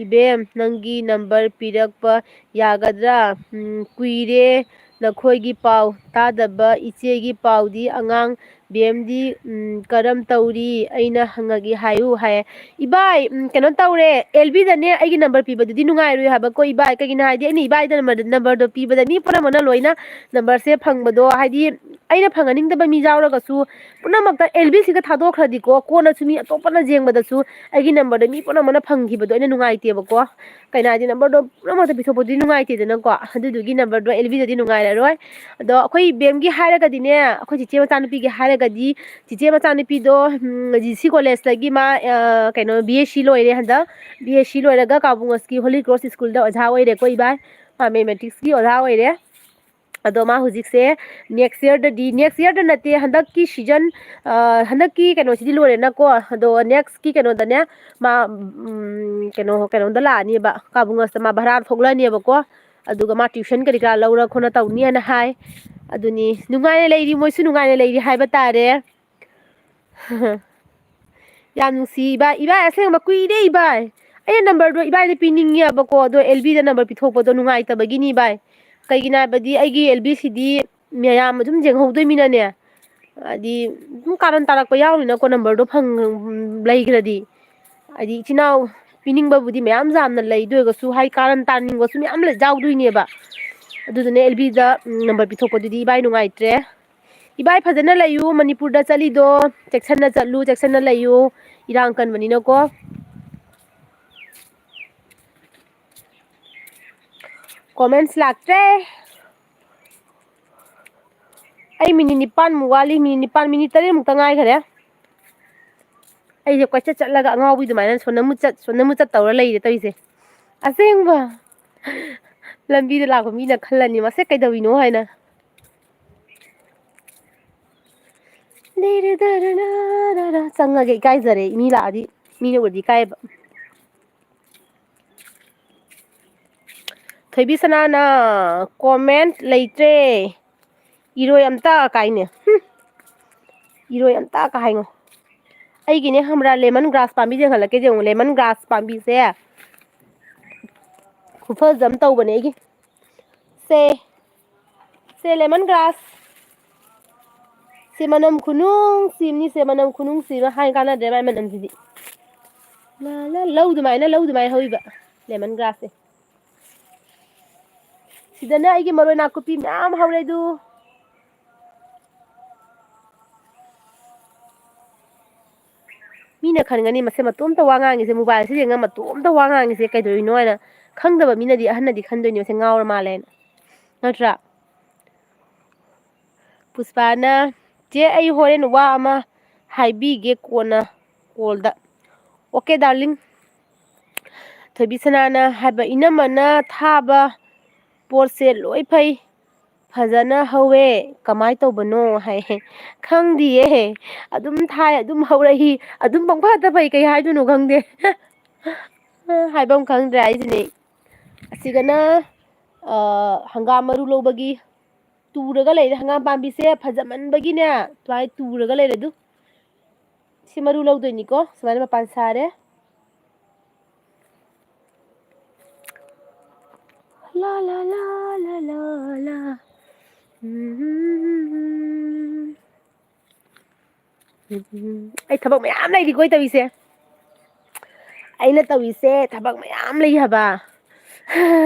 ꯏꯕꯦꯝ ꯅꯪꯒꯤ ꯅꯝꯕꯔ ꯄꯤꯔꯛꯄ ꯌꯥꯒꯗ꯭ꯔꯥ ꯀꯨꯏꯔꯦ ꯅꯈꯣꯏꯒꯤ ꯄꯥꯎ ꯇꯥꯗꯕ ꯏꯆꯦꯒꯤ ꯄꯥꯎꯗꯤ ꯑꯉꯥꯡ ꯕꯦꯝꯗꯤ ꯀꯔꯝ ꯇꯧꯔꯤ ꯑꯩꯅ ꯍꯪꯉꯒꯦ ꯍꯥꯏꯌꯨ ꯍꯥꯏꯌꯦ ꯏꯕꯥꯏ ꯀꯩꯅꯣ ꯇꯧꯔꯦ ꯑꯦꯜꯕꯤꯗꯅꯦ ꯑꯩꯒꯤ ꯅꯝꯕꯔ ꯄꯤꯕꯗꯨꯗꯤ ꯅꯨꯡꯉꯥꯏꯔꯣꯏ ꯍꯥꯏꯕꯀꯣ ꯏꯕꯥꯏ ꯀꯩꯒꯤꯅꯣ ꯍꯥꯏꯗꯤ ꯑꯩꯅ ꯏꯕꯥꯏꯗ ꯅꯝꯕꯔꯗꯣ ꯄꯤꯕꯗ ꯃꯤ ꯄꯨꯝꯅꯃꯛꯅ ꯂꯣꯏꯅ ꯅꯝꯕꯔꯁꯦ ꯐꯪꯕꯗꯣ ꯍꯥꯏꯗꯤ ꯑꯩꯅ ꯐꯪꯍꯟꯅꯤꯡꯗꯕ ꯃꯤ ꯌꯥꯎꯔꯒꯁꯨ ꯄꯨꯝꯅꯃꯛꯇ ꯑꯦꯜꯕꯤꯁꯤꯒ ꯊꯥꯗꯣꯛꯈ꯭ꯔꯗꯤꯀꯣ ꯀꯣꯟꯅꯁꯨ ꯃꯤ ꯑꯇꯣꯞꯄꯅ ꯌꯦꯡꯕꯗꯁꯨ ꯑꯩꯒꯤ ꯅꯝꯕꯔꯗ ꯃꯤ ꯄꯨꯝꯅꯃꯛꯅ ꯐꯪꯈꯤꯕꯗꯣ ꯑꯩꯅ ꯅꯨꯡꯉꯥꯏꯇꯦꯕꯀꯣ ꯀꯩꯅꯣ ꯍꯥꯏꯗꯤ ꯅꯝꯕꯔꯗꯣ ꯄꯨꯝꯅꯃꯛꯇ ꯄꯤꯊꯣꯛꯄꯗꯨꯗꯤ ꯅꯨꯡꯉꯥꯏꯇꯦꯗꯅꯀꯣ ꯑꯗꯨꯗꯨꯒꯤ ꯅꯝꯕꯔꯗꯣ ꯑꯦꯜꯕꯤꯗꯗꯤ ꯅꯨꯡꯉꯥꯏꯔꯔꯣꯏ ꯑꯗꯣ ꯑꯩꯈꯣꯏ ꯕꯦꯝꯒꯤ ꯍꯥꯏꯔꯒꯗꯤꯅꯦ ꯑꯩꯈꯣꯏ ꯆꯤꯆꯦ ꯃꯆꯥꯅꯨꯄꯤꯒꯤ ꯍꯥꯏꯔꯒꯗꯤ ꯆꯤꯆꯦ ꯃꯆꯥꯅꯨꯄꯤꯗꯣ ꯖꯤ ꯁꯤ ꯀꯣꯂꯦꯖꯇꯒꯤ ꯃꯥ ꯀꯩꯅꯣ BSc ꯂꯣꯏꯔꯦ ꯍꯟꯗꯛ BSc ꯂꯣꯏꯔꯒ ꯀꯥꯕꯨꯡꯉꯁꯀꯤ ꯍꯣꯂꯤ ꯀ꯭ꯔꯣꯁ ꯁ꯭ꯀꯨꯜꯗ ꯑꯣꯖꯥ ꯑꯣꯏꯔꯦꯀꯣ ꯏꯕꯥꯏ ꯃꯥ ꯃꯦꯊꯃꯦꯇꯤꯛꯁꯀꯤ ꯑꯣꯖꯥ ꯑꯣꯏꯔꯦ ꯑꯗꯣ ꯃꯥ ꯍꯧꯖꯤꯛꯁꯦ ꯅꯦꯛꯁ ꯌꯔꯗ ꯅꯠꯇꯦ ꯍꯟꯗꯛꯀꯤ ꯁꯤꯖꯟ ꯍꯟꯗꯛꯀꯤ ꯀꯩꯅꯣꯁꯤꯗꯤ ꯂꯣꯏꯔꯦꯅꯀꯣ ꯑꯗꯣ ꯅꯦꯛꯁꯀꯤ ꯀꯩꯅꯣꯗꯅꯦ ꯃꯥ ꯀꯩꯅꯣꯝꯗ ꯂꯥꯛꯑꯅꯤꯕ ꯀꯥꯕꯨꯡꯉꯁꯇ ꯃꯥ ꯚꯔꯥ ꯊꯣꯛꯂꯛꯑꯅꯦꯕꯀꯣ ꯑꯗꯨꯒ ꯃꯥ ꯇ꯭ꯋꯏꯁꯟ ꯀꯔꯤ ꯀꯔꯥ ꯂꯧꯔ ꯈꯣꯠꯅ ꯇꯧꯅꯤꯅ ꯍꯥꯏ ꯑꯗꯨꯅꯤ ꯅꯨꯡꯉꯥꯏꯅ ꯂꯩꯔꯤ ꯃꯣꯏꯁꯨ ꯅꯨꯡꯉꯥꯏꯅ ꯂꯩꯔꯤ ꯍꯥꯏꯕ ꯇꯥꯔꯦ ꯌꯥꯝ ꯅꯨꯡꯁꯤ ꯏꯕꯥꯏ ꯑꯁꯦꯡꯕ ꯀꯨꯏꯔꯦ ꯏꯕꯥꯏ ꯑꯩꯅ ꯅꯝꯕꯔꯗꯣ ꯏꯕꯥꯏꯗ ꯄꯤꯅꯤꯡꯉꯦꯕꯀꯣ ꯑꯗꯣ ꯑꯦꯜꯕꯤꯗ ꯅꯝꯕꯔ ꯄꯤꯊꯣꯛꯄꯗꯣ ꯅꯨꯡꯉꯥꯏꯇꯕꯒꯤꯅꯤ ꯏꯕꯥꯏ ꯀꯩꯒꯤꯅꯣ ꯍꯥꯏꯕꯗꯤ ꯑꯩꯒꯤ ꯑꯦꯜꯕꯤꯁꯤꯗꯤ ꯃꯌꯥꯝ ꯑꯗꯨꯝ ꯌꯦꯡꯍꯧꯗꯣꯏꯃꯤꯅꯅꯦ ꯍꯥꯏꯗꯤ ꯑꯗꯨꯝ ꯀꯥꯔꯟ ꯇꯥꯔꯛꯄ ꯌꯥꯎꯅꯤꯅꯀꯣ ꯅꯝꯕꯔꯗꯣ ꯂꯩꯈ꯭ꯔꯗꯤ ꯍꯥꯏꯗꯤ ꯏꯆꯤꯜ ꯏꯅꯥꯎ ꯄꯤꯅꯤꯡꯕꯕꯨꯗꯤ ꯃꯌꯥꯝ ꯌꯥꯝꯅ ꯂꯩꯗꯣꯏꯔꯒꯁꯨ ꯍꯥꯏ ꯀꯥꯔꯟ ꯇꯥꯅꯤꯡꯕꯁꯨ ꯃꯌꯥꯝ ꯌꯥꯎꯗꯣꯏꯅꯦꯕ ꯑꯗꯨꯗꯨꯅ ꯑꯦꯜꯕꯤꯗ ꯅꯝꯕꯔ ꯄꯤꯊꯣꯛꯄꯗꯨꯗꯤ ꯏꯕꯥꯏ ꯅꯨꯡꯉꯥꯏꯇ꯭ꯔꯦ ꯏꯕꯥꯏ ꯐꯖꯅ ꯂꯩꯌꯨ ꯃꯅꯤꯄꯨꯔꯗ ꯆꯠꯂꯤꯗꯣ ꯆꯦꯛꯁꯤꯟꯅ ꯆꯠꯂꯨ ꯆꯦꯛꯁꯤꯟꯅ ꯂꯩꯌꯨ ꯏꯔꯥꯡ ꯀꯟꯕꯅꯤꯅꯀꯣ ꯀꯣꯃꯦꯟꯁ ꯂꯥꯛꯇ꯭ꯔꯦ ꯑꯩ ꯃꯤꯅꯤꯠ 9 ꯋꯥꯠꯂꯤ ꯃꯤꯅꯤꯠ 3 ꯉꯥꯏꯈꯔꯦ ꯑꯩꯁꯦ ꯀꯣꯏꯆꯠ ꯆꯠꯂꯒ ꯑꯉꯥꯎꯕꯤ ꯑꯗꯨꯃꯥꯏꯅ ꯁꯣꯟꯅ ꯃꯨꯆꯠ ꯇꯧꯔ ꯂꯩꯔꯦ ꯇꯧꯔꯤꯁꯦ ꯑꯁꯦꯡꯕ ꯂꯝꯕꯤꯗ ꯂꯥꯛꯄ ꯃꯤꯅ ꯈꯜꯂꯅꯤ ꯃꯁꯦ ꯀꯩꯗꯧꯔꯤꯅꯣ ꯍꯥꯏꯅ ꯆꯪꯉꯒꯦ ꯏꯀꯥꯏꯖꯔꯦ ꯃꯤ ꯂꯥꯛꯑꯗꯤ ꯃꯤꯅ ꯎꯔꯗꯤ ꯏꯀꯥꯏꯌꯦꯕ ꯊꯣꯏꯕꯤ ꯁꯅꯥꯅ ꯀꯣꯃꯦꯟꯠ ꯂꯩꯇ꯭ꯔꯦ ꯏꯔꯣꯏ ꯑꯝꯇ ꯀꯥꯏꯅꯦ ꯏꯔꯣꯏ ꯑꯝꯇ ꯀ ꯍꯥꯏꯉꯣ ꯑꯩꯒꯤꯅꯦ ꯈꯪꯕ꯭ꯔꯥ ꯂꯦꯃꯟ ꯒ꯭ꯔꯥꯁ ꯄꯥꯝꯕꯤꯁꯦ ꯌꯦꯡꯍꯜꯂꯛꯀꯦ ꯌꯦꯡꯉꯨ ꯂꯦꯃꯟ ꯒ꯭ꯔꯥꯁ ꯄꯥꯝꯕꯤꯁꯦ ꯈꯨꯐꯖ ꯑꯃ ꯇꯧꯕꯅꯦ ꯑꯩꯒꯤ ꯁꯦ ꯂꯦꯃꯟ ꯒ꯭ꯔꯥꯁ ꯁꯤ ꯃꯅꯝ ꯈꯨꯅꯨꯡꯁꯤꯝꯅꯤꯁꯦ ꯃꯅꯝ ꯈꯨꯅꯨꯡꯁꯤꯕ ꯍꯥꯏ ꯀꯥꯟꯅꯗ꯭ꯔꯦ ꯃꯥꯏ ꯃꯅꯝꯁꯤꯗꯤ ꯂꯧ ꯑꯗꯨꯃꯥꯏꯅ ꯍꯧꯏꯕ ꯂꯦꯃꯟ ꯒ꯭ꯔꯥꯁꯁꯦ ꯁꯤꯗꯅ ꯑꯩꯒꯤ ꯃꯔꯣꯏ ꯅꯥꯀꯨꯞꯄꯤ ꯃꯌꯥꯝ ꯍꯧꯔꯦ ꯑꯗꯨ ꯃꯤꯅ ꯈꯟꯒꯅꯤ ꯃꯁꯦ ꯃꯇꯣꯝꯇ ꯋꯥ ꯉꯥꯡꯉꯤꯁꯦ ꯃꯣꯕꯥꯏꯜꯁꯦ ꯌꯦꯡꯉ ꯃꯇꯣꯝꯇ ꯋꯥ ꯉꯥꯡꯉꯤꯁꯦ ꯀꯩꯗꯧꯔꯤꯅꯣ ꯍꯥꯏꯅ ꯈꯪꯗꯕ ꯃꯤꯅꯗꯤ ꯑꯍꯟꯅꯗꯤ ꯈꯟꯗꯣꯏꯅꯦ ꯃꯁꯦ ꯉꯥꯎꯔ ꯃꯥꯜꯂꯦꯅ ꯅꯠꯇ꯭ꯔꯥ ꯄꯨꯁꯄꯥꯅ ꯆꯦ ꯑꯩ ꯍꯣꯔꯦꯟ ꯋꯥ ꯑꯃ ꯍꯥꯏꯕꯤꯒꯦ ꯀꯣꯟꯅ ꯀꯣꯜꯗ ꯑꯣꯀꯦ ꯗꯥꯔꯂꯤꯡ ꯊꯣꯏꯕꯤꯁꯅꯥꯅ ꯍꯥꯏꯕ ꯏꯅꯝꯃꯅ ꯊꯥꯕ ꯄꯣꯠꯁꯦ ꯂꯣꯏ ꯐꯩ ꯐꯖꯅ ꯍꯧꯋꯦ ꯀꯃꯥꯏꯅ ꯇꯧꯕꯅꯣ ꯍꯥꯏ ꯈꯪꯗꯤꯌꯦ ꯑꯗꯨꯝ ꯊꯥꯏ ꯑꯗꯨꯝ ꯍꯧꯔꯛꯏ ꯑꯗꯨꯝ ꯄꯪꯐꯗ ꯐꯩ ꯀꯩ ꯍꯥꯏꯗꯣꯏꯅꯣ ꯈꯪꯗꯦ ꯍꯥꯏꯐꯝ ꯈꯪꯗ꯭ꯔꯦ ꯍꯥꯏꯁꯤꯅꯦ ꯑꯁꯤꯒꯅ ꯍꯪꯒꯥꯝ ꯃꯔꯨ ꯂꯧꯕꯒꯤ ꯇꯨꯔꯒ ꯂꯩꯔꯦ ꯍꯪꯒꯥꯝ ꯄꯥꯝꯕꯤꯁꯦ ꯐꯖꯃꯟꯕꯒꯤꯅꯦ ꯁꯨꯃꯥꯏꯅ ꯇꯨꯔꯒ ꯂꯩꯔꯦ ꯑꯗꯨ ꯁꯤ ꯃꯔꯨ ꯂꯧꯗꯣꯏꯅꯤꯀꯣ ꯁꯨꯃꯥꯏꯅ ꯃꯄꯥꯟ ꯁꯥꯔꯦ ꯂꯥ ꯂꯥ ꯂꯥ ꯂꯥ ꯂꯥ ꯂꯥ ꯑꯩ ꯊꯕꯛ ꯃꯌꯥꯝ ꯂꯩꯔꯤꯀꯣ ꯇꯧꯔꯤꯁꯦ ꯑꯩꯅ ꯇꯧꯔꯤꯁꯦ ꯊꯕꯛ ꯃꯌꯥꯝ ꯂꯩ ꯍꯥꯏꯕ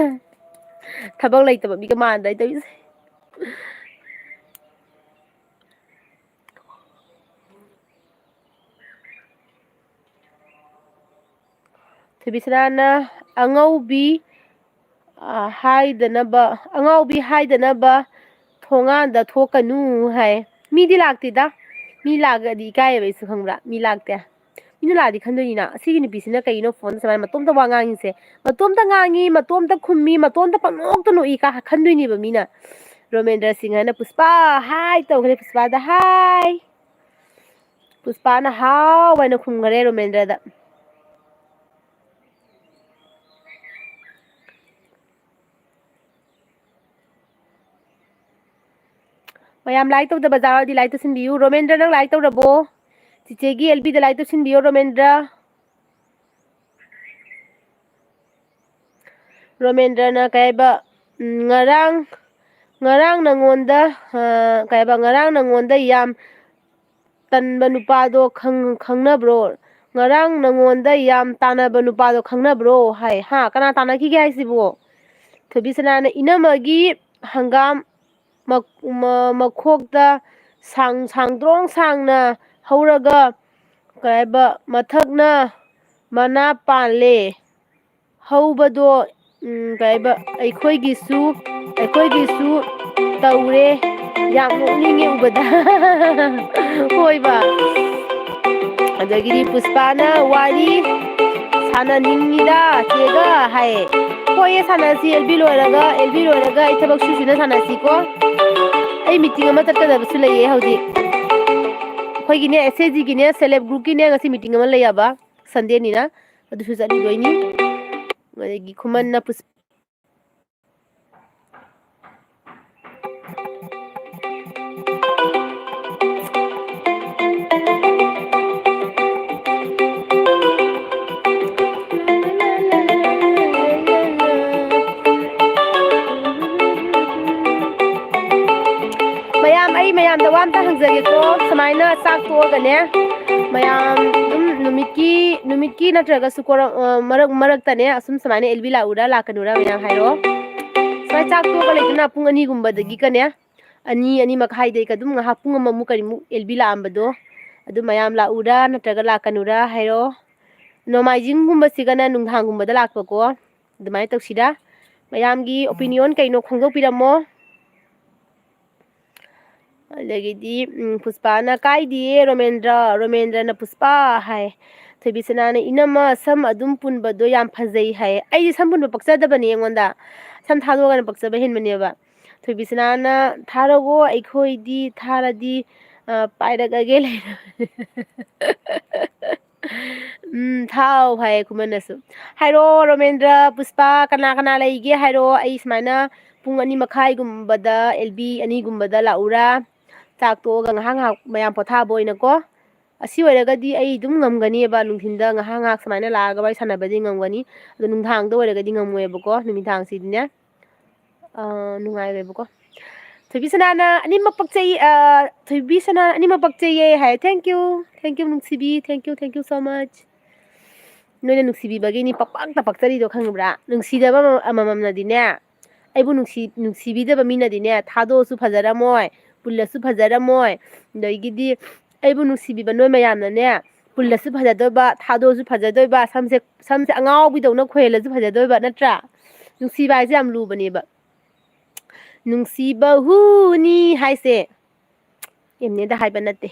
ꯊꯕꯛ ꯂꯩꯇꯕ ꯃꯤꯒ ꯃꯥꯟꯗ ꯑꯩ ꯇꯧꯔꯤꯁꯦ ꯊꯣꯏꯕꯤꯁꯅꯥꯅ ꯑꯉꯧꯕꯤ ꯍꯥꯏꯗꯅꯕ ꯊꯣꯡꯉꯥꯟꯗ ꯊꯣꯛꯀꯅꯨ ꯍꯥꯏ ꯃꯤꯗꯤ ꯂꯥꯛꯇꯦꯗ ꯃꯤ ꯂꯥꯛꯑꯗꯤ ꯏꯀꯥꯏꯌꯦꯕ ꯑꯩꯁꯨ ꯈꯪꯕ꯭ꯔꯥ ꯃꯤ ꯂꯥꯛꯇꯦ ꯃꯤꯅ ꯂꯥꯛꯑꯗꯤ ꯈꯟꯗꯣꯏꯅꯤꯅ ꯑꯁꯤꯒꯤ ꯅꯨꯄꯤꯁꯤꯅ ꯀꯩꯅꯣ ꯐꯣꯟ ꯁꯨꯃꯥꯏꯅ ꯃꯇꯣꯝꯇ ꯋꯥ ꯉꯥꯡꯉꯤꯁꯦ ꯃꯇꯣꯝꯇ ꯉꯥꯡꯉꯤ ꯃꯇꯣꯝꯇ ꯈꯨꯝꯃꯤ ꯃꯇꯣꯝꯇ ꯄꯪꯅꯣꯛꯇ ꯅꯣꯛꯏ ꯀ ꯈꯟꯗꯣꯏꯅꯦꯕ ꯃꯤꯅ ꯔꯣꯃꯦꯟꯗ꯭ꯔ ꯁꯤꯡꯍꯅ ꯄꯨꯁꯄꯥ ꯍꯥꯏ ꯇꯧꯈ꯭ꯔꯦ ꯄꯨꯁꯄꯥꯗ ꯍꯥꯏ ꯄꯨꯁꯄꯥꯅ ꯍꯥꯎ ꯍꯥꯏꯅ ꯈꯨꯝꯈꯔꯦ ꯔꯣꯃꯦꯟꯗ꯭ꯔꯗ ꯃꯌꯥꯝ ꯂꯥꯏꯛ ꯇꯧꯗꯕ ꯌꯥꯎꯔꯗꯤ ꯂꯥꯏꯛ ꯇꯧꯁꯤꯟꯕꯤꯌꯨ ꯔꯣꯃꯦꯟꯗ꯭ꯔ ꯅꯪ ꯂꯥꯏꯛ ꯇꯧꯔꯕꯣ ꯆꯤꯆꯦꯒꯤ ꯑꯦꯜꯕꯤꯗ ꯂꯥꯏꯛ ꯇꯧꯁꯤꯟꯕꯤꯌꯣ ꯔꯣꯃꯦꯟꯗ꯭ꯔ ꯔꯣꯃꯦꯟꯗ꯭ꯔꯅ ꯀꯩꯕ ꯉꯔꯥꯡ ꯅꯪꯉꯣꯟꯗ ꯌꯥꯝ ꯇꯟꯕ ꯅꯨꯄꯥꯗꯣ ꯈꯪꯅꯕ꯭ꯔꯣ ꯉꯔꯥꯡ ꯅꯪꯉꯣꯟꯗ ꯌꯥꯝ ꯇꯥꯟꯅꯕ ꯅꯨꯄꯥꯗꯣ ꯈꯪꯅꯕ꯭ꯔꯣ ꯍꯥꯏ ꯀꯅꯥ ꯇꯥꯟꯅꯈꯤꯒꯦ ꯍꯥꯏꯁꯤꯕꯣ ꯊꯣꯏꯕꯤꯁꯅꯥꯅ ꯏꯅꯝꯃꯒꯤ ꯍꯪꯒꯥꯝ ꯃꯈꯣꯛꯇ ꯁꯥꯡꯗ꯭ꯔꯣꯡ ꯁꯥꯡꯅ ꯍꯧꯔꯒ ꯀꯩꯕ ꯃꯊꯛꯅ ꯃꯅꯥ ꯄꯥꯜꯂꯦ ꯍꯧꯕꯗꯣ ꯀꯩꯕ ꯑꯩꯈꯣꯏꯒꯤꯁꯨ ꯇꯧꯔꯦ ꯌꯥꯝ ꯅꯣꯛꯅꯤꯡꯉꯦ ꯎꯕꯗ ꯍꯣꯏꯕ ꯑꯗꯒꯤꯗꯤ ꯄꯨꯁꯄꯥꯅ ꯋꯥꯔꯤ ꯁꯥꯟꯅꯅꯤꯡꯉꯤꯗ ꯆꯦꯒ ꯍꯥꯏꯌꯦ ꯍꯣꯏꯌꯦ ꯁꯥꯟꯅꯁꯤ ꯑꯦꯜꯕꯤ ꯂꯣꯏꯔꯒ ꯑꯩ ꯊꯕꯛ ꯁꯨꯁꯤꯅ ꯁꯥꯟꯅꯁꯤꯀꯣ ꯑꯩ ꯃꯤꯇꯤꯡ ꯑꯃ ꯆꯠꯀꯗꯕꯁꯨ ꯂꯩꯌꯦ ꯍꯧꯖꯤꯛ ꯑꯩꯈꯣꯏꯒꯤꯅꯦ ꯑꯦꯁ ꯑꯦ ꯖꯤꯒꯤꯅꯦ ꯁꯦꯜꯐ ꯍꯦꯜꯞ ꯒ꯭ꯔꯨꯞꯀꯤꯅꯦ ꯉꯁꯤ ꯃꯤꯇꯤꯡ ꯑꯃ ꯂꯩꯌꯦꯕ ꯁꯟꯗꯦꯅꯤꯅ ꯑꯗꯨꯁꯨ ꯆꯠꯂꯨꯗꯣꯏꯅꯤ ꯑꯗꯒꯤ ꯈꯨꯃꯟꯅ ꯑꯩ ꯃꯌꯥꯝꯗ ꯋꯥ ꯑꯝꯇ ꯍꯪꯖꯒꯦꯀꯣ ꯁꯨꯃꯥꯏꯅ ꯆꯥꯛ ꯇꯣꯛꯑꯒꯅꯦ ꯃꯌꯥꯝ ꯑꯗꯨꯝ ꯅꯨꯃꯤꯠꯀꯤ ꯅꯠꯇ꯭ꯔꯒꯁꯨ ꯃꯔꯛꯇꯅꯦ ꯑꯁꯨꯝ ꯁꯨꯃꯥꯏꯅ ꯑꯦꯜꯕꯤ ꯂꯥꯛꯀꯅꯨꯔꯥ ꯃꯌꯥꯝ ꯍꯥꯏꯔꯣ ꯁꯨꯃꯥꯏꯅ ꯆꯥꯛ ꯇꯣꯛꯑꯒ ꯂꯩꯗꯅ ꯄꯨꯡ 2:00 2 2:30 ꯑꯗꯨꯝ ꯉꯥꯏꯍꯥꯛ ꯄꯨꯡ ꯑꯃꯃꯨꯛ ꯀꯔꯤꯃꯨꯛ ꯑꯦꯜꯕꯤ ꯂꯥꯛꯑꯝꯕꯗꯣ ꯑꯗꯨ ꯃꯌꯥꯝ ꯂꯥꯛꯎꯔꯥ ꯅꯠꯇ꯭ꯔꯒ ꯂꯥꯛꯀꯅꯨꯔꯥ ꯍꯥꯏꯔꯣ ꯅꯣꯡꯃꯥꯏꯖꯤꯡꯒꯨꯝꯕꯁꯤꯒꯅ ꯅꯨꯡꯗꯥꯡꯒꯨꯝꯕꯗ ꯂꯥꯛꯄꯀꯣ ꯑꯗꯨꯃꯥꯏꯅ ꯇꯧꯁꯤꯔꯥ ꯃꯌꯥꯝꯒꯤ ꯑꯣꯄꯤꯅꯤꯌꯟ ꯀꯩꯅꯣ ꯐꯣꯡꯗꯣꯛꯄꯤꯔꯝꯃꯣ ꯑꯗꯒꯤꯗꯤ ꯄꯨꯁꯄꯥꯅ ꯀꯥꯏꯗꯤꯌꯦ ꯔꯣꯃꯦꯟꯗ꯭ꯔꯅ ꯄꯨꯁꯄꯥ ꯍꯥꯏ ꯊꯣꯏꯕꯤꯁꯅꯥꯅ ꯏꯅꯝꯃ ꯁꯝ ꯑꯗꯨꯝ ꯄꯨꯟꯕꯗꯣ ꯌꯥꯝ ꯐꯖꯩ ꯍꯥꯏ ꯑꯩꯗꯤ ꯁꯝ ꯄꯨꯟꯕ ꯄꯛꯆꯗꯕꯅꯦ ꯑꯩꯉꯣꯟꯗ ꯁꯝ ꯊꯥꯗꯣꯛꯑꯒꯅ ꯄꯛꯆꯕ ꯍꯦꯟꯕꯅꯦꯕ ꯊꯣꯏꯕꯤꯁꯅꯥꯅ ꯊꯥꯔꯛꯑꯣ ꯑꯩꯈꯣꯏꯗꯤ ꯊꯥꯔꯗꯤ ꯄꯥꯏꯔꯛꯑꯒꯦ ꯊꯥꯎ ꯍꯥꯏꯌꯦ ꯈꯨꯃꯟꯅꯁꯨ ꯍꯥꯏꯔꯣ ꯔꯣꯃꯦꯟꯗ꯭ꯔ ꯄꯨꯁꯄꯥ ꯀꯅꯥ ꯂꯩꯒꯦ ꯍꯥꯏꯔꯣ ꯑꯩ ꯁꯨꯃꯥꯏꯅ ꯄꯨꯡ 2:30 ꯑꯦꯜꯕꯤ 2 ꯂꯥꯛꯎꯔꯥ ꯆꯥꯛ ꯇꯣꯛꯑꯒ ꯉꯥꯏꯍꯥꯛ ꯃꯌꯥꯝ ꯄꯣꯊꯥꯕ ꯑꯣꯏꯅꯀꯣ ꯑꯁꯤ ꯑꯣꯏꯔꯒꯗꯤ ꯑꯩ ꯑꯗꯨꯝ ꯉꯝꯒꯅꯤꯕ ꯅꯨꯡꯊꯤꯟꯗ ꯉꯥꯏꯍꯥꯛ ꯁꯨꯃꯥꯏꯅ ꯂꯥꯛꯑꯒ ꯋꯥꯔꯤ ꯁꯥꯟꯅꯕꯗꯤ ꯉꯝꯒꯅꯤ ꯑꯗꯣ ꯅꯨꯡꯗꯥꯡꯗ ꯑꯣꯏꯔꯒꯗꯤ ꯉꯝꯃꯣꯏꯕꯀꯣ ꯅꯨꯃꯤꯗꯥꯡꯁꯤꯗꯤꯅꯦ ꯅꯨꯡꯉꯥꯏꯔꯣꯏꯕꯀꯣ ꯊꯣꯏꯕꯤꯁꯅꯥꯅ ꯑꯅꯤꯃꯛ ꯄꯛꯆꯩꯌꯦ ꯍꯥꯏ ꯊꯦꯡꯀ꯭ꯌꯨ ꯅꯨꯡꯁꯤꯕꯤ ꯊꯦꯡꯀ꯭ꯌꯨ ꯁꯣ ꯃꯆ ꯅꯣꯏꯅ ꯅꯨꯡꯁꯤꯕꯤꯕꯒꯤꯅꯤ ꯄꯛꯄꯥꯛꯇ ꯄꯛꯆꯔꯤꯗꯣ ꯈꯪꯕ꯭ꯔꯥ ꯅꯨꯡꯁꯤꯗꯕ ꯑꯃꯃꯝꯅꯗꯤꯅꯦ ꯑꯩꯕꯨ ꯅꯨꯡꯁꯤꯕꯤꯗꯕ ꯃꯤꯅꯗꯤꯅꯦ ꯊꯥꯗꯣꯛꯑꯁꯨ ꯐꯖꯔꯝꯃꯣꯏ ꯄꯨꯜꯂꯁꯨ ꯐꯖꯔꯝꯃꯣꯏ ꯑꯗꯒꯤꯗꯤ ꯑꯩꯕꯨ ꯅꯨꯡꯁꯤꯕꯤꯕ ꯅꯣꯏ ꯃꯌꯥꯝꯅꯅꯦ ꯄꯨꯜꯂꯁꯨ ꯐꯖꯗꯣꯏꯕ ꯊꯥꯗꯣꯛꯑꯁꯨ ꯐꯖꯗꯣꯏꯕ ꯁꯝꯁꯦ ꯑꯉꯥꯎꯕꯤꯗꯧꯅ ꯈꯣꯏꯍꯜꯂꯁꯨ ꯐꯖꯗꯣꯏꯕ ꯅꯠꯇ꯭ꯔꯥ ꯅꯨꯡꯁꯤꯕ ꯍꯥꯏꯁꯦ ꯌꯥꯝ ꯂꯨꯕꯅꯦꯕ ꯅꯨꯡꯁꯤꯕ ꯍꯨꯅꯤ ꯍꯥꯏꯁꯦ ꯑꯦꯝꯅꯦꯗ ꯍꯥꯏꯕ ꯅꯠꯇꯦ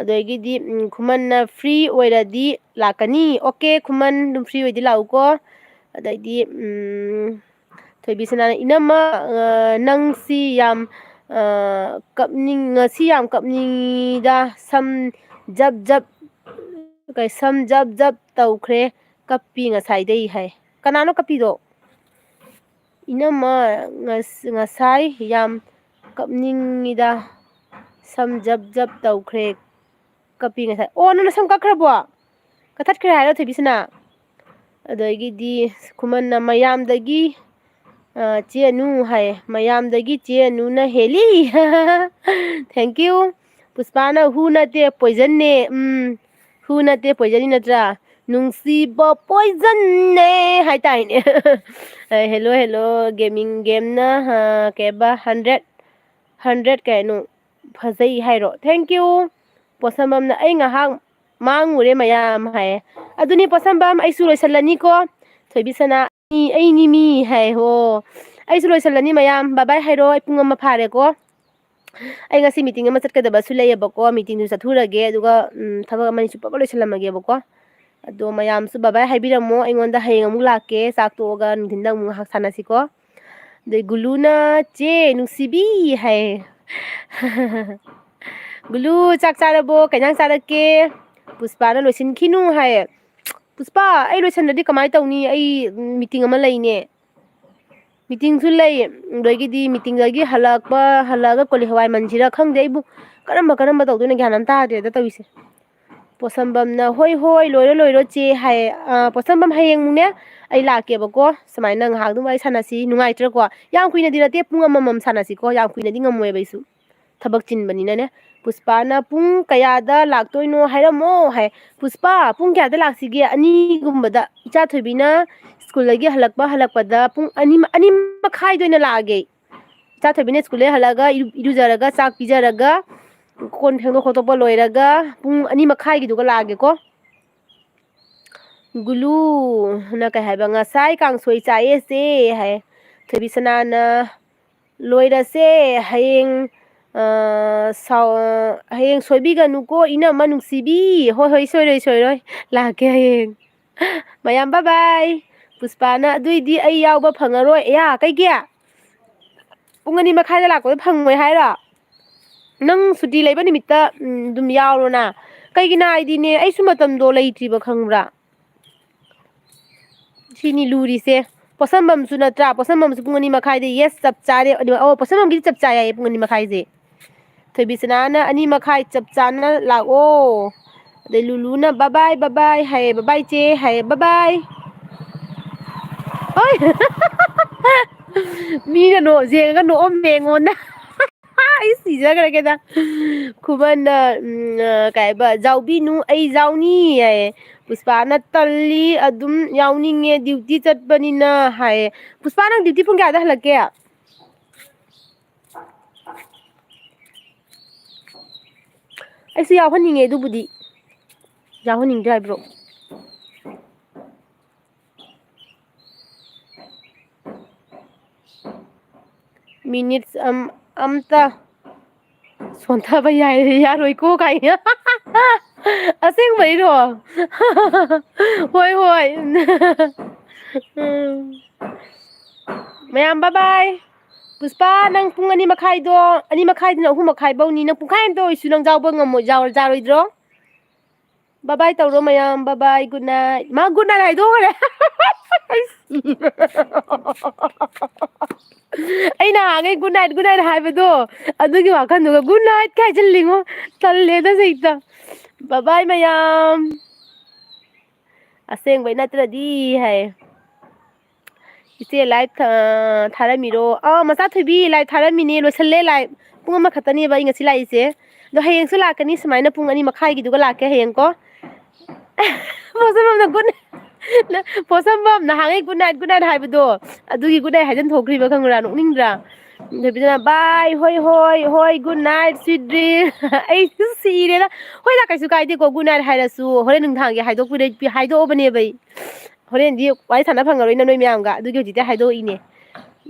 ꯑꯗꯒꯤꯗꯤ ꯈꯨꯃꯟꯅ ꯐ꯭ꯔꯤ ꯑꯣꯏꯔꯗꯤ ꯂꯥꯛꯀꯅꯤ ꯑꯣꯀꯦ ꯈꯨꯃꯟ ꯑꯗꯨꯝ ꯐ꯭ꯔꯤ ꯑꯣꯏꯗꯤ ꯂꯥꯛꯎꯀꯣ ꯑꯗꯩꯗꯤ ꯊꯣꯏꯕꯤꯁꯅꯥꯅ ꯏꯅꯝꯃ ꯅꯪꯁꯤ ꯌꯥꯝ ꯉꯁꯤ ꯌꯥꯝ ꯀꯞꯅꯤꯡꯉꯤꯗ ꯁꯝ ꯖꯞ ꯇꯧꯈ꯭ꯔꯦ ꯀꯞꯄꯤ ꯉꯁꯥꯏꯗꯩ ꯍꯥꯏ ꯀꯅꯥꯅꯣ ꯀꯞꯄꯤꯗꯣ ꯏꯅꯝꯃ ꯉꯁꯥꯏ ꯌꯥꯝ ꯀꯞꯅꯤꯡꯉꯤꯗ ꯁꯝ ꯖꯞ ꯇꯧꯈ꯭ꯔꯦ ꯀꯞꯄꯤ ꯉꯁꯥꯏ ꯑꯣ ꯅꯪꯅ ꯁꯝ ꯀꯛꯈ꯭ꯔꯕꯣ ꯀꯛꯊꯠꯈ꯭ꯔꯦ ꯍꯥꯏꯔꯣ ꯊꯣꯏꯕꯤꯁꯅꯥ ꯑꯗꯒꯤꯗꯤ ꯈꯨꯃꯟꯅ ꯃꯌꯥꯝꯗꯒꯤ ꯆꯦ ꯑꯅꯨ ꯍꯥꯏꯌꯦ ꯃꯌꯥꯝꯗꯒꯤ ꯆꯦ ꯑꯅꯨꯅ ꯍꯦꯜꯂꯤ ꯊꯦꯡꯀ꯭ꯌꯨ ꯄꯨꯁꯄꯥꯅ ꯍꯨ ꯅꯠꯇꯦ ꯄꯣꯏꯖꯟꯅꯦ ꯍꯨ ꯅꯠꯇꯦ ꯄꯣꯏꯖꯟꯅꯤ ꯅꯠꯇ꯭ꯔꯥ ꯅꯨꯡꯁꯤꯕ ꯄꯣꯏꯖꯟꯅꯦ ꯍꯥꯏꯇꯥꯏꯅꯦ ꯍꯦꯜꯂꯣ ꯒꯦꯝꯅ ꯀꯩꯕ 100 ꯀꯩꯅꯣ ꯐꯖꯩ ꯍꯥꯏꯔꯣ ꯊꯦꯡꯛ ꯌꯨ ꯄꯣꯠꯁꯝꯕꯝꯅ ꯑꯩ ꯉꯥꯏꯍꯥꯛ ꯃꯥꯡꯉꯨꯔꯦ ꯃꯌꯥꯝ ꯍꯥꯏꯌꯦ ꯑꯗꯨꯅꯤ ꯄꯣꯠꯁꯝꯕꯝ ꯑꯩꯁꯨ ꯂꯣꯏꯁꯤꯜꯂꯅꯤꯀꯣ ꯊꯣꯏꯕꯤꯁꯅꯥ ꯑꯩꯅꯤ ꯃꯤ ꯍꯥꯏ ꯍꯣ ꯑꯩꯁꯨ ꯂꯣꯏꯁꯤꯜꯂꯅꯤ ꯃꯌꯥꯝ ꯕꯥꯕꯥꯏ ꯍꯥꯏꯔꯣ ꯑꯩ ꯄꯨꯡ ꯑꯃ ꯐꯥꯔꯦꯀꯣ ꯑꯩ ꯉꯁꯤ ꯃꯤꯇꯤꯡ ꯑꯃ ꯆꯠꯀꯗꯕꯁꯨ ꯂꯩꯌꯦꯕꯀꯣ ꯃꯤꯇꯤꯡꯗꯨ ꯆꯠꯊꯨꯔꯒꯦ ꯑꯗꯨꯒ ꯊꯕꯛ ꯑꯃꯅꯤ ꯁꯨꯄꯞ ꯂꯣꯏꯁꯤꯜꯂꯝꯃꯒꯦꯕꯀꯣ ꯑꯗꯣ ꯃꯌꯥꯝꯁꯨ ꯕꯥꯕꯥꯏ ꯍꯥꯏꯕꯤꯔꯝꯃꯣ ꯑꯩꯉꯣꯟꯗ ꯍꯌꯦꯡ ꯑꯃꯨꯛ ꯂꯥꯛꯀꯦ ꯆꯥꯛ ꯇꯣꯛꯑꯒ ꯅꯨꯡꯊꯤꯟꯗ ꯑꯃꯨꯛ ꯉꯥꯏꯍꯥꯛ ꯁꯥꯟꯅꯁꯤꯀꯣ ꯑꯗꯩ ꯒꯨꯂꯨꯅ ꯆꯦ ꯅꯨꯡꯁꯤꯕꯤ ꯍꯥꯏ ꯒꯨꯂꯨ ꯆꯥꯛ ꯆꯥꯔꯕꯣ ꯀꯩ ꯏꯟꯖꯥꯡ ꯆꯥꯔꯛꯀꯦ ꯄꯨꯁꯄꯥꯅ ꯂꯣꯏꯁꯤꯟꯈꯤꯅꯨ ꯍꯥꯏꯌꯦ ꯄꯨꯁꯄꯥ ꯑꯩ ꯂꯣꯏꯁꯟꯗ꯭ꯔꯗꯤ ꯀꯃꯥꯏꯅ ꯇꯧꯅꯤ ꯑꯩ ꯃꯤꯇꯤꯡ ꯑꯃ ꯂꯩꯅꯦ ꯃꯤꯇꯤꯡꯁꯨ ꯂꯩ ꯑꯗꯒꯤꯗꯤ ꯃꯤꯇꯤꯡꯗꯒꯤ ꯍꯜꯂꯛꯑꯒ ꯀꯣꯂꯤ ꯍꯋꯥꯏ ꯃꯟꯁꯤꯔꯥ ꯈꯪꯗꯦ ꯑꯩꯕꯨ ꯀꯔꯝꯕ ꯇꯧꯗꯣꯏꯅꯣ ꯒ꯭ꯌꯥꯟ ꯑꯃ ꯇꯥꯗ꯭ꯔꯦꯗ ꯇꯧꯔꯤꯁꯦ ꯄꯣꯠꯁꯝꯕꯝꯅ ꯍꯣꯏ ꯂꯣꯏꯔꯣ ꯆꯦ ꯍꯥꯏꯌꯦ ꯄꯣꯠꯁꯝꯕꯝ ꯍꯌꯦꯡꯅꯦ ꯑꯩ ꯂꯥꯛꯀꯦꯕꯀꯣ ꯁꯨꯃꯥꯏꯅ ꯉꯥꯏꯍꯥꯛ ꯑꯗꯨꯝ ꯋꯥꯔꯤ ꯁꯥꯟꯅꯁꯤ ꯅꯨꯡꯉꯥꯏꯇ꯭ꯔꯀꯣ ꯌꯥꯝ ꯀꯨꯏꯅꯗꯤ ꯅꯠꯇꯦ ꯄꯨꯡ ꯑꯃꯃꯝ ꯁꯥꯟꯅꯁꯤꯀꯣ ꯌꯥꯝ ꯀꯨꯏꯅꯗꯤ ꯉꯝꯃꯣꯏꯕ ꯑꯩꯁꯨ ꯊꯕꯛ ꯆꯤꯟꯕꯅꯤꯅꯅꯦ ꯄꯨꯁꯄꯥꯅ ꯄꯨꯡ ꯀꯌꯥꯗ ꯂꯥꯛꯇꯣꯏꯅꯣ ꯍꯥꯏꯔꯝꯃꯣ ꯍꯥꯏ ꯄꯨꯁꯄꯥ ꯄꯨꯡ ꯀꯌꯥꯗ ꯂꯥꯛꯁꯤꯒꯦ 2:00 ꯏꯆꯥ ꯊꯣꯏꯕꯤꯅ ꯁ꯭ꯀꯨꯜꯗꯒꯤ ꯍꯜꯂꯛꯄꯗ ꯄꯨꯡ 2:30 ꯑꯣꯏꯅ ꯂꯥꯛꯑꯒꯦ ꯏꯆꯥ ꯊꯣꯏꯕꯤꯅ ꯁ꯭ꯀꯨꯜꯗꯒꯤ ꯍꯜꯂꯛꯑꯒ ꯏꯔꯨꯖꯔꯒ ꯆꯥꯛ ꯄꯤꯖꯔꯒ ꯀꯣꯟ ꯐꯦꯡꯗꯣꯛ ꯈꯣꯠꯇꯣꯛꯄ ꯂꯣꯏꯔꯒ ꯄꯨꯡ 2:30 ꯂꯥꯛꯑꯒꯦꯀꯣ ꯒꯨꯂꯨꯅ ꯀꯩ ꯍꯥꯏꯕ ꯉꯁꯥꯏ ꯀꯥꯡꯁꯣꯏ ꯆꯥꯏꯌꯦ ꯆꯦ ꯍꯥꯏ ꯊꯣꯏꯕꯤꯁꯅꯥꯅ ꯂꯣꯏꯔꯁꯦ ꯍꯌꯦꯡ ꯁꯣꯏꯕꯤꯒꯅꯨꯀꯣ ꯏꯅꯝꯃ ꯅꯨꯡꯁꯤꯕꯤ ꯍꯣꯏ ꯁꯣꯏꯔꯣꯏ ꯂꯥꯛꯀꯦ ꯍꯌꯦꯡ ꯃꯌꯥꯝ ꯕꯥꯏ ꯄꯨꯁꯄꯥꯅ ꯑꯗꯨꯏꯗꯤ ꯑꯩ ꯌꯥꯎꯕ ꯐꯪꯉꯔꯣꯏ ꯀꯩꯒꯤ ꯄꯨꯡ 2:30 ꯂꯥꯛꯄꯗꯣ ꯐꯪꯉꯣꯏ ꯍꯥꯏꯔꯣ ꯅꯪ ꯁꯨꯇꯤ ꯂꯩꯕ ꯅꯨꯃꯤꯠꯇ ꯑꯗꯨꯝ ꯌꯥꯎꯔꯣꯅ ꯀꯩꯒꯤꯅꯣ ꯍꯥꯏꯗꯤꯅꯦ ꯑꯩꯁꯨ ꯃꯇꯝꯗꯣ ꯂꯩꯇ꯭ꯔꯤꯕ ꯈꯪꯕ꯭ꯔꯥ ꯁꯤꯅꯤ ꯂꯨꯔꯤꯁꯦ ꯄꯣꯠꯁꯝꯕꯝꯁꯨ ꯅꯠꯇ꯭ꯔꯥ ꯄꯣꯠꯁꯝꯕꯝꯁꯨ ꯄꯨꯡ 2:30 ꯌꯦꯁ ꯆꯞ ꯆꯥꯔꯦ ꯄꯣꯠꯁꯝꯕꯝꯒꯤꯗꯤ ꯆꯞ ꯆꯥꯏ ꯍꯥꯏꯌꯦ ꯄꯨꯡ 2:30 ꯊꯣꯏꯕꯤꯁꯅꯥꯅ 2:30 ꯆꯞ ꯆꯥꯅ ꯂꯥꯛꯑꯣ ꯑꯗꯩ ꯂꯨꯂꯨꯅ ꯕꯥꯏ ꯍꯥꯏꯌꯦ ꯕꯥꯏ ꯆꯦ ꯍꯥꯏꯌꯦ ꯕꯥꯏ ꯍꯣꯏ ꯃꯤꯅ ꯌꯦꯡꯉꯒ ꯅꯣꯛꯑꯝꯃꯦ ꯑꯩꯉꯣꯟꯗ ꯑꯩ ꯁꯤꯖꯈ꯭ꯔꯒꯦꯗ ꯈꯨꯃꯟꯅ ꯀꯩꯕ ꯌꯥꯎꯕꯤꯅꯨ ꯑꯩ ꯌꯥꯎꯅꯤ ꯍꯥꯏꯌꯦ ꯄꯨꯁꯄꯥꯅ ꯇꯜꯂꯤ ꯑꯗꯨꯝ ꯌꯥꯎꯅꯤꯡꯉꯦ ꯗ꯭ꯌꯨꯇꯤ ꯆꯠꯄꯅꯤꯅ ꯍꯥꯏꯌꯦ ꯄꯨꯁꯄꯥ ꯅꯪ ꯗ꯭ꯌꯨꯇꯤ ꯄꯨꯡ ꯀꯌꯥꯗ ꯍꯜꯂꯛꯀꯦ ꯑꯩꯁꯨ ꯌꯥꯎꯍꯟꯅꯤꯡꯉꯦ ꯑꯗꯨꯕꯨꯗꯤ ꯌꯥꯎꯍꯟꯅꯤꯡꯗ꯭ꯔꯥ ꯍꯥꯏꯕ꯭ꯔꯣ ꯃꯤꯅꯤꯠ ꯑꯝꯇ ꯁꯣꯟꯊꯕ ꯌꯥꯔꯣꯏꯀꯣ ꯀꯥꯏꯅ ꯑꯁꯦꯡꯕꯩꯔꯣ ꯍꯣꯏ ꯃꯌꯥꯝ ꯕꯥꯏ ꯄꯨꯁꯄꯥ ꯅꯪ ꯄꯨꯡ 2:30 2:30 3:30 ꯐꯧꯅꯤ ꯅꯪ ꯄꯨꯡꯈꯥꯏ ꯑꯝꯇ ꯑꯣꯏꯁꯨ ꯅꯪ ꯌꯥꯎꯕ ꯌꯥꯔꯣꯏꯗ꯭ꯔꯣ ꯕꯥꯏ ꯇꯧꯔꯣ ꯃꯌꯥꯝ ꯕꯥꯏ ꯒꯨꯗ ꯅꯥꯏꯠ ꯃꯥ ꯒꯨꯗ ꯅꯥꯏꯠ ꯍꯥꯏꯗꯣꯛꯈ꯭ꯔꯦ ꯑꯩ ꯅꯍꯥꯟꯈꯩ ꯒꯨꯗ ꯅꯥꯏꯠ ꯍꯥꯏꯕꯗꯣ ꯑꯗꯨꯒꯤ ꯋꯥꯈꯜꯗꯨꯒ ꯒꯨꯗ ꯅꯥꯏꯠ ꯀ ꯍꯥꯏꯖꯤꯜꯂꯤꯉꯣ ꯇꯜꯂꯦꯗ ꯍꯦꯛꯇ ꯕꯥꯏ ꯃꯌꯥꯝ ꯑꯁꯦꯡꯕꯩ ꯅꯠꯇ꯭ꯔꯗꯤ ꯍꯥꯏ ꯏꯆꯦ ꯂꯥꯏꯚ ꯊꯥꯔꯝꯃꯤꯔꯣ ꯃꯆꯥ ꯊꯣꯏꯕꯤ ꯂꯥꯏꯚ ꯊꯥꯔꯝꯃꯤꯅꯦ ꯂꯣꯏꯁꯜꯂꯦ ꯂꯥꯏꯚ ꯄꯨꯡ 1 ꯑꯩ ꯉꯁꯤ ꯂꯥꯛꯏꯁꯦ ꯑꯗꯣ ꯍꯌꯦꯡꯁꯨ ꯂꯥꯛꯀꯅꯤ ꯁꯨꯃꯥꯏꯅ ꯄꯨꯡ 2:30 ꯂꯥꯛꯀꯦ ꯍꯌꯦꯡꯀꯣ ꯄꯣꯠꯁꯝꯕꯝ ꯅꯍꯥꯟꯒꯩ ꯒꯨꯗ ꯅꯥꯏꯠ ꯍꯥꯏꯕꯗꯣ ꯑꯗꯨꯒꯤ ꯒꯨꯗ ꯅꯥꯏꯠ ꯍꯥꯏꯖꯟꯊꯣꯛꯈ꯭ꯔꯤꯕ ꯈꯪꯕ꯭ꯔꯥ ꯅꯣꯛꯅꯤꯡꯗ꯭ꯔꯥ ꯊꯣꯏꯕꯤꯁꯅꯥ ꯕꯥꯏ ꯍꯣꯏ ꯒꯨꯗ ꯅꯥꯏꯠ ꯁ꯭ꯋꯤꯠ ꯗ꯭ꯔꯤꯝ ꯑꯩꯁꯨ ꯁꯤꯔꯦꯗ ꯍꯣꯏꯗ ꯀꯩꯁꯨ ꯀꯥꯏꯗꯦꯀꯣ ꯒꯨꯗ ꯅꯥꯏꯠ ꯍꯥꯏꯔꯁꯨ ꯍꯣꯔꯦꯟ ꯅꯨꯡꯗꯥꯡꯒꯤ ꯍꯥꯏꯗꯣꯛꯑꯕꯅꯦꯕ ꯑꯩ ꯍꯣꯔꯦꯟꯗꯤ ꯋꯥꯔꯤ ꯁꯥꯟꯅ ꯐꯪꯉꯔꯣꯏꯅ ꯅꯣꯏ ꯃꯌꯥꯝꯒ ꯑꯗꯨꯒꯤ ꯍꯧꯖꯤꯛꯇꯤ ꯍꯥꯏꯗꯣꯛꯏꯅꯦ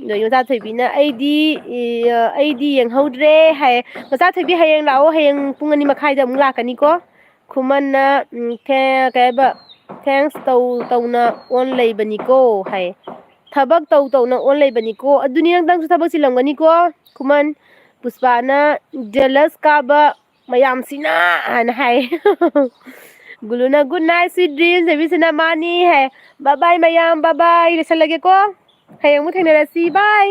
ꯅꯣꯏ ꯃꯆꯥ ꯊꯣꯏꯕꯤꯅ ꯑꯩꯗꯤ ꯌꯦꯡꯍꯧꯗ꯭ꯔꯦ ꯍꯥꯏꯌꯦ ꯃꯆꯥ ꯊꯣꯏꯕꯤ ꯍꯌꯦꯡ ꯂꯥꯛꯑꯣ ꯍꯌꯦꯡ ꯄꯨꯡ 2:30 ꯑꯃꯨꯛ ꯂꯥꯛꯀꯅꯤꯀꯣ ꯈꯨꯃꯟꯅ ꯀꯩꯕ ꯊꯦꯡꯁ ꯇꯧꯅ ꯑꯣꯟ ꯂꯩꯕꯅꯤꯀꯣ ꯍꯥꯏꯌꯦ ꯊꯕꯛ ꯇꯧꯅ ꯑꯣꯟ ꯂꯩꯕꯅꯤꯀꯣ ꯑꯗꯨꯅꯤ ꯅꯪꯁꯨ ꯊꯕꯛ ꯆꯤꯜꯂꯝꯒꯅꯤꯀꯣ ꯈꯨꯃꯟ ꯄꯨꯁꯄꯥꯅ ꯖꯦꯂꯁ ꯀꯥꯕ ꯃꯌꯥꯝꯁꯤꯅ ꯍꯥꯏꯅ ꯍꯥꯏꯌꯦ ꯒꯨꯂꯨꯅ ꯒꯨꯗ ꯅꯥꯏꯠ ꯁ꯭ꯋꯤꯠ ꯗ꯭ꯔꯤꯝꯁ ꯊꯣꯏꯕꯤꯁꯅꯥ ꯃꯥꯅꯤ ꯍꯥꯏ ꯕꯥꯏ ꯃꯌꯥꯝ ꯕꯥꯏ ꯂꯣꯏꯁꯜꯂꯒꯦꯀꯣ ꯍꯌꯦꯡ ꯑꯃꯨꯛ ꯊꯦꯡꯅꯔꯁꯤ ꯕꯥꯏ